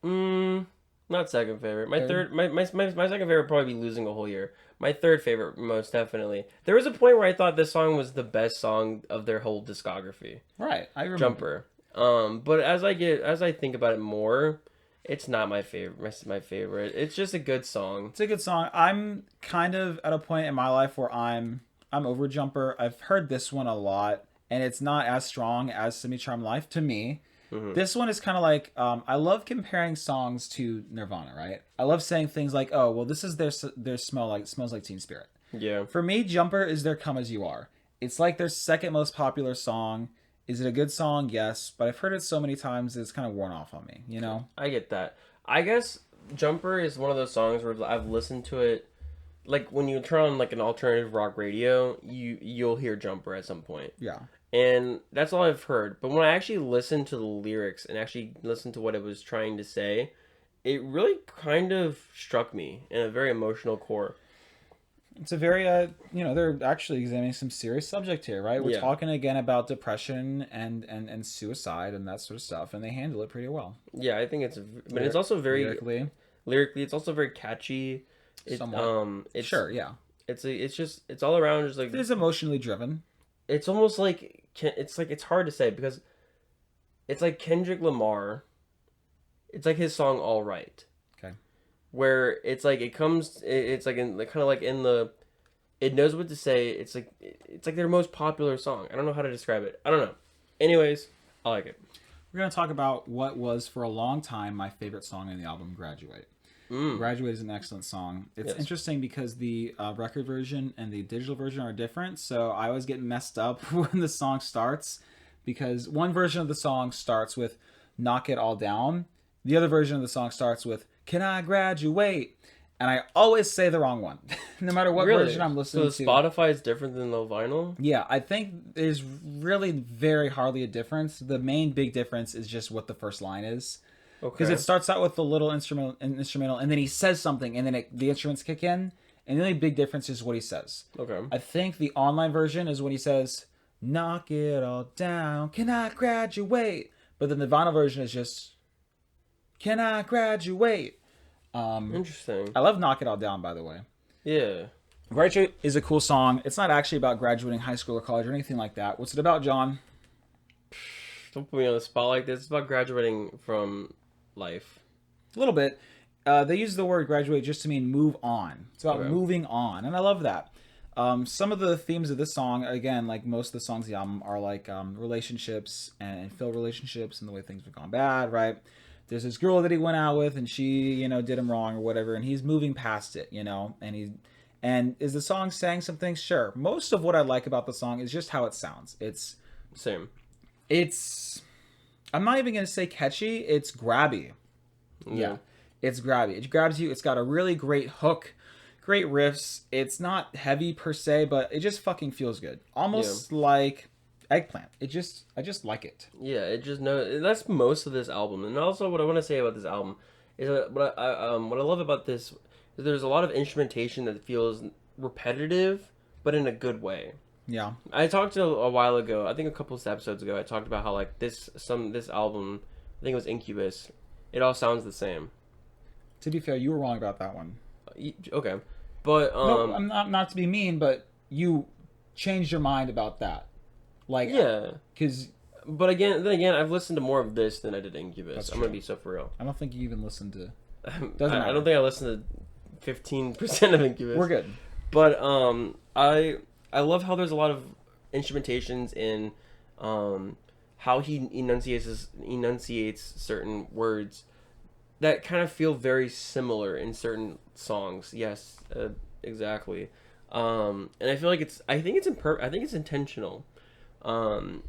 Not second favorite. My third, my second favorite would probably be Losing a Whole Year. My third favorite, most definitely. There was a point where I thought this song was the best song of their whole discography. Right, I remember. Jumper. But as I think about it more, It's not my favorite. My favorite. It's just a good song. It's a good song. I'm kind of at a point in my life where I'm over Jumper. I've heard this one a lot, and it's not as strong as Semi Charmed Life to me. This one is kind of like I love comparing songs to Nirvana, right? I love saying things like, "Oh, well, this is their smells like Teen Spirit." Yeah. For me, Jumper is their Come As You Are. It's like their second most popular song. Is it a good song? Yes, but I've heard it so many times that it's kind of worn off on me. You know? I get that. I guess Jumper is one of those songs where I've listened to it. Like when you turn on like an alternative rock radio, you'll hear Jumper at some point. Yeah. And that's all I've heard. But when I actually listened to the lyrics and actually listened to what it was trying to say, it really kind of struck me in a very emotional core. It's a very, they're actually examining some serious subject here, right? We're talking again about depression and suicide and that sort of stuff, and they handle it pretty well. Yeah, I think but it's also very lyrically, it's also very catchy. It's sure, yeah. It's all around just like it is emotionally driven. It's almost like it's hard to say because it's like Kendrick Lamar. It's like his song "All Right." Okay. Where it's like it comes, it's like in kind of like in the, it knows what to say. It's like their most popular song. I don't know how to describe it. I don't know. Anyways, I like it. We're gonna talk about what was for a long time my favorite song in the album, "Graduate." Graduate is an excellent song. It's interesting because the record version and the digital version are different, so I always get messed up when the song starts because one version of the song starts with "Knock It All Down," the other version of the song starts with "Can I graduate?" And I always say the wrong one, no matter what version I'm listening to. So Spotify is different than the vinyl? Yeah, I think there's really very hardly a difference. The main big difference is just what the first line is. Because it starts out with the little instrumental, and then he says something, and then the instruments kick in, and the only big difference is what he says. Okay. I think the online version is when he says, "Knock it all down, can I graduate?" But then the vinyl version is just, "Can I graduate?" Interesting. I love "Knock It All Down," by the way. Yeah. Graduate is a cool song. It's not actually about graduating high school or college or anything like that. What's it about, John? Don't put me on the spot like this. It's about graduating from life. A little bit. They use the word graduate just to mean move on. It's about moving on, and I love that. Some of the themes of this song, again, like most of the songs of the album, are like relationships and failed relationships and the way things have gone bad, right? There's this girl that he went out with, and she, did him wrong or whatever, and he's moving past it, and is the song saying something? Sure. Most of what I like about the song is just how it sounds. It's I'm not even going to say catchy. It's grabby. Yeah. It's grabby. It grabs you. It's got a really great hook, great riffs. It's not heavy per se, but it just fucking feels good. Almost like Eggplant. I just like it. Yeah, that's most of this album. And also what I want to say about this album is what I love about this is there's a lot of instrumentation that feels repetitive, but in a good way. Yeah. I talked a while ago, I think a couple of episodes ago, I talked about how like this album, I think it was Incubus, it all sounds the same. To be fair, you were wrong about that one. Okay. But no, I'm not to be mean, but you changed your mind about that. Like but then again, I've listened to more of this than I did Incubus. I'm going to be so for real. I don't think you even listened to I don't think I listened to 15% of Incubus. We're good. But I love how there's a lot of instrumentations in how he enunciates certain words that kind of feel very similar in certain songs. Yes, exactly. And I feel like I think it's intentional. To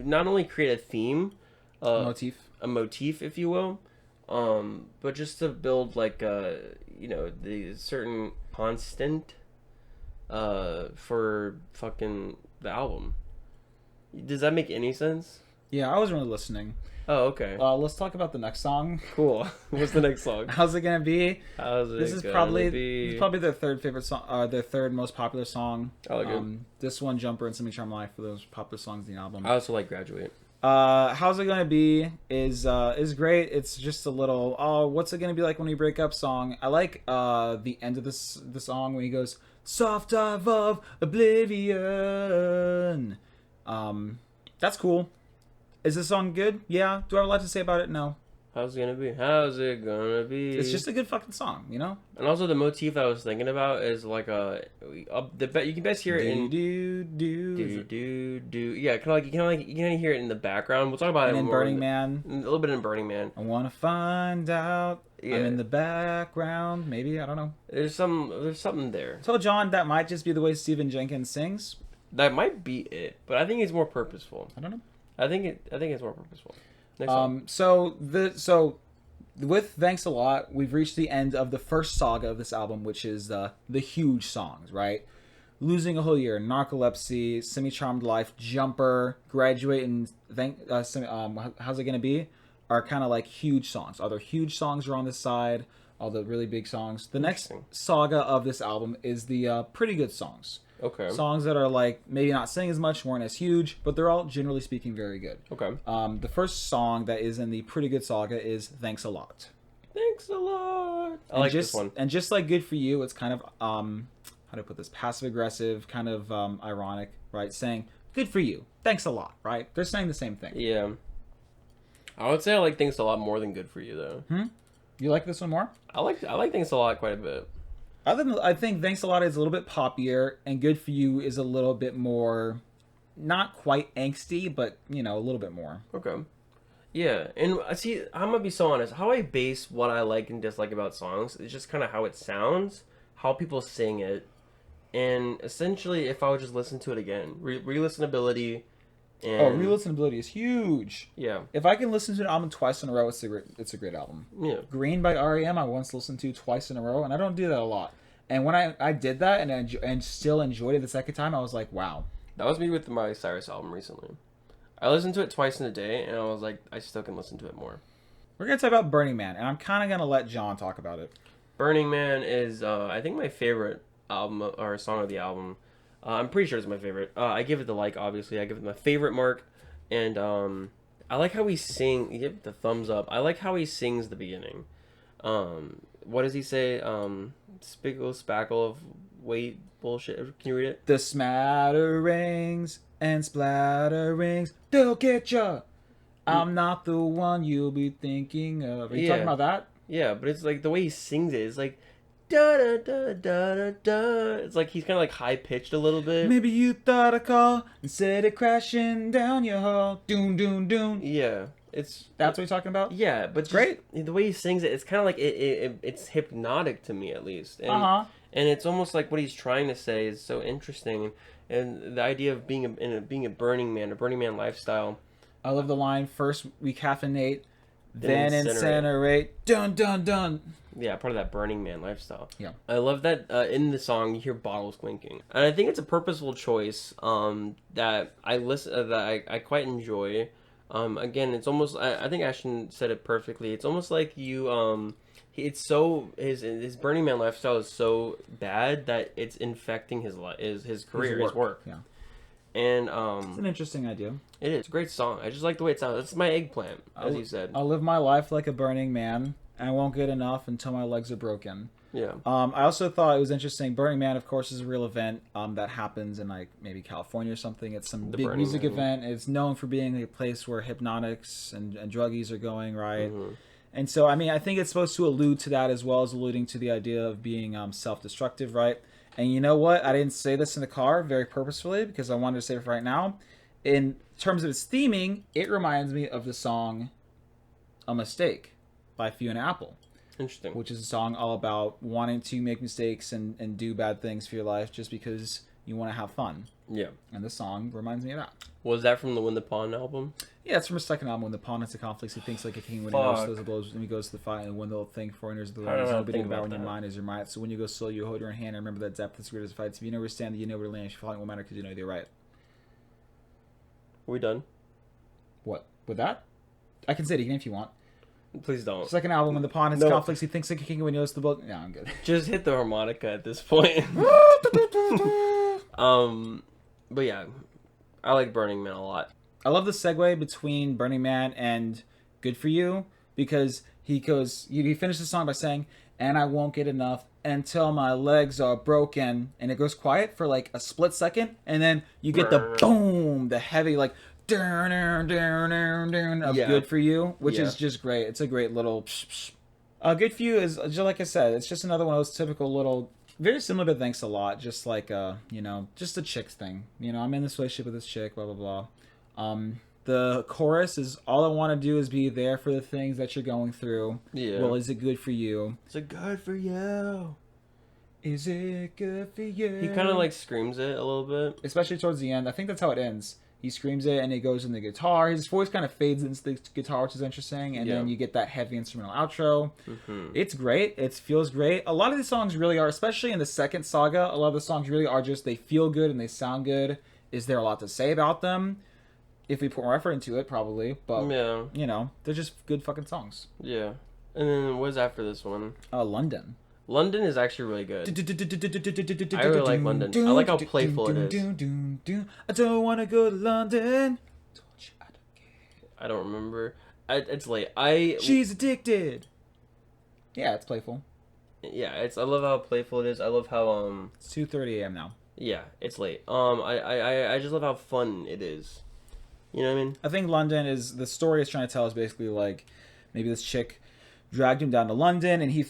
not only create a theme, a motif, if you will, but just to build like the certain constant for fucking the album. Does that make any sense? Yeah, I wasn't really listening. Oh, okay. Let's talk about the next song. Cool. What's the next song? How's it gonna be? This is probably their third favorite song. Their third most popular song. I like it. This one, Jumper, and Semi Charmed Life for those popular songs in the album. I also like Graduate. How's it gonna be is great. It's just a little what's it gonna be like when we break up song. I like the end of the song when he goes soft dive of oblivion. That's cool. Is this song good? Yeah. Do I have a lot to say about it? No. How's it gonna be? How's it gonna be? It's just a good fucking song, you know. And also the motif I was thinking about is like you can best hear it in do. Yeah, kind of like you can hear it in the background. We'll talk about and it in more Burning Man. A little bit in Burning Man. I wanna find out. Yeah. I'm in the background. Maybe, I don't know. There's something there. So John, that might just be the way Stephen Jenkins sings. That might be it, but I think it's more purposeful. I don't know. I think it's more purposeful. So with Thanks a Lot, we've reached the end of the first saga of this album, which is the huge songs, right? Losing a Whole Year, Narcolepsy, Semi-Charmed Life, Jumper, Graduate, and How's It Gonna Be are kind of like huge songs. Other huge songs are on this side, all the really big songs. The next saga of this album is the pretty good songs. Okay. Songs that are like maybe not saying as much, weren't as huge, but they're all generally speaking very good. Okay. The first song that is in the pretty good saga is Thanks a Lot. Thanks a lot. I like this one. And just like Good for You, it's kind of how do I put this? Passive aggressive, kind of ironic, right? Saying good for you, thanks a lot, right? They're saying the same thing. Yeah. I would say I like Thanks a Lot more than Good for You though. You like this one more? I like Thanks a Lot quite a bit. I think Thanks a Lot is a little bit poppier, and Good for You is a little bit more, not quite angsty, but a little bit more. Okay. Yeah, and see, I'm gonna be so honest. How I base what I like and dislike about songs is just kind of how it sounds, how people sing it, and essentially if I would just listen to it again, re-listenability. And re-listenability is huge. Yeah. If I can listen to an album twice in a row, it's a great album. Yeah. Green by R.E.M. I once listened to twice in a row, and I don't do that a lot. And when I did that and still enjoyed it the second time, I was like, wow. That was me with my Cyrus album recently. I listened to it twice in a day, and I was like, I still can listen to it more. We're going to talk about Burning Man, and I'm kind of going to let John talk about it. Burning Man is, I think, my favorite album or song of the album. I'm pretty sure it's my favorite. I give it the like, obviously. I give it my favorite mark. And I like how he sings. You get the thumbs up. I like how he sings the beginning. What does he say? Spickle, spackle of weight bullshit. Can you read it? The smatterings and splatterings, they'll get ya. I'm not the one you'll be thinking of. Are you talking about that? Yeah, but it's like the way he sings it. It's like da da da da da da. It's like he's kind of like high pitched a little bit. Maybe you thought I called and said it crashing down your hall. Doon doon doon. Yeah, that's what you're talking about. Yeah, but great. The way he sings it, it's kind of like it's hypnotic to me at least. And, and it's almost like what he's trying to say is so interesting, and the idea of being a Burning Man lifestyle. I love the line: first we caffeinate, then incinerate. Dun dun dun. Yeah, part of that Burning Man lifestyle. Yeah, I love that in the song you hear bottles clinking, and I think it's a purposeful choice that I quite enjoy. Again, it's almost I think Ashton said it perfectly. It's almost like you it's so his Burning Man lifestyle is so bad that it's infecting his career, his work. Yeah. And it's an interesting idea. It is. It's a great song. I just like the way it sounds. It's my eggplant, as you said. I'll live my life like a burning man, and I won't get enough until my legs are broken. Yeah. I also thought it was interesting. Burning Man, of course, is a real event that happens in like maybe California or something. It's some big music event. It's known for being a place where hypnotics and druggies are going, right? Mm-hmm. And so, I mean, I think it's supposed to allude to that as well as alluding to the idea of being self-destructive, right? And you know what? I didn't say this in the car very purposefully because I wanted to say it right now. In terms of its theming, it reminds me of the song A Mistake by Fiona Apple. Interesting. Which is a song all about wanting to make mistakes and do bad things for your life just because you want to have fun. Yeah. And this song reminds me of that. Was that from the Win the Pawn album? Yeah, it's from his second album, When the Pawn Hits the Conflicts. He thinks like a king when he knows those blows, when he goes to the fight, and when the thing foreigners the Lord is nobody about when your mind is your might. So when you go slow, you hold your hand and remember that depth is great as fights. If you know where to stand, you know where to land. If you fight, it won't matter because you know you're right. Are we done? What? With that? I can say it again if you want. Please don't. Second album, When the Pawn Hits Conflicts, he thinks like a king when he knows the book. No, I'm good. Just hit the harmonica at this point. But yeah, I like Burning Man a lot. I love the segue between Burning Man and Good For You because he finishes the song by saying, and I won't get enough until my legs are broken. And it goes quiet for like a split second. And then you get the boom, the heavy like of Good For You, which is just great. It's a great little Good For You is just like I said, it's just another one of those typical little, very similar to Thanks a Lot, just like just a chick thing. I'm in this relationship with this chick, blah blah blah. The chorus is all I want to do is be there for the things that you're going through. Yeah. Well, is it good for you? Is it good for you? Is it good for you? He kind of like screams it a little bit, especially towards the end. I think that's how it ends. He screams it, and it goes in the guitar. His voice kind of fades into the guitar, which is interesting, and then you get that heavy instrumental outro. Mm-hmm. It's great. It feels great. A lot of these songs really are, especially in the second saga, a lot of the songs really are just, they feel good and they sound good. Is there a lot to say about them? If we put more effort into it, probably. But, they're just good fucking songs. Yeah. And then what's after this one? London. London is actually really good. I really like London. I like how playful it is. I don't want to go to London. I don't remember. It's late. She's addicted. Yeah, it's playful. Yeah, I love how playful it is. I love how It's 2:30 a.m. now. Yeah, it's late. I just love how fun it is. You know what I mean? I think London is, the story is trying to tell is basically like, maybe this chick dragged him down to London, and he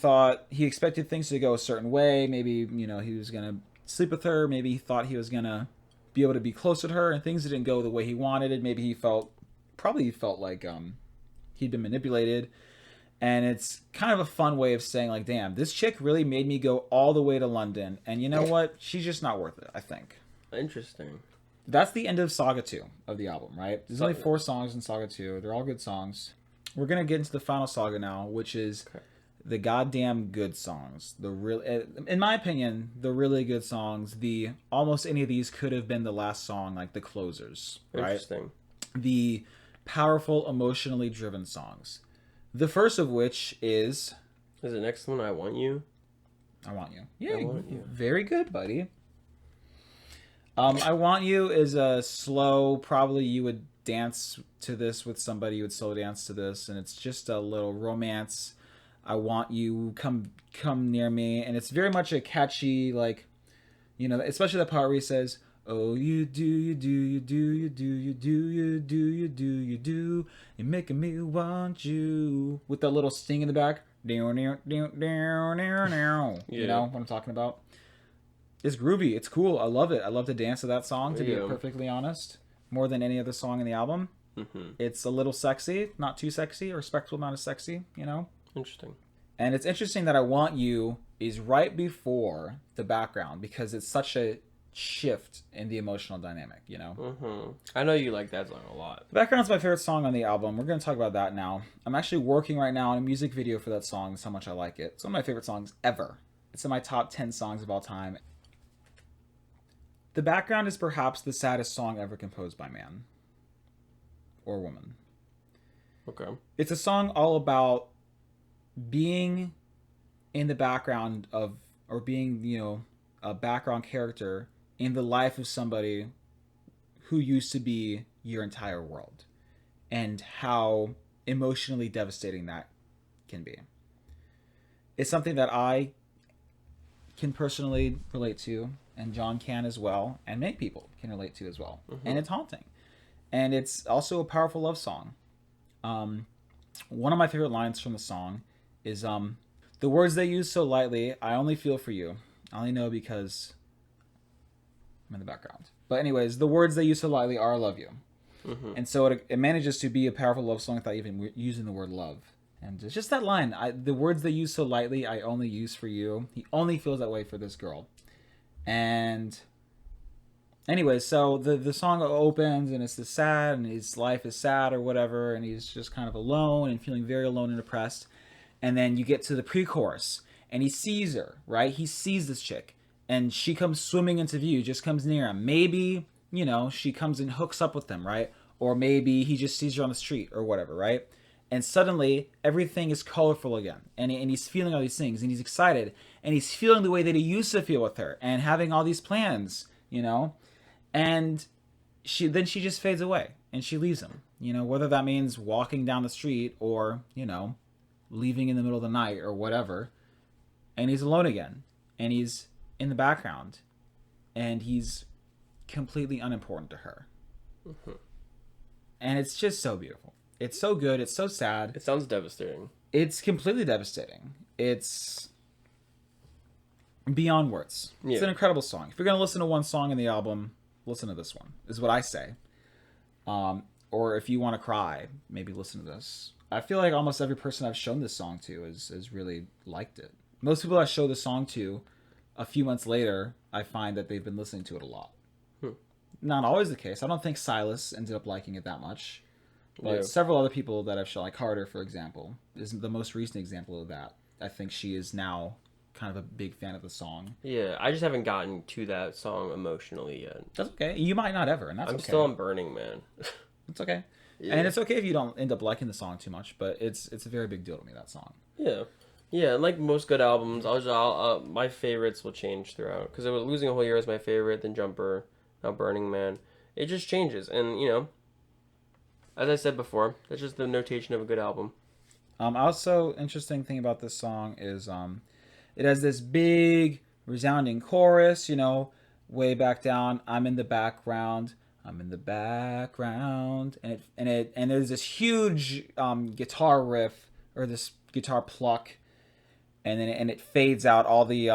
expected things to go a certain way. Maybe, he was going to sleep with her. Maybe he thought he was going to be able to be closer to her, and things didn't go the way he wanted it. Maybe he felt like he'd been manipulated. And it's kind of a fun way of saying, like, damn, this chick really made me go all the way to London. And you know what? She's just not worth it, I think. Interesting. That's the end of Saga 2 of the album, right? There's only 4 songs in Saga 2. They're all good songs. We're going to get into the final saga now, which is the goddamn good songs. In my opinion, the really good songs. Almost any of these could have been the last song, like the closers, right? Interesting. The powerful, emotionally driven songs. The first of which is... Is the next one I Want You? I Want You. Yeah, I Want You. Very good, buddy. I Want You is a slow, probably you would dance to this with somebody, you would slow dance to this, and it's just a little romance. I want you, come near me, and it's very much a catchy, like, especially the part where he says, oh, you do, you do, you do, you do, you do, you do, you do, you do, you're making me want you, with that little sting in the back. You know what I'm talking about? It's groovy. It's cool. I love it. I love to dance to that song, to be perfectly honest. More than any other song in the album. Mm-hmm. It's a little sexy. Not too sexy. A respectable amount of sexy, Interesting. And it's interesting that I Want You is right before the background, because it's such a shift in the emotional dynamic, Mm-hmm. I know you like that song a lot. The background's my favorite song on the album. We're going to talk about that now. I'm actually working right now on a music video for that song. That's how much I like it. It's one of my favorite songs ever. It's in my top 10 songs of all time. The background is perhaps the saddest song ever composed by man or woman. Okay. It's a song all about being in the background of, or being, a background character in the life of somebody who used to be your entire world, and how emotionally devastating that can be. It's something that I can personally relate to, and John can as well, and many people can relate to as well. Mm-hmm. And it's haunting. And it's also a powerful love song. One of my favorite lines from the song is, the words they use so lightly, I only feel for you. I only know because I'm in the background. But anyways, the words they use so lightly are I love you. Mm-hmm. And so it manages to be a powerful love song without even using the word love. And it's just that line, the words they use so lightly, I only use for you. He only feels that way for this girl. And anyway, so the song opens, and it's sad, and his life is sad or whatever, and he's just kind of alone and feeling very alone and depressed. And then you get to the pre-chorus, and he sees her, right? He sees this chick, and she comes swimming into view, just comes near him. Maybe, she comes and hooks up with him, right? Or maybe he just sees her on the street or whatever, right? And suddenly, everything is colorful again. And he's feeling all these things. And he's excited. And he's feeling the way that he used to feel with her. And having all these plans, And she just fades away. And she leaves him. Whether that means walking down the street or, leaving in the middle of the night or whatever. And he's alone again. And he's in the background. And he's completely unimportant to her. Mm-hmm. and it's just so beautiful. It's so good. It's so sad. It sounds devastating. It's completely devastating. It's beyond words. It's an incredible song. If you're gonna listen to one song in the album, listen to this one. Is what I say. Or if you want to cry, maybe listen to this. I feel like almost every person I've shown this song to has really liked it. Most people I show the song to, a few months later, I find that they've been listening to it a lot. Not always the case. I don't think Silas ended up liking it that much. But several other people that I've shown, like Carter, for example, is the most recent example of that. I think she is now kind of a big fan of the song. Yeah, I just haven't gotten to that song emotionally yet. That's okay. You might not ever, and that's I'm okay. still on Burning Man. It's okay. Yeah. And it's okay if you don't end up liking the song too much, but it's a very big deal to me, that song. Yeah. Yeah, and like most good albums, my favorites will change throughout. Because it was Losing a Whole Year is my favorite, then Jumper, now Burning Man. It just changes. And, you know, as I said before, that's just the notation of a good album. Also, interesting thing about this song is it has this big, resounding chorus, you know, way back down. I'm in the background. I'm in the background, and there's this huge guitar riff or this guitar pluck, and then it fades out. All the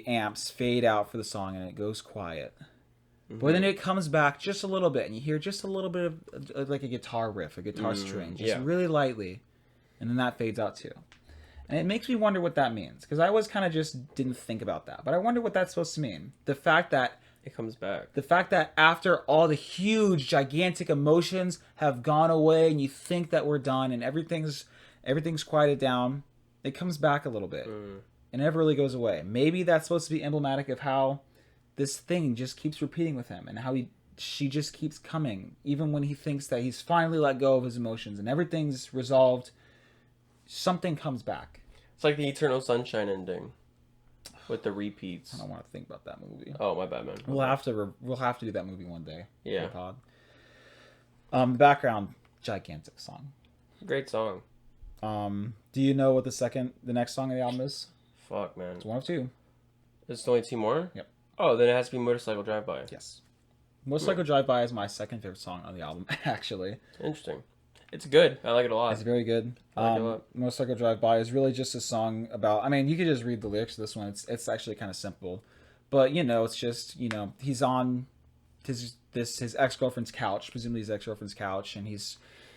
amps fade out for the song, and it goes quiet. But then it comes back just a little bit, and you hear just a little bit of like a guitar riff, a guitar string, just really lightly, and then that fades out too. And it makes me wonder what that means, because I always kind of just didn't think about that, but I wonder what that's supposed to mean. The fact that it comes back. The fact that after all the huge, gigantic emotions have gone away, and you think that we're done, and everything's quieted down, it comes back a little bit, and it never really goes away. Maybe that's supposed to be emblematic of how this thing just keeps repeating with him, and how she just keeps coming, even when he thinks that he's finally let go of his emotions and everything's resolved. Something comes back. It's like the Eternal Sunshine ending. With the repeats. I don't want to think about that movie. Oh, my bad, man. We'll have to do that movie one day. Yeah. Pod. Background, gigantic song. Great song. Do you know what the next song of the album is? Fuck, man. It's one of two. There's only two more? Yep. Oh, then it has to be Motorcycle Drive-By. Yes. Motorcycle Drive-By is my second favorite song on the album, actually. Interesting. It's good. I like it a lot. It's very good. I like it a lot. Motorcycle Drive-By is really just a song about... I mean, you could just read the lyrics of this one. It's actually kind of simple. But, you know, it's just, you know, he's on his ex-girlfriend's couch, presumably his ex-girlfriend's couch, and he's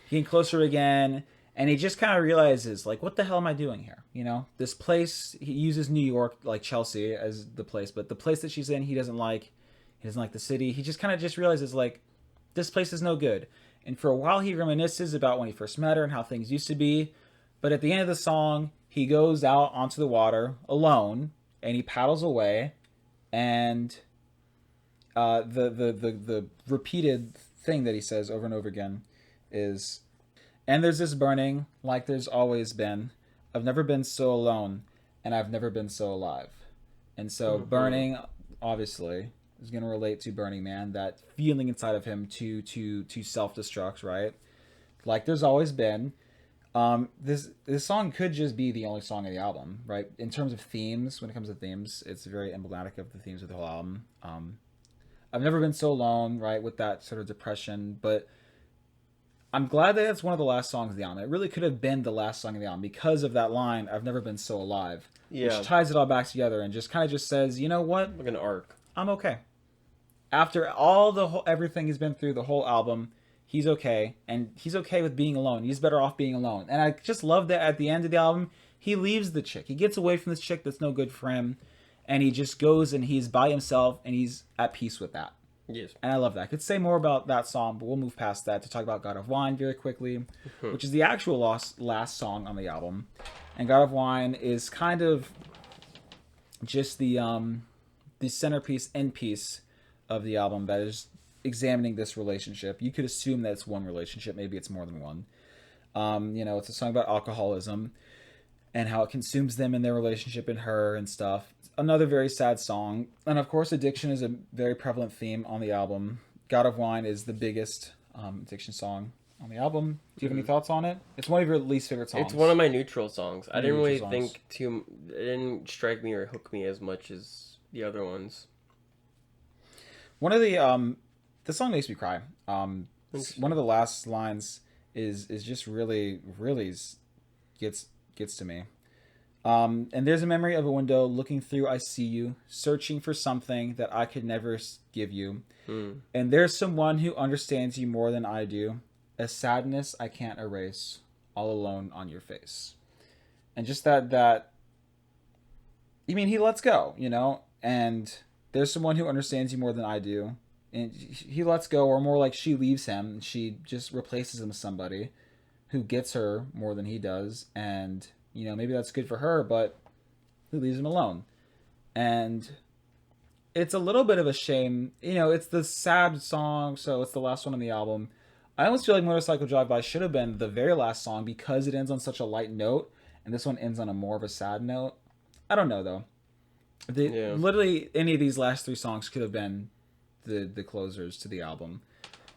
getting closer again, and he just kind of realizes, like, what the hell am I doing here? You know? This place, he uses New York, like Chelsea, as the place, but the place that she's in, he doesn't like. He doesn't like the city. He just kind of just realizes, like, this place is no good. And for a while, he reminisces about when he first met her and how things used to be. But at the end of the song, he goes out onto the water alone, and he paddles away. And the repeated thing that he says over and over again is, and there's this burning like there's always been. I've never been so alone, and I've never been so alive. And so burning, obviously, is going to relate to Burning Man, that feeling inside of him to self-destruct, right? Like there's always been. This song could just be the only song of the album, right? In terms of themes, when it comes to themes, it's very emblematic of the themes of the whole album. I've never been so alone, right, with that sort of depression, but I'm glad that it's one of the last songs of the album. It really could have been the last song of the album because of that line, I've never been so alive, which ties it all back together and just kind of just says, you know what? Like an arc. I'm okay. After all everything he's been through, the whole album, he's okay, and he's okay with being alone. He's better off being alone. And I just love that at the end of the album, he leaves the chick. He gets away from this chick that's no good for him, and he just goes and he's by himself, and he's at peace with that. Yes. And I love that. I could say more about that song, but we'll move past that to talk about God of Wine very quickly, which is the actual last song on the album. And God of Wine is kind of just the centerpiece, end piece of the album that is examining this relationship. You could assume that it's one relationship. Maybe it's more than one. You know, it's a song about alcoholism and how it consumes them in their relationship and her and stuff. Another very sad song. And of course, addiction is a very prevalent theme on the album. God of Wine is the biggest addiction song on the album. Do you have any thoughts on it? It's one of your least favorite songs. It's one of my neutral songs. I didn't really think it didn't strike me or hook me as much as the other ones. One of the song makes me cry. one of the last lines is just really gets to me. And there's a memory of a window looking through. I see you searching for something that I could never give you. And there's someone who understands you more than I do. A sadness I can't erase, all alone on your face. And just that. I mean, he lets go, you know. And there's someone who understands you more than I do. And he lets go, or more like she leaves him, and she just replaces him with somebody who gets her more than he does. And, you know, maybe that's good for her, but who leaves him alone? And it's a little bit of a shame. You know, it's the sad song, so it's the last one on the album. I almost feel like Motorcycle Drive-By should have been the very last song because it ends on such a light note, and this one ends on a more of a sad note. I don't know, though. Literally, any of these last 3 songs could have been the closers to the album.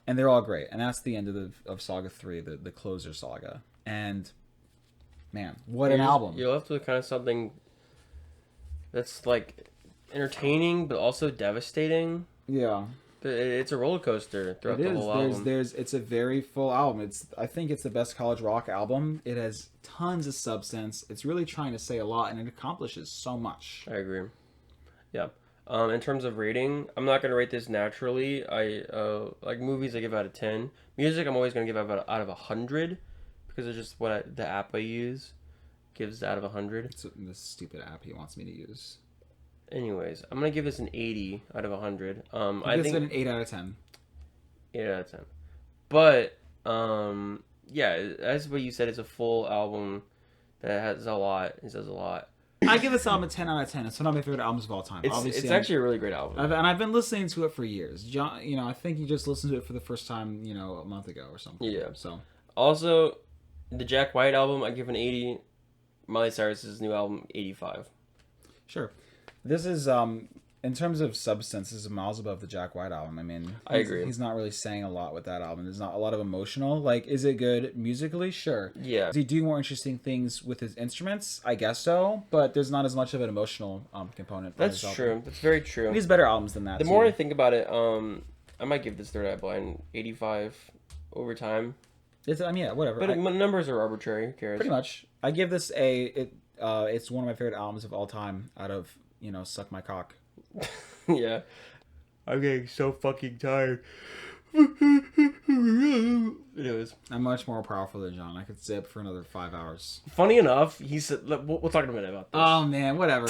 And they're all great. And that's the end of Saga 3, the closer saga. And, man, what an album. You're left with kind of something that's, like, entertaining, but also devastating. Yeah. It's a roller coaster throughout the whole album. It's a very full album. I think it's the best college rock album. It has tons of substance. It's really trying to say a lot, and it accomplishes so much. I agree. Yeah. In terms of rating, I'm not going to rate this naturally. Like movies, I give out of 10. Music, I'm always going to give out of 100 because it's just what the app I use gives out of 100. It's this stupid app he wants me to use. Anyways, I'm going to give this an 80 out of 100. I think an 8 out of 10. 8 out of 10. But, yeah, as what you said, it's a full album that has a lot. It does a lot. I give this album a 10 out of 10. It's one of my favorite albums of all time. It's actually a really great album. And I've been listening to it for years. John, you know, I think you just listened to it for the first time, you know, a month ago or something. Yeah. So also, the Jack White album, I give an 80. Miley Cyrus's new album, 85. Sure. This is, in terms of substance, this is miles above the Jack White album. I mean, I agree. He's not really saying a lot with that album. There's not a lot of emotional. Like, is it good musically? Sure. Yeah. Does he do more interesting things with his instruments? I guess so. But there's not as much of an emotional component. That's true. That's very true. He has better albums than that. The more I think about it, I might give this Third Eye Blind 85 over time. Yeah, whatever. But numbers are arbitrary. Who cares? Pretty much. I give this it's one of my favorite albums of all time out of, you know, Suck My Cock. Yeah. I'm getting so fucking tired. Anyways. I'm much more powerful than John. I could zip for another 5 hours. Funny enough, he said, we'll talk in a minute about this. Oh, man, whatever.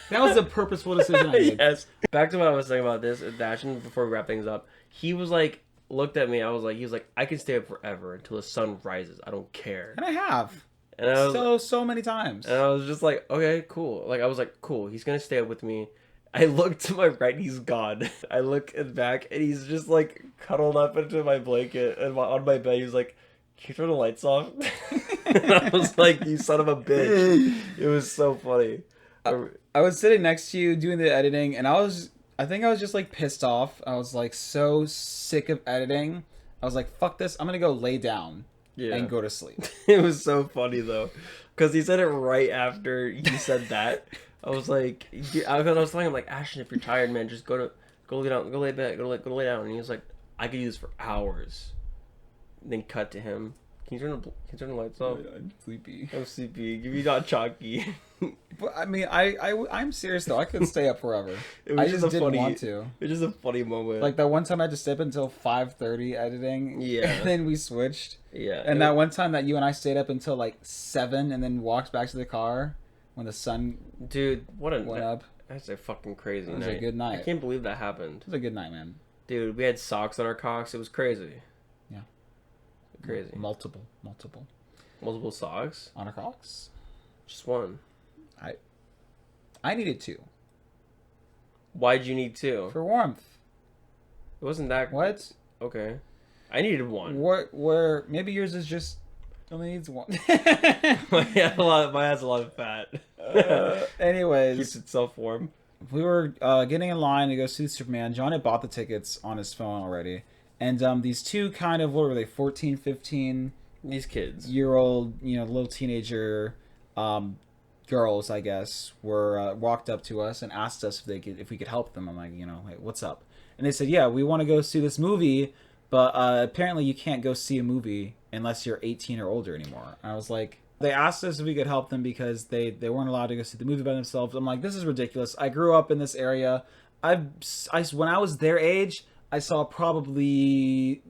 That was a purposeful decision I made. Yes. Back to what I was saying about this, Dashin, before we wrap things up. He was like, looked at me, he was like, I can stay up forever until the sun rises. I don't care. And I have. And I was, so many times. And I was just like, okay, cool. Like, I was like, cool, he's gonna stay up with me. I look to my right and he's gone. I look back and he's just like cuddled up into my blanket and on my bed. He was like, can you turn the lights off? And I was like, you son of a bitch. It was so funny. I was sitting next to you doing the editing and I think I was just like pissed off. I was like so sick of editing. I was like, fuck this. I'm going to go lay down and go to sleep. It was so funny though. Because he said it right after you said that. I was like, I was telling him like, Ashton, if you're tired, man, just go lay down, go lay down. And he was like, I could do this for hours. And then cut to him. Can you turn the lights off? I'm sleepy. I'm sleepy. Give me not chalky. But I mean, I'm serious though. I could stay up forever. I just didn't want to. It was just a funny moment. Like that one time I had to stay up until 5:30 editing. Yeah. And then we switched. Yeah. And that one time that you and I stayed up until like 7 and then walked back to the car when the sun went up. That's a fucking crazy night. It was a good night. I can't believe that happened. It was a good night, man. Dude, we had socks on our cocks. It was crazy. Yeah. Crazy. Multiple socks? On our cocks? Just one. I needed 2. Why'd you need 2? For warmth. It wasn't that... What? Okay. I needed 1. Where maybe yours is just only needs 1. Mine has a lot of fat. Anyways. Keeps itself warm. We were getting in line to go see Superman. John had bought the tickets on his phone already. And these two kind of, what were they, 14, 15... These kids. Year-old, you know, little teenager girls, I guess, were walked up to us and asked us if we could help them. I'm like, you know, like, what's up? And they said, yeah, we want to go see this movie, But apparently you can't go see a movie unless you're 18 or older anymore. And I was like, they asked us if we could help them because they weren't allowed to go see the movie by themselves. I'm like, this is ridiculous. I grew up in this area. When I was their age, I saw probably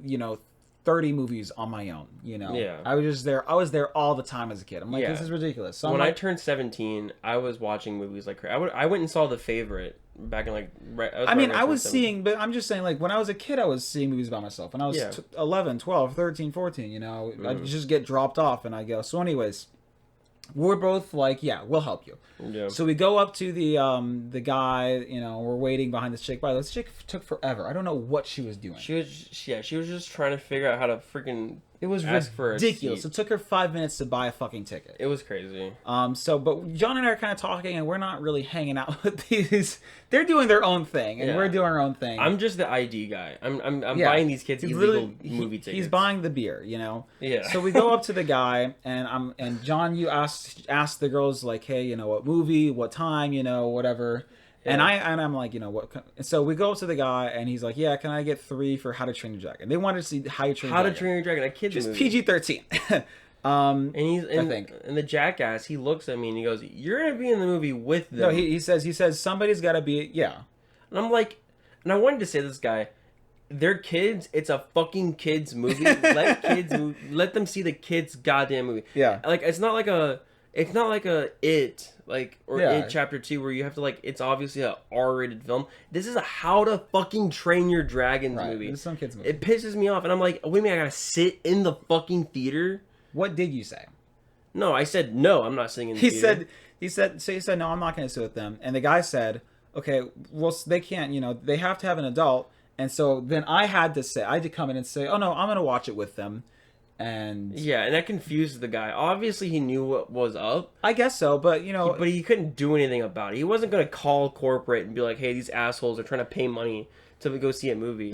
30 movies on my own. Yeah. I was there all the time as a kid. I'm like, this is ridiculous. So when I turned 17, I was watching movies like crazy. I went and saw The Favorite back in I was seeing, but I'm just saying, like, when I was a kid, I was seeing movies by myself. When I was 11, 12, 13, 14, I'd just get dropped off and I go. So anyways, we're both like, yeah, we'll help you. Yeah. So we go up to the guy, we're waiting behind this chick. By the way, this chick took forever. I don't know what she was doing. She was just trying to figure out how to freaking It was ridiculous. It took her 5 minutes to buy a fucking ticket. It was crazy. But John and I are kind of talking, and we're not really hanging out with these. They're doing their own thing, and we're doing our own thing. I'm just the ID guy. I'm buying these kids illegal movie tickets. He's buying the beer, Yeah. So we go up to the guy, and John, you asked the girls like, hey, what movie, what time, whatever. Yeah. And I'm like, what? So we go up to the guy, and he's like, yeah, can I get 3 for How to Train Your Dragon? They wanted to see How to Train Your Dragon, a kid's just movie. PG-13. And the jackass, he looks at me and he goes, "You're gonna be in the movie with them." No, he says somebody's got to be, yeah. And I'm like, and I wanted to say to this guy, they're kids. It's a fucking kids movie. Let them see the kids' goddamn movie. Yeah. Like it's not like a It Chapter 2 where you have to it's obviously a R-rated film. This is a How to Fucking Train Your Dragons movie. It's some kids movie. It pisses me off, and I'm like, wait a minute, I gotta sit in the fucking theater. What did you say? No, I said no. I'm not sitting in the theater. He said no. I'm not going to sit with them. And the guy said, okay, well they can't. They have to have an adult. And so then I had to come in and say, oh no, I'm going to watch it with them. And yeah, and that confused the guy. Obviously, he knew what was up. I guess so, but but he couldn't do anything about it. He wasn't going to call corporate and be like, hey, these assholes are trying to pay money to go see a movie.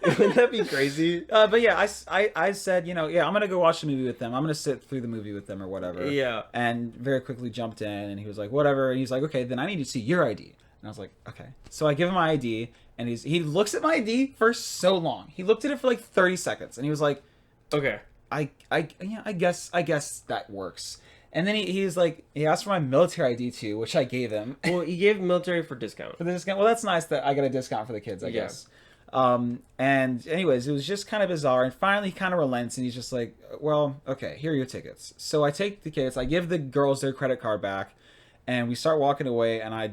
Wouldn't that be crazy? But yeah, I said, I'm going to go watch the movie with them. I'm going to sit through the movie with them or whatever. Yeah. And very quickly jumped in, and he was like, whatever. And he's like, okay, then I need to see your ID. And I was like, okay. So I give him my ID, and he looks at my ID for so long. He looked at it for like 30 seconds, and he was like, okay. I guess that works. And then he asked for my military ID too, which I gave him. Well, he gave military for discount. For the discount. Well, that's nice that I got a discount for the kids, I guess. And anyways, it was just kind of bizarre, and finally he kind of relents, and he's just like, well, okay, here are your tickets. So I take the kids, I give the girls their credit card back, and we start walking away, and I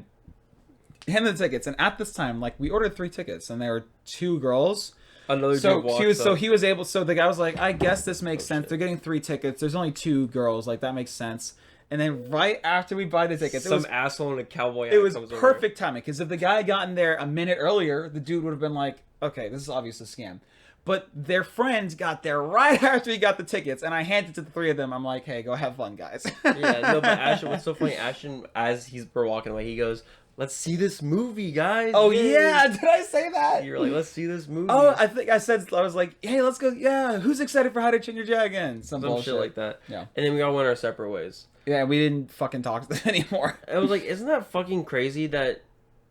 hand the tickets. And at this time, we ordered 3 tickets, and there were 2 girls. Another so dude walks up. he was able. So the guy was like, I guess this makes sense. Shit. They're getting 3 tickets. There's only 2 girls. That makes sense. And then right after we buy the tickets, asshole in a cowboy hat. It was perfect timing, because if the guy had gotten there a minute earlier, the dude would have been like, okay, this is obviously a scam. But their friends got there right after he got the tickets, and I handed it to the 3 of them. I'm like, hey, go have fun, guys. Yeah, no, but Ashton, what's so funny, Ashton, as we're walking away, he goes, let's see this movie, guys. Oh, yeah. Did I say that? You're like, let's see this movie. Oh, I think I was like, hey, let's go. Yeah, who's excited for How to Train Your Dragon? Some bullshit shit like that. Yeah. And then we all went our separate ways. Yeah, we didn't fucking talk to them anymore. I was like, isn't that fucking crazy that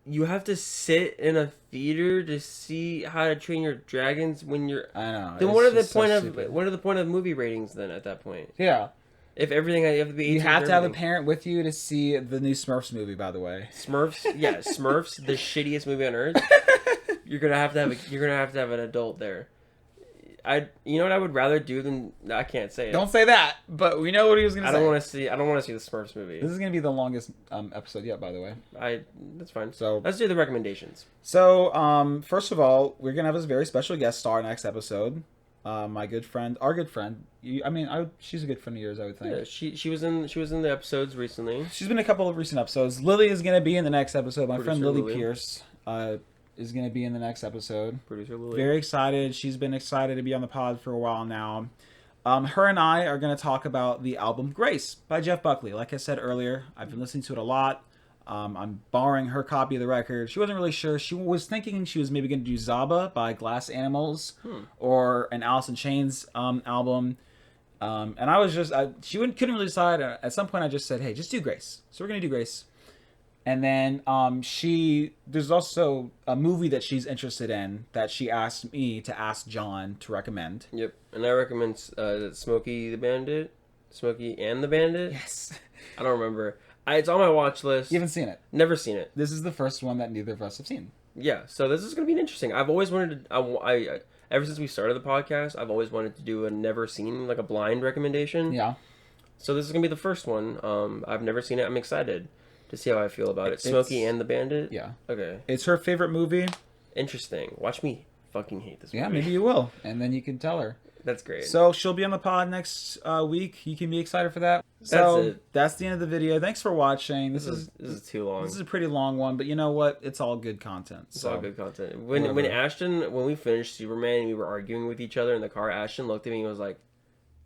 you have to sit in a theater to see How to Train Your Dragons when you're... I know. Then what are the point of movie ratings then at that point? Yeah. If everything, you have to be 18. You have to have a parent with you to see the new Smurfs movie, by the way. Smurfs? Yeah, Smurfs, the shittiest movie on earth. You're gonna have to have an adult there. You know what I would rather do than... I can't say it. Don't say that, but we know what he was gonna say. I don't want to see the Smurfs movie. This is gonna be the longest episode yet, by the way. That's fine. So let's do the recommendations. So, first of all, we're gonna have a very special guest star next episode. Our good friend. She's a good friend of yours, I would think. Yeah, she was in the episodes recently. She's been in a couple of recent episodes. Lily is gonna be in the next episode. My friend Lily Lily Pierce is going to be in the next episode. Producer Lily. Very excited. She's been excited to be on the pod for a while now. Her and I are going to talk about the album Grace by Jeff Buckley. Like I said earlier, I've been listening to it a lot. I'm borrowing her copy of the record. She wasn't really sure. She was thinking she was maybe going to do Zaba by Glass Animals or an Alice in Chains album. And I was just... couldn't really decide. At some point, I just said, hey, just do Grace. So we're going to do Grace. And then there's also a movie that she's interested in that she asked me to ask John to recommend. Yep, and I recommend Smokey and the Bandit. Yes. I don't remember. It's on my watch list. You haven't seen it? Never seen it. This is the first one that neither of us have seen. Yeah, so this is gonna be interesting. I've always wanted to. I ever since we started the podcast, I've always wanted to do a never seen, like a blind recommendation. Yeah. So this is gonna be the first one. I've never seen it. I'm excited to see how I feel about it. Smokey and the Bandit. Yeah. Okay. It's her favorite movie. Interesting. Watch me fucking hate this movie. Yeah, maybe you will, and then you can tell her. That's great. So she'll be on the pod next week. You can be excited for that. So That's it. That's the end of the video. Thanks for watching. This is too long. This is a pretty long one, but you know what? It's all good content. It's all good content. When we finished Superman and we were arguing with each other in the car, Ashton looked at me and was like,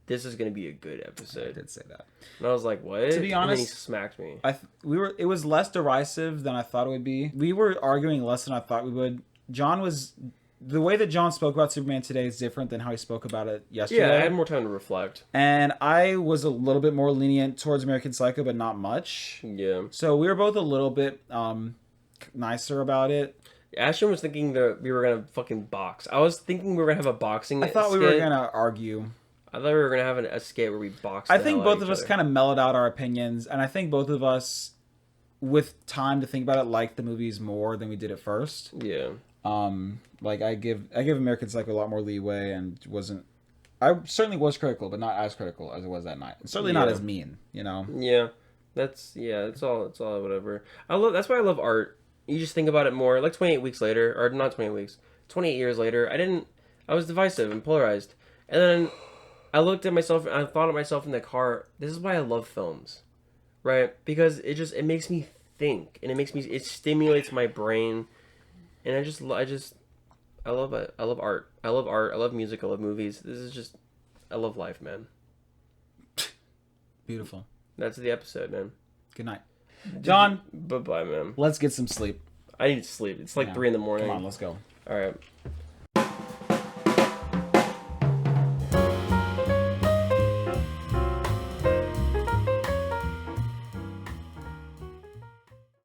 "This is gonna be a good episode." I did say that. And I was like, "What?" To be honest, and then he smacked me. It was less derisive than I thought it would be. We were arguing less than I thought we would. The way that John spoke about Superman today is different than how he spoke about it yesterday. Yeah, I had more time to reflect. And I was a little bit more lenient towards American Psycho, but not much. Yeah. So we were both a little bit nicer about it. Ashton was thinking that we were going to fucking box. I was thinking we were going to have a boxing I thought we were going to argue. I thought we were going to have a skit where we boxed. I think both of us kind of mellowed out our opinions. And I think both of us, with time to think about it, liked the movies more than we did at first. Yeah. Like I give American Psycho a lot more leeway and I certainly was critical, but not as critical as it was that night. Certainly not as mean, you know? Yeah. It's all whatever. That's why I love art. You just think about it more. Like 28 weeks later, or not 28 weeks, 28 years later, I was divisive and polarized. And then I looked at myself and I thought of myself in the car. This is why I love films. Right? Because it makes me think and it stimulates my brain. And I love it. I love art. I love music. I love movies. I love life, man. Beautiful. That's the episode, man. Good night. John. Bye-bye, man. Let's get some sleep. I need to sleep. It's like 3 a.m. Come on, let's go. All right.